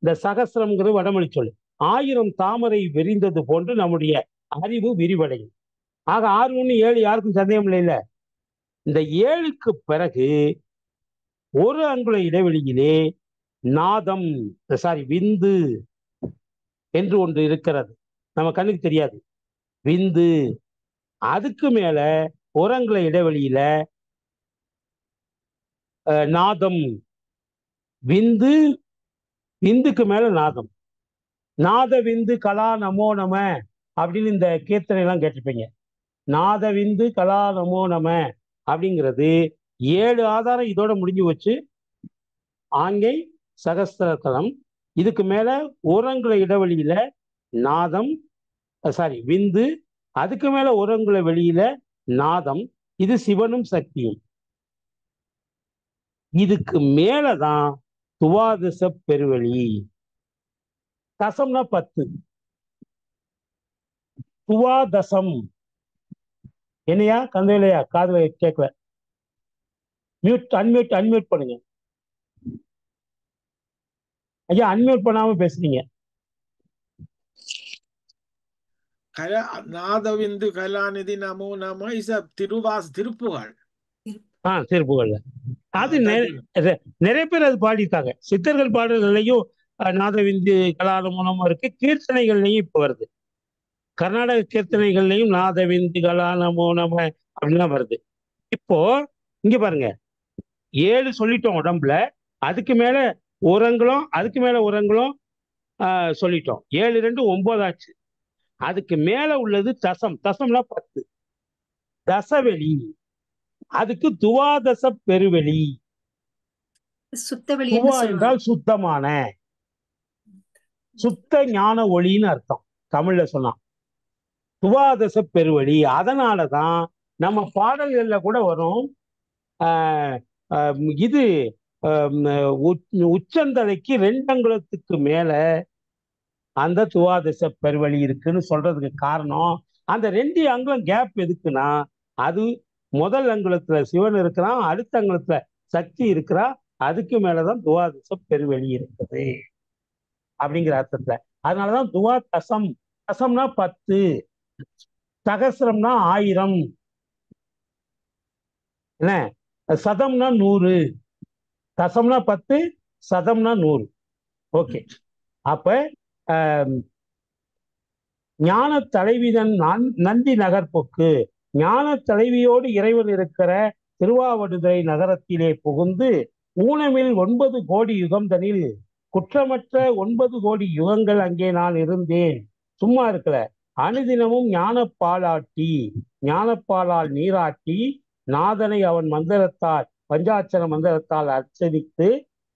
இந்த சகஸ்திரம்ங்கிறது வடமொழி சொல்லு. 1000 தாமரை விரிந்தது போன்று நம்முடைய அறிவு விரிவடையும். ஆக 6, 1, 7 யாருக்கும் சந்தேகம் இல்லை. இந்த 7க்கு பிறகு ஒரு அங்குல இடைவெளியிலே நாதம், விந்து என்று ஒன்று இருக்கிறது. நம்ம கண்ணுக்கு தெரியாது, விந்து. அதுக்கு மேல ஒரு அங்குல இடைவெளியில நாதம், விந்துக்கு மேல நாதம். நாத விந்து கலா நமோ நம அப்படின்னு இந்த கீர்த்தனை எல்லாம் கேட்டிருப்பீங்க. நாத விந்து கலா நமோ நம அப்படிங்கிறது 7 ஆதாரம் இதோட முடிஞ்சு வச்சு. ஆங்கை சகஸ்திரதலம். இதுக்கு மேல ஓரங்குல இடைவெளியில நாதம், விந்து. அதுக்கு மேல ஓரங்குல வெளியில நாதம். இது சிவனும் சக்தியும். இதுக்கு மேலதான் துவாதச பெருவெளி. தசம்னா 10. துவாதசம் என்னையா கந்தலையா? காதுல கேட்கல. அன்மியூட் பண்ணுங்க. ஐயா அன்மியூட் பண்ணாம பேசுறீங்க. நாதவிந்து கலாநிதி நமோ நம இஸ் திருப்புகழ். திருப்புகழ்ல அது நிறைய பேர் அது பாடியிருக்காங்க. சித்தர்கள் பாடல்கள்லையும் நாதவிந்து கலாநமோ நம இருக்கு. கீர்த்தனைகள்லையும் இப்ப வருது. கர்நாடக கீர்த்தனைகள்லையும் நாதவிந்து கலாநமோ நம அப்படின்லாம் வருது. இப்போ இங்க பாருங்க, 7 சொல்லிட்டோம் உடம்புல. அதுக்கு மேல உரங்களும் அதுக்கு மேல உரங்களும் சொல்லிட்டோம். 7 2 9 ஆச்சு. அதுக்கு மேல உள்ளது தசம். தசம்னா 10. தசவெளி, அதுக்கு துவாதச பெருவெளி. சுத்தவெளி என்றால் சுத்தமான, சுத்த ஞான ஒளின்னு அர்த்தம் தமிழ்ல சொன்னா. துவாதச பெருவெளி. அதனாலதான் நம்ம பாடல்கள்ல கூட வரும், இது உச்சந்தலைக்கு 2 அங்குலத்துக்கு மேல அந்த துவாதச பெருவெளி இருக்குன்னு சொல்றதுக்கு காரணம், அந்த 2 அங்குலம் கேப் எதுக்குன்னா, அது முதல் அங்குலத்துல சிவன் இருக்கிறான், அடுத்த அங்குலத்துல சக்தி இருக்கிறா, அதுக்கு மேலதான் துவாதச பெருவெளி இருக்குது அப்படிங்கிற அர்த்தத்துல. அதனாலதான் துவாதசம். தசம்னா 10, சகசிரம்னா 1000, என்ன சதம்னா 100. தசம்னா 10, சதம்னா 100. ஓகே. அப்ப ஞான தலைவிதன் நந்தி நகர்பொக்கு, ஞான தலைவியோடு இறைவன் இருக்கிற திருவாவடுதுறை நகரத்திலே புகுந்து ஊனமில் 9 கோடி யுகம் தனில் குற்றமற்ற 9 கோடி யுகங்கள் அங்கே நான் இருந்தேன். சும்மா இருக்கல. அனுதினமும் ஞானப்பாலாட்டி, ஞானப்பாலால் நீராட்டி நாதனை அவன் மந்திரத்தால், பஞ்சாட்சர மந்திரத்தால் அர்ச்சனித்து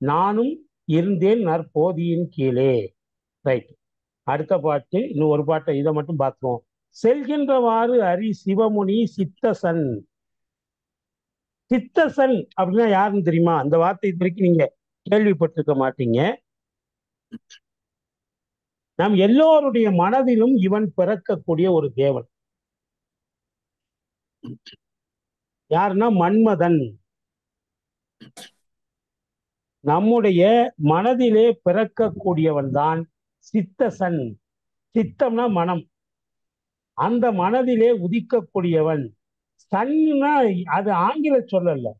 நானும் இருந்தேன் நற்போதியின் கீழே. ரைட். அடுத்த பாட்டு, இன்னும் ஒரு பாட்டை இதை மட்டும் பார்த்துருவோம். செல்கின்றவாறு அரி சிவமுனி சித்தசன். சித்தசன் அப்படின்னா யாருன்னு தெரியுமா? அந்த வார்த்தை வரைக்கும் நீங்க கேள்விப்பட்டிருக்க மாட்டீங்க. நம் எல்லோருடைய மனதிலும் இவன் பிறக்கக்கூடிய ஒரு தேவன். யாருன்னா மன்மதன். நம்முடைய மனதிலே பிறக்கக்கூடியவன் தான் சித்தசன். சித்தம்னா மனம். அந்த மனதிலே உதிக்கக்கூடியவன். சன்னா அது ஆங்கில சொல்லல,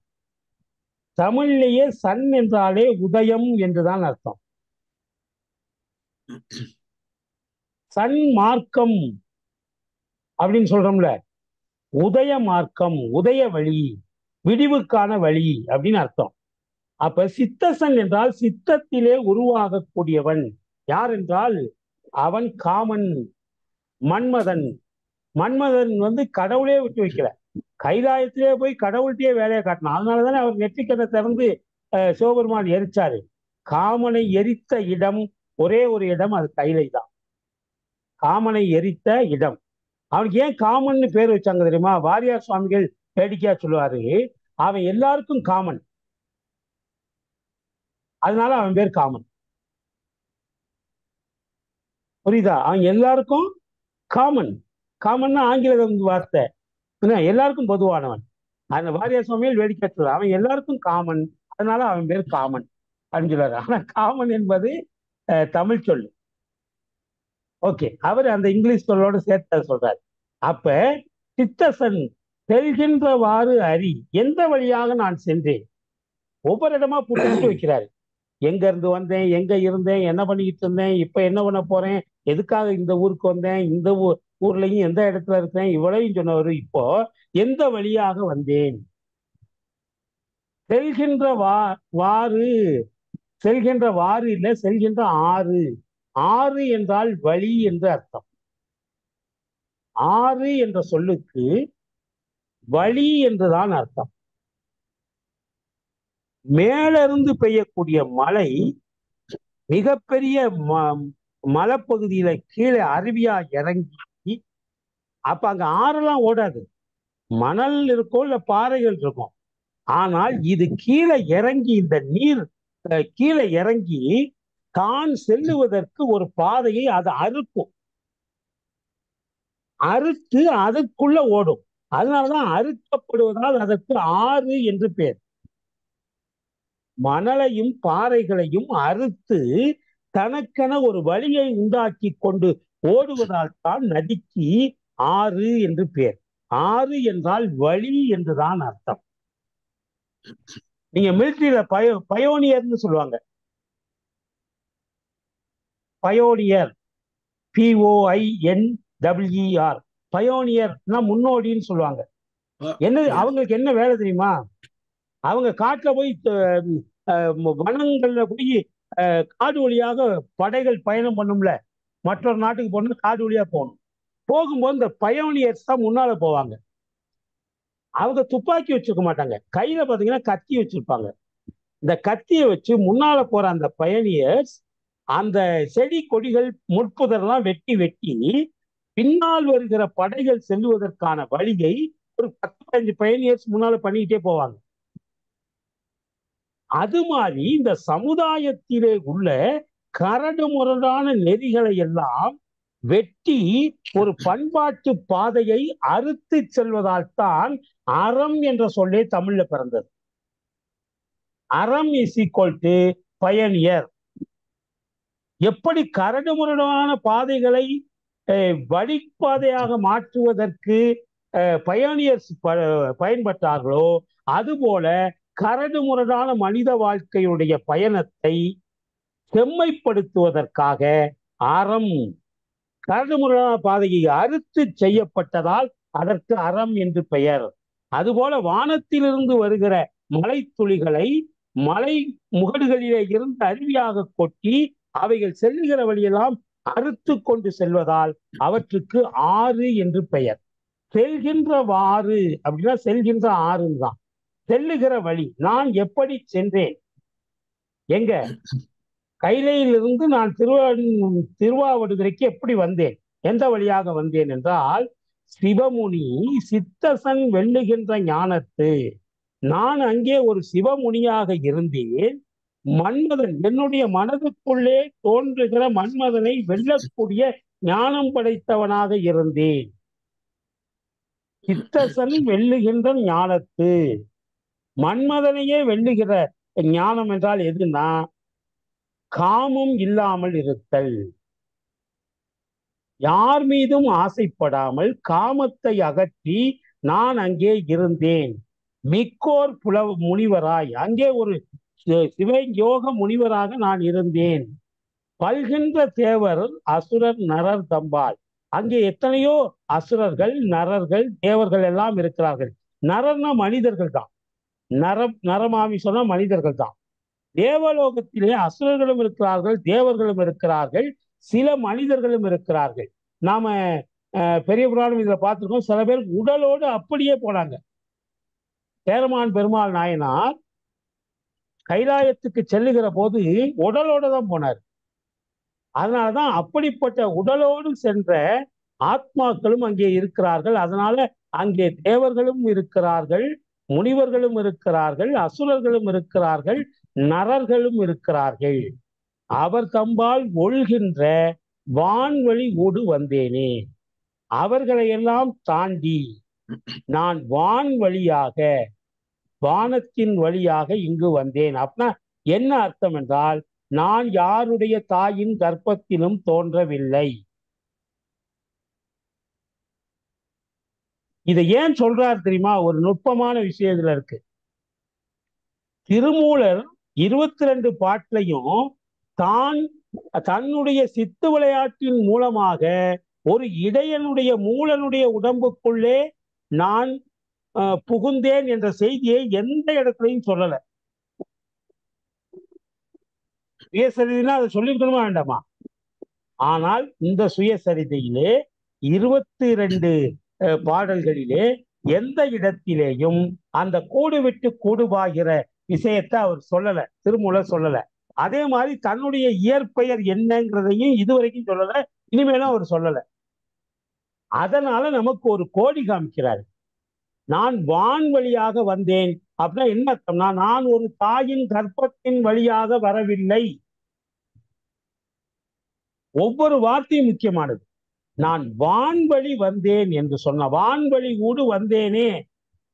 தமிழ்லேயே சன் என்றாலே உதயம் என்றுதான் அர்த்தம். சன் மார்க்கம் அப்படின்னு சொல்றோம்ல, உதய மார்க்கம், உதய வழி, விடிவுக்கான வழி அப்படின்னு அர்த்தம். அப்ப சித்தசன் என்றால் சித்தத்திலே உருவாகக்கூடியவன். யார் என்றால் அவன் காமன், மன்மதன். மன்மதன் கடவுளே விட்டு வைக்கல, கைலாயத்திலே போய் கடவுள்கிட்டயே வேலையை காட்டினான். அதனாலதானே அவர் நெற்றிக்கண்ணை திறந்து சிவபெருமான் எரிச்சாரு. காமனை எரித்த இடம் ஒரே ஒரு இடம், அது கைலை தான். காமனை எரித்த இடம். அவனுக்கு ஏன் காமன்னு பேர் வச்சாங்க தெரியுமா? வாரியார் சுவாமிகள் வேடிக்கையா சொல்லுவாரு, அவன் எல்லாருக்கும் காமன், அதனால அவன் பேர் காமன். புரியுதா? அவன் எல்லாருக்கும் காமன். காமன்னா ஆங்கில வார்த்தை, எல்லாருக்கும் பொதுவானவன். அந்த வாரியார் சுவாமிகள் வேடிக்கை சொல்லுவார், அவன் எல்லாருக்கும் காமன், அதனால அவன் பேர் காமன் அப்படின்னு சொல்லுவாரு. ஆனா காமன் என்பது தமிழ் சொல்லு. ஓகே, அவர் அந்த இங்கிலீஷ் சொல்லோட சேர்த்து சொல்றாரு. அப்ப சித்தசன் செல்கின்றவாறு அறி, எந்த வழியாக நான் சென்றேன், ஒவ்வொரு இடமா புட்டு வைக்கிறாரு. எங்க இருந்து வந்தேன், எங்க இருந்தேன், என்ன பண்ணிக்கிட்டு இருந்தேன், இப்ப என்ன பண்ண போறேன், எதுக்காக இந்த ஊருக்கு வந்தேன், இந்த ஊர்லயும் எந்த இடத்துல இருக்கிறேன், இவ்வளவையும் சொன்னவரு இப்போ எந்த வழியாக வந்தேன். செல்கின்ற வாறு, செல்கின்ற வாறு இல்லை, செல்கின்ற ஆறு. ஆறு என்றால் வழி என்று அர்த்தம். ஆறு என்ற சொல்லுக்கு வழி என்றுதான் அர்த்தம். மேலிருந்து பெய்யக்கூடிய மழை மிகப்பெரிய மலைப்பகுதியில கீழே அருவியா இறங்கி, அப்ப அங்க ஆறெல்லாம் ஓடாது, மணல் இருக்கும், இல்ல பாறைகள் இருக்கும். ஆனால் இது கீழே இறங்கி, இந்த நீர் கீழே இறங்கி தான் செல்லுவதற்கு ஒரு பாதையை அது அறுக்கும், அறுத்து அதற்குள்ள ஓடும். அதனாலதான் அறுக்கப்படுவதால் அதற்கு ஆறு என்று பேர். மணலையும் பாறைகளையும் அறுத்து தனக்கென ஒரு வழியை உண்டாக்கி கொண்டு ஓடுவதால் தான் நதிக்கு ஆறு என்று பெயர். ஆறு என்றால் வழி என்றுதான் அர்த்தம். நீங்க மிலிட்டரியில பயோனியர்னு சொல்லுவாங்க. பயோனியர், POINWER, பயோனியர்னா முன்னோடின்னு சொல்லுவாங்க. என்ன அவங்களுக்கு என்ன வேலை தெரியுமா? அவங்க காட்டுல போய் வனங்கள்ல போய் காடு வழியாக படைகள் பயணம் பண்ணும்ல, மற்றொரு நாட்டுக்கு போகணும், காடு வழியா போகணும். போகும்போது இந்த பயோனியர்ஸ் தான் முன்னால போவாங்க. அவங்க துப்பாக்கி வச்சிருக்க மாட்டாங்க, கையில பாத்தீங்கன்னா கத்தி வச்சிருப்பாங்க. இந்த கத்தியை வச்சு முன்னால போற அந்த பயணியர்ஸ் அந்த செடி கொடிகள் முட்புதரெல்லாம் வெட்டி வெட்டி பின்னால் வருகிற படைகள் செல்லுவதற்கான வழியை ஒரு 10-15 பயணியர்ஸ் முன்னால பண்ணிக்கிட்டே போவாங்க. அது மாதிரி இந்த சமுதாயத்திலே உள்ள கரடு முரடான நெறிகளை எல்லாம் வெட்டி ஒரு பண்பாட்டு பாதையை அறுத்து செல்வதால் தான் அறம் என்ற சொல்லே தமிழ்ல பிறந்தது. அறம் இஸ் ஈக்குவல் டு பயனியர். எப்படி கரடு முரடான பாதைகளை வழிப்பாதையாக மாற்றுவதற்கு பயனியர்ஸ் பயன்பட்டார்களோ, அதுபோல கரடு முரடான மனித வாழ்க்கையுடைய பயணத்தை செம்மைப்படுத்துவதற்காக அறம், கரடு முரடான பாதையை அறுத்து செய்யப்பட்டதால் அதற்கு அறம் என்று பெயர். அதுபோல வானத்திலிருந்து வருகிற மழை துளிகளை மலை முகடுகளிலே இருந்து அருவியாக கொட்டி அவைகள் செல்லுகிற வழியெல்லாம் அறுத்து கொண்டு செல்வதால் அவற்றுக்கு ஆறு என்று பெயர். செல்கின்ற வாறு அப்படின்னா செல்கின்ற ஆறுன்னு தான். செல்லுகிற வழி, நான் எப்படி சென்றேன், எங்க கைலையிலிருந்து நான் திருவாவடுதுறைக்கு எப்படி வந்தேன், எந்த வழியாக வந்தேன் என்றால், சிவமுனி சித்தசன் வெல்லுகின்ற ஞானத்து, நான் அங்கே ஒரு சிவமுனியாக இருந்தேன். மன்மதன், என்னுடைய மனதுக்குள்ளே தோன்றுகிற மன்மதனை வெல்லக்கூடிய ஞானம் படைத்தவனாக இருந்தேன். சித்தசன் வெல்லுகின்ற ஞானத்து, மன்மதனையே வெல்லுகிற ஞானம் என்றால் எதுனா காமம் இல்லாமல் இருத்தல், யார் மீதும் ஆசைப்படாமல் காமத்தை அகற்றி நான் அங்கே இருந்தேன். மிக்கோர் புலவ முனிவராய், அங்கே ஒரு சிவயோக முனிவராக நான் இருந்தேன். பல்கின்ற தேவர் அசுரர் நரர் தம்பால், அங்கே எத்தனையோ அசுரர்கள் நரர்கள் தேவர்கள் எல்லாம் இருக்கிறார்கள். நரர்னா மனிதர்கள் தான், நரமாமிசம்னா மனிதர்கள் தான். தேவலோகத்திலே அசுரர்களும் இருக்கிறார்கள், தேவர்களும் இருக்கிறார்கள், சில மனிதர்களும் இருக்கிறார்கள். நாம பெரிய புராணம் இதுல பார்த்திருக்கோம். சில பேர் உடலோடு அப்படியே போனாங்க. சேரமான் பெருமாள் நாயனார் கைலாயத்துக்கு செல்லுகிற போது உடலோட தான் போனார். அதனாலதான் அப்படிப்பட்ட உடலோடு சென்ற ஆத்மாக்களும் அங்கே இருக்கிறார்கள். அதனால அங்கே தேவர்களும் இருக்கிறார்கள், முனிவர்களும் இருக்கிறார்கள், அசுரர்களும் இருக்கிறார்கள், நரர்களும் இருக்கிறார்கள். அவர் தம்பால் ஒழ்கின்ற வான்வழி ஓடு வந்தேனே, அவர்களை எல்லாம் தாண்டி நான் வான் வழியாக, வானத்தின் வழியாக இங்கு வந்தேன். அப்படின்னா என்ன அர்த்தம் என்றால், நான் யாருடைய தாயின் கர்ப்பத்திலும் தோன்றவில்லை. இதை ஏன் சொல்றார் தெரியுமா? ஒரு நுட்பமான விஷயம் இதுல இருக்கு. திருமூலர் 22 பாட்டிலையும் தன்னுடைய சித்து விளையாட்டின் மூலமாக ஒரு இடையனுடைய மூலனுடைய உடம்புக்குள்ளே நான் புகுந்தேன் என்ற செய்தியை எந்த இடத்துலையும் சொல்லல. சுயசரிதைனா அதை சொல்லியிருக்கணுமா வேண்டாமா? ஆனால் இந்த சுயசரிதையிலே 22 பாடல்களிலே எந்த இடத்திலேயும் அந்த கூடு விட்டு கூடுபாகிற விஷயத்தை அவர் சொல்லல, திருமூலர் சொல்லல. அதே மாதிரி தன்னுடைய இயற்பெயர் என்னங்கிறதையும் இதுவரைக்கும் சொல்லல, இனிமேலும் அவர் சொல்லல. அதனால நமக்கு ஒரு கோடி காமிக்கிறார். நான் வான் வழியாக வந்தேன் அப்படின்னா என்ன அர்த்தம்னா, நான் ஒரு தாயின் கர்ப்பத்தின் வழியாக வரவில்லை. ஒவ்வொரு வார்த்தையும் முக்கியமானது. நான் வான்வழி வந்தேன் என்று சொன்ன, வான்வழி ஊடு வந்தேனே.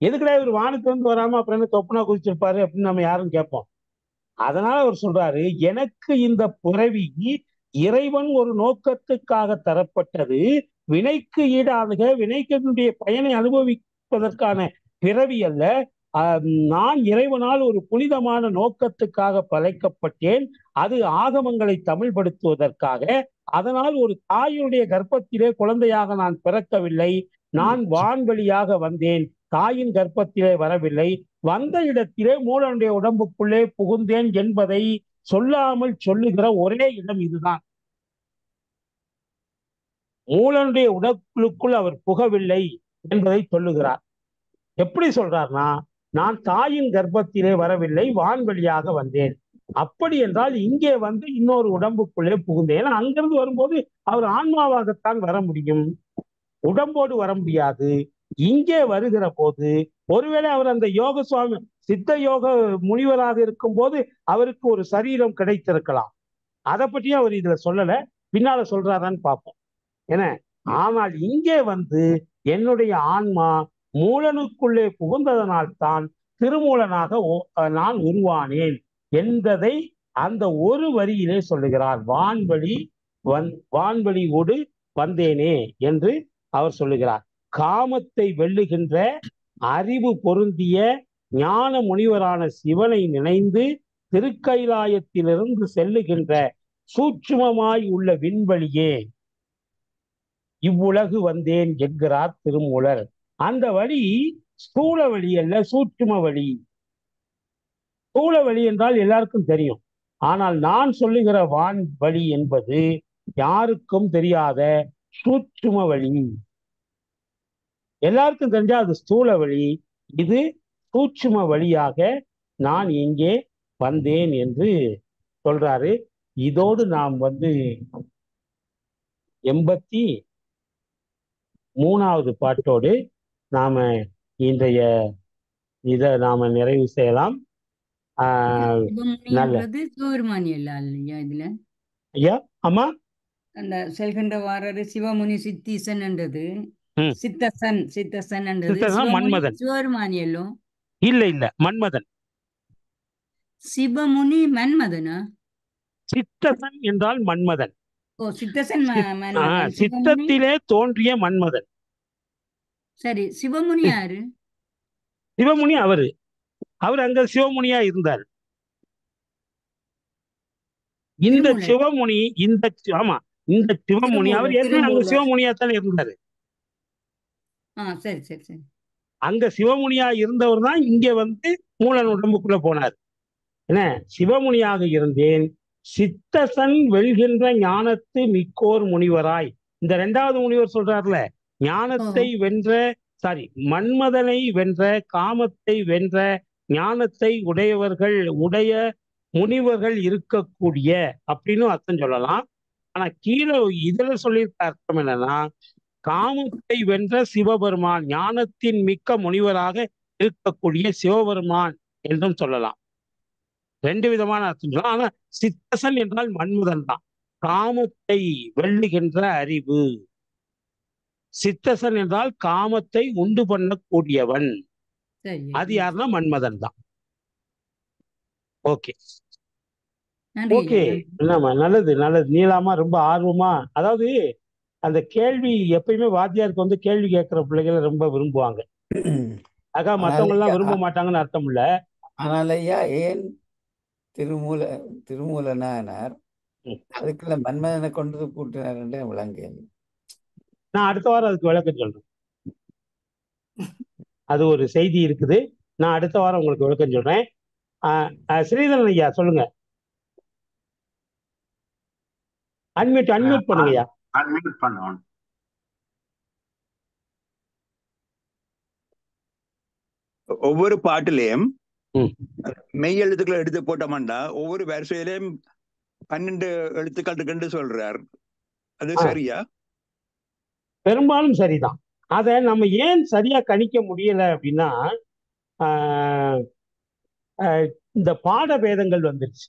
எதுக்குடா இவர் வானத்துல இருந்து வராம அப்புறம் என்ன தொப்புனா குதிச்சிருப்பாரு அப்படின்னு நம்ம யாரும் கேட்போம். அதனால அவர் சொல்றாரு, எனக்கு இந்த பிறவி இறைவன் ஒரு நோக்கத்துக்காக தரப்பட்டது, வினைக்கு ஈடாக வினைக்கினுடைய பயனை அனுபவிப்பதற்கான பிறவி அல்ல. நான் இறைவனால் ஒரு புனிதமான நோக்கத்துக்காக படைக்கப்பட்டேன், அது ஆகமங்களை தமிழ்படுத்துவதற்காக. அதனால் ஒரு தாயுடைய கர்ப்பத்திலே குழந்தையாக நான் பிறக்கவில்லை, நான் வான்வழியாக வந்தேன், தாயின் கர்ப்பத்திலே வரவில்லை, வந்த இடத்திலே மூலனுடைய உடம்புக்குள்ளே புகுந்தேன் என்பதை சொல்லாமல் சொல்லுகிற ஒரே இடம் இதுதான். மூலனுடைய உடலுக்குள் அவர் புகவில்லை என்பதை சொல்லுகிறார். எப்படி சொல்றார்னா, நான் தாயின் கர்ப்பத்திலே வரவில்லை, வான்வழியாக வந்தேன். அப்படி என்றால் இங்கே வந்து இன்னொரு உடம்புக்குள்ளே புகுந்தேன். ஏன்னா அங்கிருந்து வரும்போது அவர் ஆன்மாவாகத்தான் வர முடியும், உடம்போடு வர முடியாது. இங்கே வருகிற போது ஒருவேளை அவர் அந்த யோக சுவாமி சித்த யோக முனிவராக இருக்கும் போது அவருக்கு ஒரு சரீரம் கிடைத்திருக்கலாம். அதை பற்றியும் அவர் இதுல சொல்லல, பின்னால சொல்றாரான்னு பார்ப்போம். ஏன்னா ஆனால் இங்கே வந்து என்னுடைய ஆன்மா மூலனுக்குள்ளே புகுந்ததனால் தான் திருமூலனாக நான் உருவானேன் என்பதை அந்த ஒரு வரியிலே சொல்லுகிறார். வான்வழியோடு வந்தேனே என்று அவர் சொல்லுகிறார். காமத்தை வெல்லுகின்ற அறிவு பொருந்திய ஞான முனிவரான சிவனை நினைந்து திருக்கைலாயத்திலிருந்து செல்லுகின்ற சூட்சுமமாய் உள்ள விண்வெளியே இவ்வுலகு வந்தேன் என்கிறார் திருமூலர். அந்த வழி ஸ்தூல வழி அல்ல, சூட்சும வழி. ஸ்தூல வழி என்றால் எல்லாருக்கும் தெரியும், ஆனால் நான் சொல்லுகிற வான் வழி என்பது யாருக்கும் தெரியாத சூட்சும வழி. எல்லாருக்கும் தெரிஞ்சா அது ஸ்தூல வழி, இது சூட்சும வழியாக நான் இங்கே வந்தேன் என்று சொல்றாரு. இதோடு நாம் வந்து 83வது பாட்டோடு நாம இன்றைய இதை நாம நிறைவு செய்யலாம். ஐயா அம்மா அந்த செல்கின்ற வாரரு சிவமுனி சித்தீசன் என்றது சித்தசன் மன்மதன். சிவபெருமானியல்லோ இல்ல மன்மதன். சிவமுனி மன்மதனா? சித்தசன் என்றால் மன்மதன். ஓ, சித்தசன் சித்தத்திலே தோன்றிய மன்மதன். சரி, சிவமுனி யாரு? சிவமுனி அவர் அங்க சிவமுனியா இருந்தார். இந்த சிவமுனி இந்த சிவமுனி அவர் ஏற்கனவே அங்க சிவமுனியா தான் இருந்தாரு. சரி சரி சரி. அங்க சிவமுனியா இருந்தவர் தான் இங்க வந்து மூலன் உடம்புக்குள்ள போனார். என்ன, சிவமுனியாக இருந்தேன், சித்தசன் வெல்கின்ற ஞானத்து மிக்கோர் முனிவராய். இந்த 2வது முனிவர் சொல்றாருல, ஞானத்தை வென்ற மன்மதனை வென்ற, காமத்தை வென்ற ஞானத்தை உடைய முனிவர்கள் இருக்கக்கூடிய அப்படின்னு அர்த்தம் சொல்லலாம். ஆனா கீழே இதுல சொல்லியிருக்க அர்த்தம் என்னன்னா, காமத்தை வென்ற சிவபெருமான், ஞானத்தின் மிக்க முனிவராக இருக்கக்கூடிய சிவபெருமான் என்றும் சொல்லலாம். 2 விதமான அர்த்தம் சொல்லலாம். ஆனா சித்தசன் என்றால் மன்மதன் தான், காமத்தை வெல்லுகின்ற அறிவு. சித்தசன் என்றால் காமத்தை உண்டு பண்ணக்கூடியவன். அது யாருன்னா மன்மதன் தான். ஓகே ஓகே, நல்லது நல்லது. நீலாமா ரொம்ப ஆர்வமா, அதாவது அந்த கேள்வி எப்பயுமே வாத்தியாருக்கு வந்து கேள்வி கேட்கிற பிள்ளைகளை ரொம்ப விரும்புவாங்க. ஆகா மற்றவங்க எல்லாம் விரும்ப மாட்டாங்கன்னு அர்த்தம் இல்ல. ஆனால் ஐயா, ஏன் திருமூலனார் அதுக்குள்ள மன்மதனை கொண்டு கூட்டினார் விளங்க. நான் அடுத்த வாரம் அதுக்கு விளக்கம் சொல்றேன். அது ஒரு செய்தி இருக்குது, நான் அடுத்த வாரம் உங்களுக்கு விளக்கம் சொல்றேன். ஸ்ரீதரன் ஐயா சொல்லுங்க. அன்மியூட் பண்ணுங்கய்யா. அன்மியூட் பண்ணணும். ஒவ்வொரு பாட்டிலையும் மெய் எழுத்துக்களை எடுத்து போட்டோம்னா ஒவ்வொரு வரிசையிலையும் 12 எழுத்துக்கள் இருக்குன்னு சொல்றார். அது சரியா? பெரும்பாலும் சரிதான். அதை நம்ம ஏன் சரியா கணிக்க முடியல அப்படின்னா, இந்த பாட பேதங்கள் வந்துருச்சு.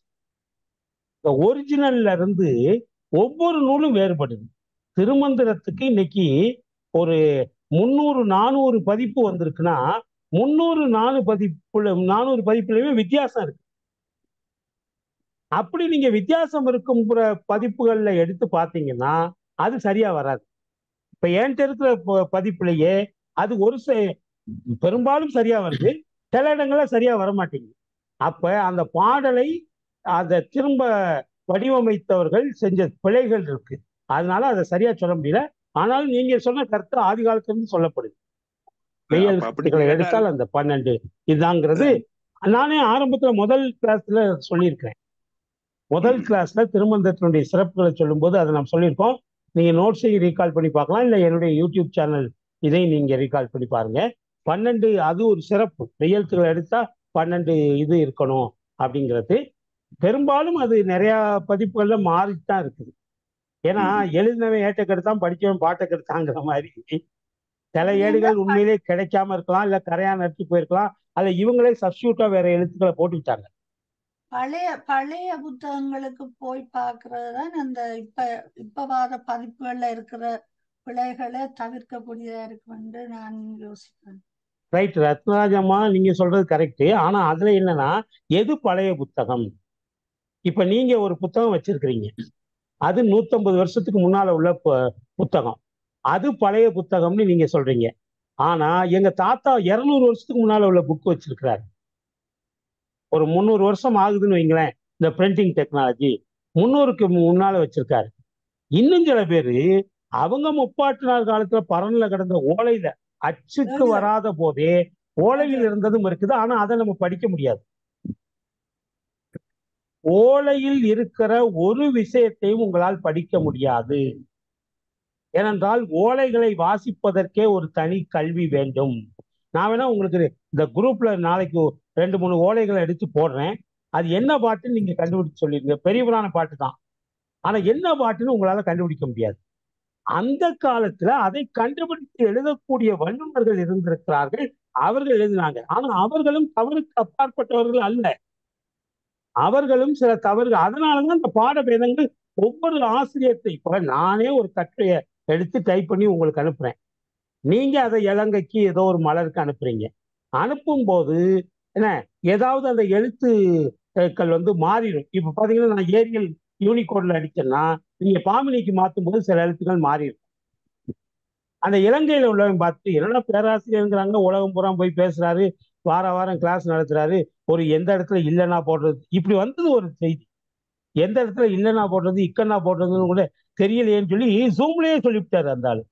இந்த ஒரிஜினல்ல இருந்து ஒவ்வொரு நூலும் வேறுபடுது. திருமந்திரத்துக்கு இன்னைக்கு ஒரு 300-400 பதிப்பு வந்திருக்குன்னா 300-400 பதிப்புலயுமே வித்தியாசம் இருக்கு. அப்படி நீங்க வித்தியாசம் இருக்கும் பதிப்புகள்ல எடுத்து பார்த்தீங்கன்னா அது சரியா வராது. இப்ப என்கிட்ட இருக்கிற பதிப்புலயே அது பெரும்பாலும் சரியா வருது, சில இடங்கள்ல சரியா வர மாட்டேங்குது. அப்ப அந்த பாடலை அதை திரும்ப வடிவமைத்தவர்கள் செஞ்ச பிழைகள் இருக்கு, அதனால அதை சரியா சொல்ல முடியல. ஆனாலும் நீங்க சொன்ன கருத்து ஆதி காலத்திலிருந்து சொல்லப்படுது. மெய்யெழுத்துக்களை எடுத்தால் அந்த 12 இதுதாங்கிறது நானே ஆரம்பத்துல முதல் கிளாஸ்ல சொல்லியிருக்கிறேன். முதல் கிளாஸ்ல திருமந்திரத்தினுடைய சிறப்புகளை சொல்லும் போது அதை நாம் சொல்லியிருக்கோம். நீங்க நோட்ஸையும் ரீகால் பண்ணி பார்க்கலாம், இல்லை என்னுடைய யூடியூப் சேனல் இதையும் நீங்க ரீகால் பண்ணி பாருங்க. 12 அது ஒரு சிறப்பு. மெய்யெழுத்துக்களை எடுத்தா 12 இது இருக்கணும் அப்படிங்கிறது. பெரும்பாலும் அது நிறைய பதிப்புகள்ல மாறித்தான் இருக்குது. ஏன்னா எழுதினவன் ஏட்டக்கெடுத்தான், படிச்சவன் பாட்டக்கெடுத்தாங்கிற மாதிரி சில ஏடுகள் உண்மையிலே கிடைக்காம இருக்கலாம், இல்ல கரையா நடிச்சு போயிருக்கலாம், அல்ல இவங்களே சப்ஸ்டியூட்டா வேற எழுத்துக்களை போட்டுக்கிட்டாங்க. பழைய புத்தகங்களுக்கு போய் பார்க்கறது தான் அந்த இப்ப வார பதிப்புகள்ல இருக்கிற பிழைகளை தவிர்க்கக்கூடியதா இருக்குன்னு நான் யோசிப்பேன். ரைட் ரத்னராஜ் அம்மா, நீங்க சொல்றது கரெக்ட். ஆனா அதுல என்னன்னா எது பழைய புத்தகம்? இப்ப நீங்க ஒரு புத்தகம் வச்சிருக்கிறீங்க, அது 150 வருஷத்துக்கு முன்னால உள்ள புத்தகம், அது பழைய புத்தகம்னு நீங்க சொல்றீங்க. ஆனா எங்க தாத்தா 200 வருஷத்துக்கு முன்னால உள்ள புக் வச்சிருக்கிறாரு. ஒரு 300 வருஷம் ஆகுதுன்னு வைங்களேன், இந்த பிரிண்டிங் டெக்னாலஜி 300க்கு முன்னால வச்சிருக்காரு. இன்னும் சில பேரு அவங்க முப்பாட்டினார் காலத்துல பரன்ல கிடந்த ஓலையில அச்சுக்கு வராத போதே ஓலையில் இருந்ததும் இருக்குது. ஆனா அதை நம்ம படிக்க முடியாது. ஓலையில் இருக்கிற ஒரு விஷயத்தையும் உங்களால் படிக்க முடியாது. ஏனென்றால் ஓலைகளை வாசிப்பதற்கே ஒரு தனி கல்வி வேண்டும். நான் வேணா உங்களுக்கு இந்த குரூப்ல நாளைக்கு 2-3 ஓலைகளை எடுத்து போடுறேன். அது என்ன பாட்டுன்னு நீங்க கண்டுபிடிச்சு சொல்லிருங்க. பெரிய புராண பாட்டு தான், ஆனா என்ன பாட்டுன்னு உங்களால கண்டுபிடிக்க முடியாது. அந்த காலத்துல அதை கண்டுபிடித்து எழுதக்கூடிய வல்லுநர்கள் இருந்திருக்கிறார்கள், அவர்கள் எழுதினாங்க. ஆனா அவர்களும் தவறுக்கு அப்பாற்பட்டவர்கள் அல்ல, அவர்களும் சில தவறுகள். அதனாலதான் இந்த பாடபேதங்கள் ஒவ்வொரு ஆசிரியத்தை. இப்ப நானே ஒரு கட்டுரையை எடுத்து டைப் பண்ணி உங்களுக்கு அனுப்புறேன், நீங்க அதை இலங்கைக்கு ஏதோ ஒரு மலருக்கு அனுப்புறீங்க. அனுப்பும் போது என்ன ஏதாவது அந்த எழுத்துக்கள் மாறிடும். இப்ப பாத்தீங்கன்னா நான் ஏரியல் யூனிகோட்ல அடிச்சேன்னா நீங்க பாமினிக்கு மாற்றும் போது சில எழுத்துக்கள் மாறிடும். அந்த இலங்கையில உள்ளவங்க பார்த்து என்னடா பேராசிரியருங்கிறாங்க, உலகம் பூரா போய் பேசுறாரு, வாரம் கிளாஸ் நடத்துறாரு, ஒரு எந்த இடத்துல இல்லைன்னா போடுறது, இப்படி வந்தது ஒரு செய்தி. எந்த இடத்துல இல்லைன்னா போடுறது, இக்கன்னா போடுறதுன்னு கூட தெரியலையேன்னு சொல்லி ஜூம்லயே சொல்லிவிட்டாரு அந்த ஆளு.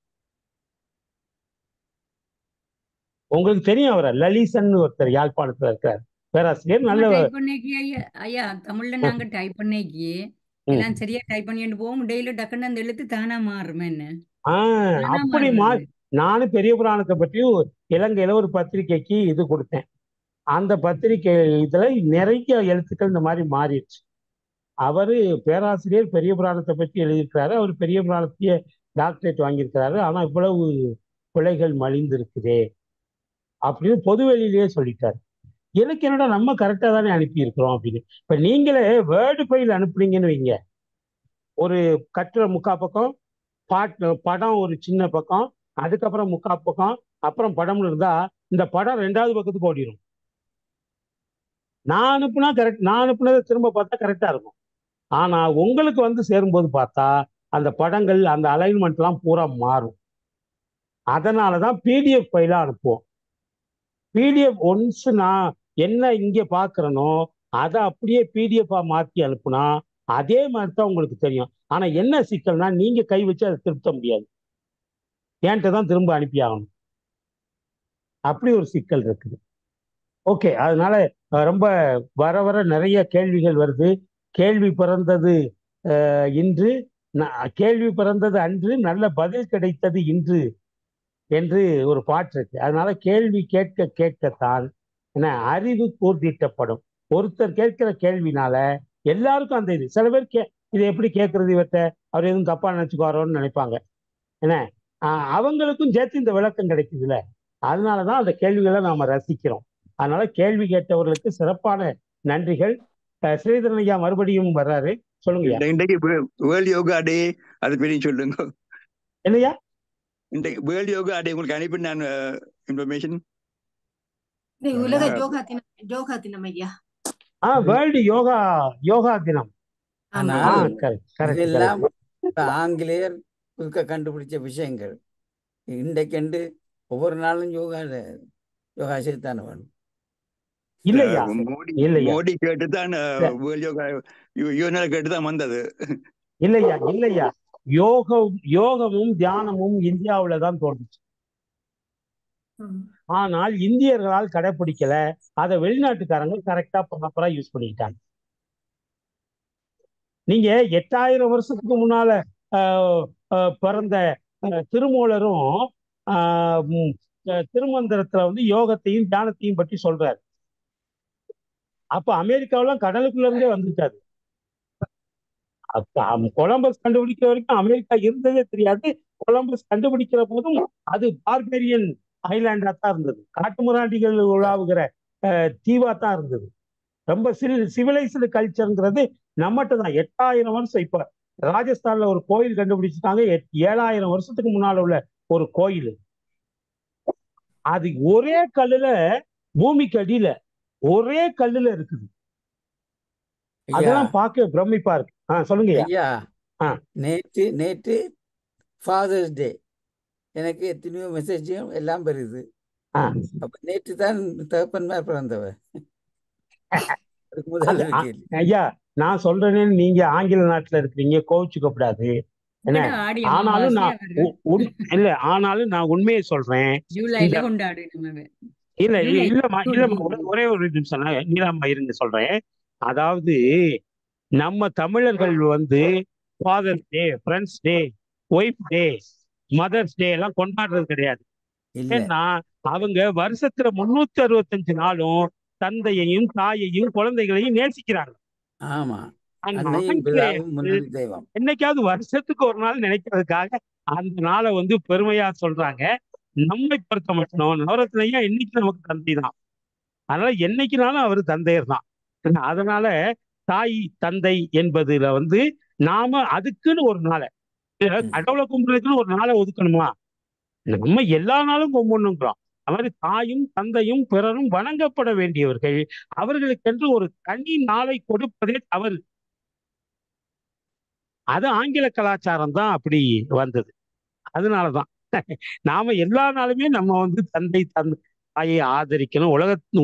உங்களுக்கு தெரியும் அவரை, லலிசன் ஒருத்தர் யாழ்ப்பாணத்துல இருக்காரு, பேராசிரியர். நல்ல ஐயா தமிழ்ல நாங்க டைப் பண்ணிக்கி எல்லாம் சரியா டைப் பண்ணிட்டு போவோம், டெய்லி டக்குன்னு அந்த எழுத்து தானா மாறும். என்ன அப்படி நானும் பெரிய புராணத்தை பற்றி இலங்கையில ஒரு பத்திரிகைக்கு இது கொடுத்தேன். அந்த பத்திரிகை இதுல நிறைய எழுத்துக்கள் இந்த மாதிரி மாறிடுச்சு. அவரு பேராசிரியர், பெரிய புராணத்தை பற்றி எழுதியிருக்கிறாரு, அவர் பெரிய புராணத்தையே டாக்டரேட் வாங்கியிருக்கிறாரு. ஆனா இவ்வளவு பிழைகள் மலிந்து இருக்குதே அப்படின்னு பொதுவெளியிலேயே சொல்லிட்டாரு. எனக்கு என்னடா நம்ம கரெக்டா தானே அனுப்பி இருக்கிறோம் அப்படின்னு. இப்ப நீங்களே வேர்டு ஃபைல் அனுப்புனீங்கன்னு வைங்க, ஒரு கட்டுரை 3/4 பக்கம், படம் ஒரு சின்ன பக்கம், அதுக்கப்புறம் 3/4 பக்கம், அப்புறம் படம்னு இருந்தா இந்த படம் 2வது பக்கத்துக்கு ஓடிடும். நான் அனுப்புனா கரெக்ட், நான் அனுப்புனதை திரும்ப பார்த்தா கரெக்டா இருக்கும். ஆனா உங்களுக்கு சேரும்போது பார்த்தா அந்த படங்கள், அந்த அலைன்மெண்ட் எல்லாம் பூரா மாறும். அதனாலதான் பிடிஎஃப் ஃபைலா அனுப்புவோம். பிடிஎஃப் ஒன்ஸ் நான் என்ன இங்க பாக்குறேனோ அதை அப்படியே பிடிஎஃபா மாத்தி அனுப்புனா அதே மாதிரி தான் உங்களுக்கு தெரியும். ஆனா என்ன சிக்கல்னா நீங்க கை வச்சு அதை திருத்த முடியாது, என்கிட்ட தான் திரும்ப அனுப்பி ஆகணும். அப்படி ஒரு சிக்கல் இருக்குது. ஓகே, அதனால ரொம்ப வர நிறைய கேள்விகள் வருது. கேள்வி பிறந்தது இன்று, கேள்வி பிறந்தது அன்று, நல்ல பதில் கிடைத்தது இன்று என்று ஒரு பாட்டு இருக்கு. அதனால கேள்வி கேட்க கேட்கத்தான் என்ன அறிவு கூர்தீட்டப்படும். ஒருத்தர் கேட்கிற கேள்வினால எல்லாருக்கும் அந்த இது. சில பேர் இதை எப்படி கேட்கறது, இவர்கிட்ட அவர் எதுவும் தப்பா நினைச்சுக்குவாரோன்னு நினைப்பாங்க. என்ன அவங்களுக்கும் சேர்த்து இந்த விளக்கம் கிடைக்குதுல்ல, அதனாலதான் அந்த கேள்விகளை நாம ரசிக்கிறோம். அதனால கேள்வி கேட்டவர்களுக்கு சிறப்பான நன்றிகள். ஸ்ரீதரன் ஐயா மறுபடியும் வர்றாரு, சொல்லுங்க. இன்றைக்கு வேர்ல்ட் யோகா டே, அது பற்றி சொல்லுங்க. என்னையா இன்றைக்கு வேர்ல்ட் யோகா டே உங்களுக்கு அனுப்பி நான் இன்ஃபர்மேஷன். உலக யோகா தினம் ஐயா. வேர்ல்டு யோகா யோகா தினம். ஆனால் கரெக்ட். இதெல்லாம் ஆங்கிலேயர் புதுக்க கண்டுபிடிச்ச விஷயங்கள். இன்றைக்கு ஒவ்வொரு நாளும் யோகா செய்யத்தானே வேணும். இல்லையா இல்லையா மோடி கேட்டுதான் கேட்டுதான் வந்தது. இல்லையா யோகமும் தியானமும் இந்தியாவில தான் தோன்றுச்சு. ஆனால் இந்தியர்களால் கடைபிடிக்கல. அதை வெளிநாட்டுக்காரங்க கரெக்டா ப்ராப்பரா யூஸ் பண்ணிக்கிட்டாங்க. நீங்க 8000 வருஷத்துக்கு முன்னால பிறந்த திருமூலரும் திருமந்திரத்துல வந்து யோகத்தையும் தியானத்தையும் பற்றி சொல்றாரு. அப்ப அமெரிக்காவெல்லாம் கடலுக்குள்ள இருந்தே வந்துட்டாரு. கொலம்பஸ் கண்டுபிடிக்கிற வரைக்கும் அமெரிக்கா இருந்ததே தெரியாது. கொலம்பஸ் கண்டுபிடிக்கிற போதும் அது பார்பேரியன் ஐலாண்டா தான் இருந்தது. காட்டுமிராண்டிகள் உலாவுகிற தீவா தான் இருந்தது. ரொம்ப சிவிலைஸ்டு கல்ச்சர்ங்கிறது நம்மகிட்ட தான். 8000 வருஷம். இப்ப ராஜஸ்தான்ல ஒரு கோயில் கண்டுபிடிச்சிருக்காங்க. 7000 வருஷத்துக்கு முன்னால உள்ள ஒரு கோயில். அது ஒரே கல்லுல, பூமிக்கு அடியில ஒரே கல்லுல இருக்குது. அதெல்லாம் பார்க்க பிரமிப்பா இருக்கு. சொல்லுங்க ஐயா. நேற்று ஃபாதர்ஸ் டே. எனக்கு எத்தனையோ மெசேஜும் எல்லாம் பெறுது. அப்ப நேற்று தான் தகப்பன்மார் பிறந்தவ. ஐயா நான் சொல்றேன்னு நீங்க ஆங்கில நாட்டுல இருக்கிறீங்க, கோவிச்சுக்க கூடாது. ஆனாலும் நான் உண்மையை சொல்றேன். இல்லம்மா ஒரே ஒரு நிமிஷம் நீலாம்மா இருங்க சொல்றேன். அதாவது நம்ம தமிழர்கள் வந்து ஃபாதர்ஸ் டே, ஃப்ரெண்ட்ஸ் டே, ஒய்ஃப் டே, மதர்ஸ் டே எல்லாம் கொண்டாடுறது கிடையாது. ஏன்னா அவங்க வருஷத்துல 365 நாளும் தந்தையையும் தாயையும் குழந்தைகளையும் நேசிக்கிறாங்க. என்னைக்காவது வருஷத்துக்கு ஒரு நாள் நினைக்கிறதுக்காக அந்த நாளை வந்து பெருமையா சொல்றாங்க. நம்மை பொறுத்த மட்டும் நவரத்னையா என்னைக்கு நமக்கு தந்தை தான். அதனால என்னைக்குனாலும் அவர் தந்தையர் தான். அதனால தாய் தந்தை என்பதுல வந்து நாம அதுக்குன்னு ஒரு நாளை, கடவுளை கும்பிடுறதுக்குன்னு ஒரு நாளை ஒதுக்கணுமா? நம்ம எல்லா நாளும் கும்பிடணுங்கிறோம். அது மாதிரி தாயும் தந்தையும் பிறரும் வணங்கப்பட வேண்டியவர்கள். அவர்களுக்கென்று ஒரு தனி நாளை கொடுப்பதே தவறு. அது ஆங்கில கலாச்சாரம் தான் அப்படி வந்தது. அதனாலதான் நாம எல்லா நாளுமே நம்ம வந்து தாயை ஆதரிக்கணும்.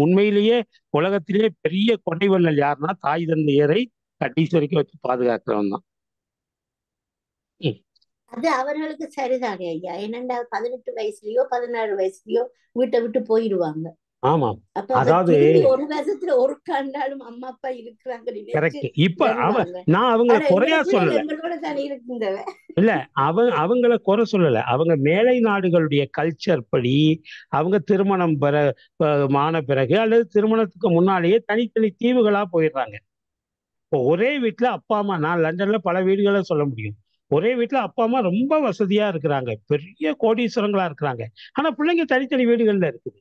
உண்மையிலேயே உலகத்திலேயே பெரிய கொடைவள்ளல் யாருன்னா தாய் தந்தையரை கடைசி வரைக்கும் வச்சு பாதுகாக்கிறவன் தான். அது அவர்களுக்கு சரிதானே ஐயா. என்னண்டா 18 வயசுலயோ 16 வயசுலயோ வீட்டை விட்டு போயிடுவாங்க. ஆமா, அதாவது ஒரு வருஷத்துல ஒரு கண்டாலும் அம்மா அப்பா இருக்கிறாங்க. இப்ப நான் அவங்களை குறையா சொல்லல. இல்ல அவங்கள குறை சொல்லல. அவங்க மேலை நாடுகளுடைய கல்ச்சர் படி அவங்க திருமணம் ஆன பிறகு அல்லது திருமணத்துக்கு முன்னாலேயே தனித்தனி தீவுகளா போயிடுறாங்க. இப்போ ஒரே வீட்டுல அப்பா அம்மா, நான் லண்டன்ல பல வீடுகளை சொல்ல முடியும். ஒரே வீட்டுல அப்பா அம்மா ரொம்ப வசதியா இருக்கிறாங்க, பெரிய கோடீஸ்வரங்களா இருக்கிறாங்க. ஆனா பிள்ளைங்க தனித்தனி வீடுகள்ல இருக்குது.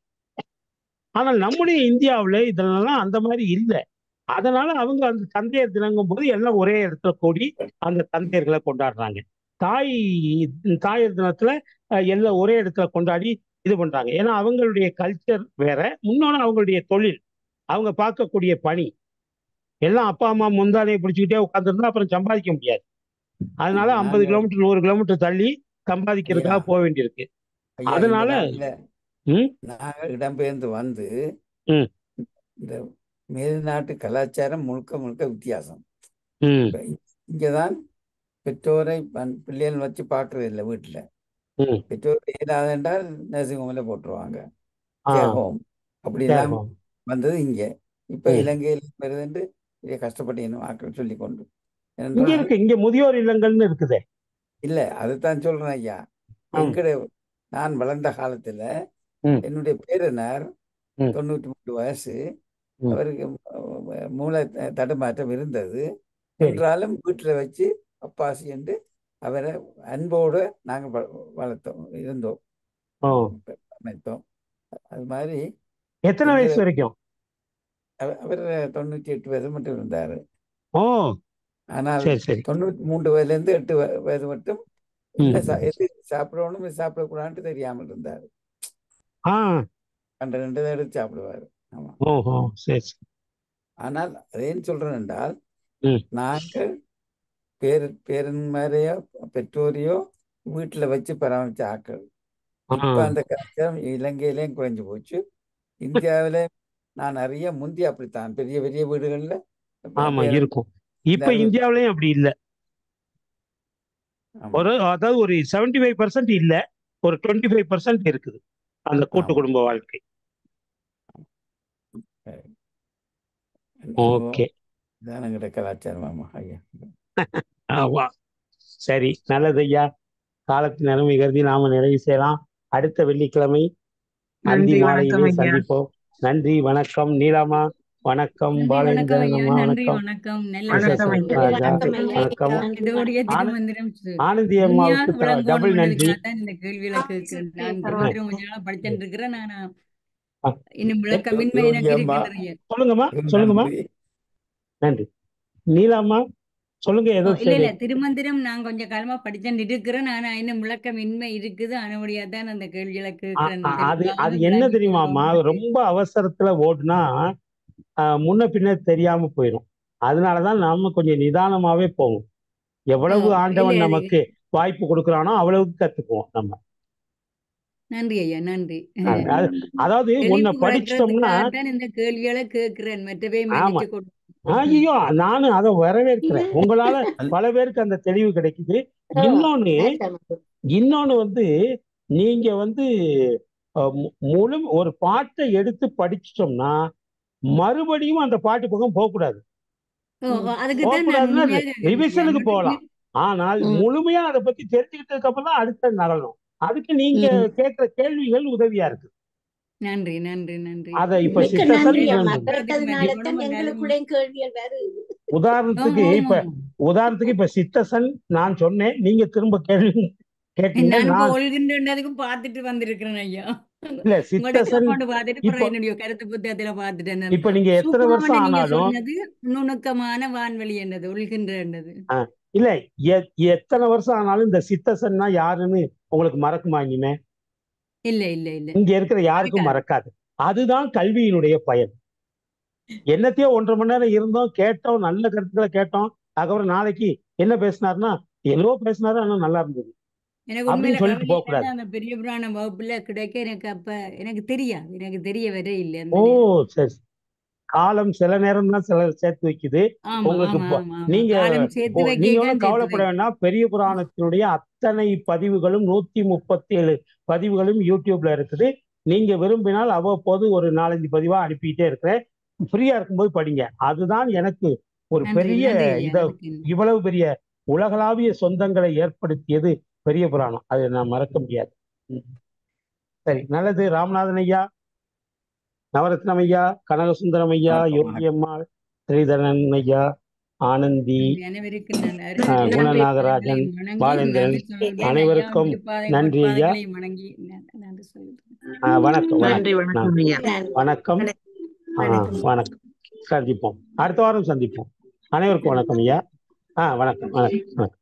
ஆனால் நம்முடைய இந்தியாவில் இதெல்லாம் அந்த மாதிரி இல்லை. அதனால அவங்க அந்த தந்தையர் தினங்கும் போது எல்லாம் ஒரே இடத்துல கூடி அந்த தந்தையர்களை கொண்டாடுறாங்க. தாயர் தினத்துல எல்லாம் ஒரே இடத்துல கொண்டாடி இது பண்றாங்க. ஏன்னா அவங்களுடைய கல்ச்சர் வேற. முன்னோட அவங்களுடைய தொழில், அவங்க பார்க்கக்கூடிய பணி எல்லாம் அப்பா அம்மா முந்தானையை பிடிச்சிக்கிட்டே உட்காந்துருந்தா அப்புறம் சம்பாதிக்க முடியாது. அதனால 50 கிலோமீட்டர் 100 கிலோமீட்டர் தள்ளி சம்பாதிக்கிறதுக்காக போக வேண்டியிருக்கு. அதனால நாங்கள் இடம்பெயர்ந்து வந்து இந்த மேல்நாட்டு கலாச்சாரம் முழுக்க வித்தியாசம். இங்கதான் பெற்றோரை பிள்ளைகள் வச்சு பார்க்கறது இல்லை. வீட்டுல பெற்றோர் ஏதாவது என்றால் நர்சிங் ஹோம்ல போட்டுருவாங்க, ஹோம் அப்படிலாம் வந்தது. இங்க இப்ப இலங்கையில் வருதுன்று இதை கஷ்டப்பட்டு ஆக்கள் சொல்லி கொண்டு இங்க முதியோர் இல்லங்கள்னு இருக்குது. இல்ல அதுதான் சொல்றேன் ஐயா. எங்கட நான் வளர்ந்த காலத்துல என்னுடைய பேரனார் 93 வயசு, அவருக்கு மூளை தடுமாற்றம் இருந்தது. என்றாலும் வீட்டுல வச்சு அப்பாசி என்று அவரை அன்போடு நாங்க இருந்தோம். அது மாதிரி. எத்தனை வயசு வரைக்கும்? அவர் 98 வயசு மட்டும் இருந்தாரு. ஆனால் 93 வயதுல இருந்து 8 வயது மட்டும் எது சாப்பிடணும் சாப்பிடக்கூடாதுன்னு தெரியாமல் இருந்தாரு. 2 எடுத்து சாப்பிடுவாரு. ஆமா. ஆனால் அதேன்னு சொல்றேன் என்றால் ம். நாங்கள் பேரன்மாரையோ பெற்றோரையோ வீட்டுல வச்சு பராமரிச்ச ஆக்கள். இப்ப அந்த கலாச்சாரம் இலங்கையிலேயும் குறைஞ்சு போச்சு. இந்தியாவில நான் நிறைய முந்தி அப்படித்தான் பெரிய பெரிய வீடுகள்ல ஆமா இருக்கும். இப்ப இந்தியாவிலயும் அப்படி இல்ல. அதாவது ஒரு 75% இல்ல, ஒரு 25% இருக்குது அந்த கூட்டு குடும்ப வாழ்க்கை. ஓகே, இதான கலாச்சாரம். ஐயா ஆமா, சரி, நல்லது ஐயா. காலத்தின் நேரம் கருதி நாம நிறைவு செய்யலாம். அடுத்த வெள்ளிக்கிழமை அந்தி மாலையிலே சந்திப்போம். நன்றி, வணக்கம். நீலாமா வணக்கம். பாலேந்திரன் அம்மா வணக்கம். வணக்கம். ஆனந்தி அம்மாவுக்கு டபுள் நன்றி. இந்த கேள்வியில கேட்கிறேன். நான் கொஞ்ச நாளா படிச்சுட்டு இருக்கிறேன். நான் இன்னும் விளக்கமின்மை எனக்கு இருக்கு. சொல்லுங்கம்மா. நன்றி. நீலாமா சொல்லுங்க. ஏதோ இல்ல திருமந்திரம் நான் கொஞ்சம் காலமா படிச்சுட்டு இருக்கிறேன். ஆனா இன்னும் விளக்கமின்மை இருக்குது. அனுபடியா தான் அந்த கேள்வியில கேட்கிறேன். அது என்ன தெரியுமாமா, ரொம்ப அவசரத்துல ஓடுனா முன்ன பின்ன தெரியாம போயிடும். அதனாலதான் நாம கொஞ்சம் நிதானமாவே போவோம். எவ்வளவு ஆண்டவன் நமக்கு வாய்ப்பு கொடுக்கறானோ அவ்வளவுக்கு கத்துக்குவோம் நம்ம. நன்றி ஐயா, நன்றி. அதாவது ஒன்ன படிச்சிட்டோம்னா இந்த கேள்விகளை கேட்கிறேன். மற்றவே ஐயோ, நானும் அதை வரவேற்கிறேன். உங்களால பல பேருக்கு அந்த தெளிவு கிடைக்குது. இன்னொன்னு வந்து நீங்க வந்து முழு ஒரு பாட்டை எடுத்து படிச்சிட்டோம்னா மறுபடியும் அந்த பாட்டு பக்கம் போகக்கூடாது. ரிவிஷனுக்கு போகலாம். ஆனால் முழுமையா அதை பத்தி தெரிஞ்சுக்கிட்டதுக்கு அப்புறம் தான் அடுத்த நகரணும். அதுக்கு நீங்க கேட்கிற கேள்விகள் உதவியா இருக்கு. நன்றி, நன்றி, நன்றி. அத இப்ப உதாரணத்துக்கு இப்ப சித்தசன் நான் சொன்னேன், நீங்க திரும்ப கேள்வி கேட்டீங்க. பாத்துட்டு வந்திருக்கிறேன் ஐயா. இல்ல சித்தசன் கருத்து புத்தகத்துல பாத்துட்டேன். இப்ப நீங்க எத்தனை வருஷம் ஆனாலும் நுணுக்கமான வான்வெளி என்னது ஒழுகின்ற இல்ல எத்தனை வருஷம் ஆனாலும் இந்த சித்தசன்னா யாருன்னு உங்களுக்கு மறக்குமா? இனிமே இல்ல இல்ல இல்ல, இங்க இருக்கிற யாருக்கும் மறக்காது. அதுதான் கல்வியினுடைய பயன். என்னத்தையோ 1.5 மணி நேரம் இருந்தோம், கேட்டோம், நல்ல கருத்துக்களை கேட்டோம். அதுக்கப்புறம் நாளைக்கு என்ன பேசினாருன்னா என்னவோ பேசினாரு ஆனா நல்லா இருந்தது அப்படின்னு சொல்லிட்டு போக கூடாது. அந்த பெரிய புராண வகுப்புல கிடைக்க எனக்கு அப்ப எனக்கு தெரியாது, எனக்கு தெரிய வர இல்லை. ஓ சரி, காலம் சில நேரம் தான் சில சேர்த்து வைக்குது உங்களுக்கு. நீங்க ஒன்றும் கவலைப்பட வேண்டாம். பெரிய புராணத்தினுடைய அத்தனை பதிவுகளும் 137 பதிவுகளும் யூடியூப்ல இருக்குது. நீங்க விரும்பினால் அவ்வப்போது ஒரு 4-5 பதிவா அனுப்பிட்டே இருக்கிறேன். ஃப்ரீயா இருக்கும்போது படிங்க. அதுதான் எனக்கு ஒரு பெரிய இவ்வளவு பெரிய உலகளாவிய சொந்தங்களை ஏற்படுத்தியது பெரிய புராணம். அது நான் மறக்க முடியாது. சரி, நல்லது. ராமநாதன் ஐயா, நவரத்னம் ஐயா, கனகசுந்தரம் ஐயா, யோகி அம்மாள், ஸ்ரீதரன் ஐயா, ஆனந்தி, குணநாகராஜன், பாலேந்திரன், அனைவருக்கும் நன்றி ஐயா. வணக்கம் வணக்கம் வணக்கம். சந்திப்போம், அடுத்த வாரம் சந்திப்போம். அனைவருக்கும் வணக்கம் ஐயா. வணக்கம் வணக்கம்.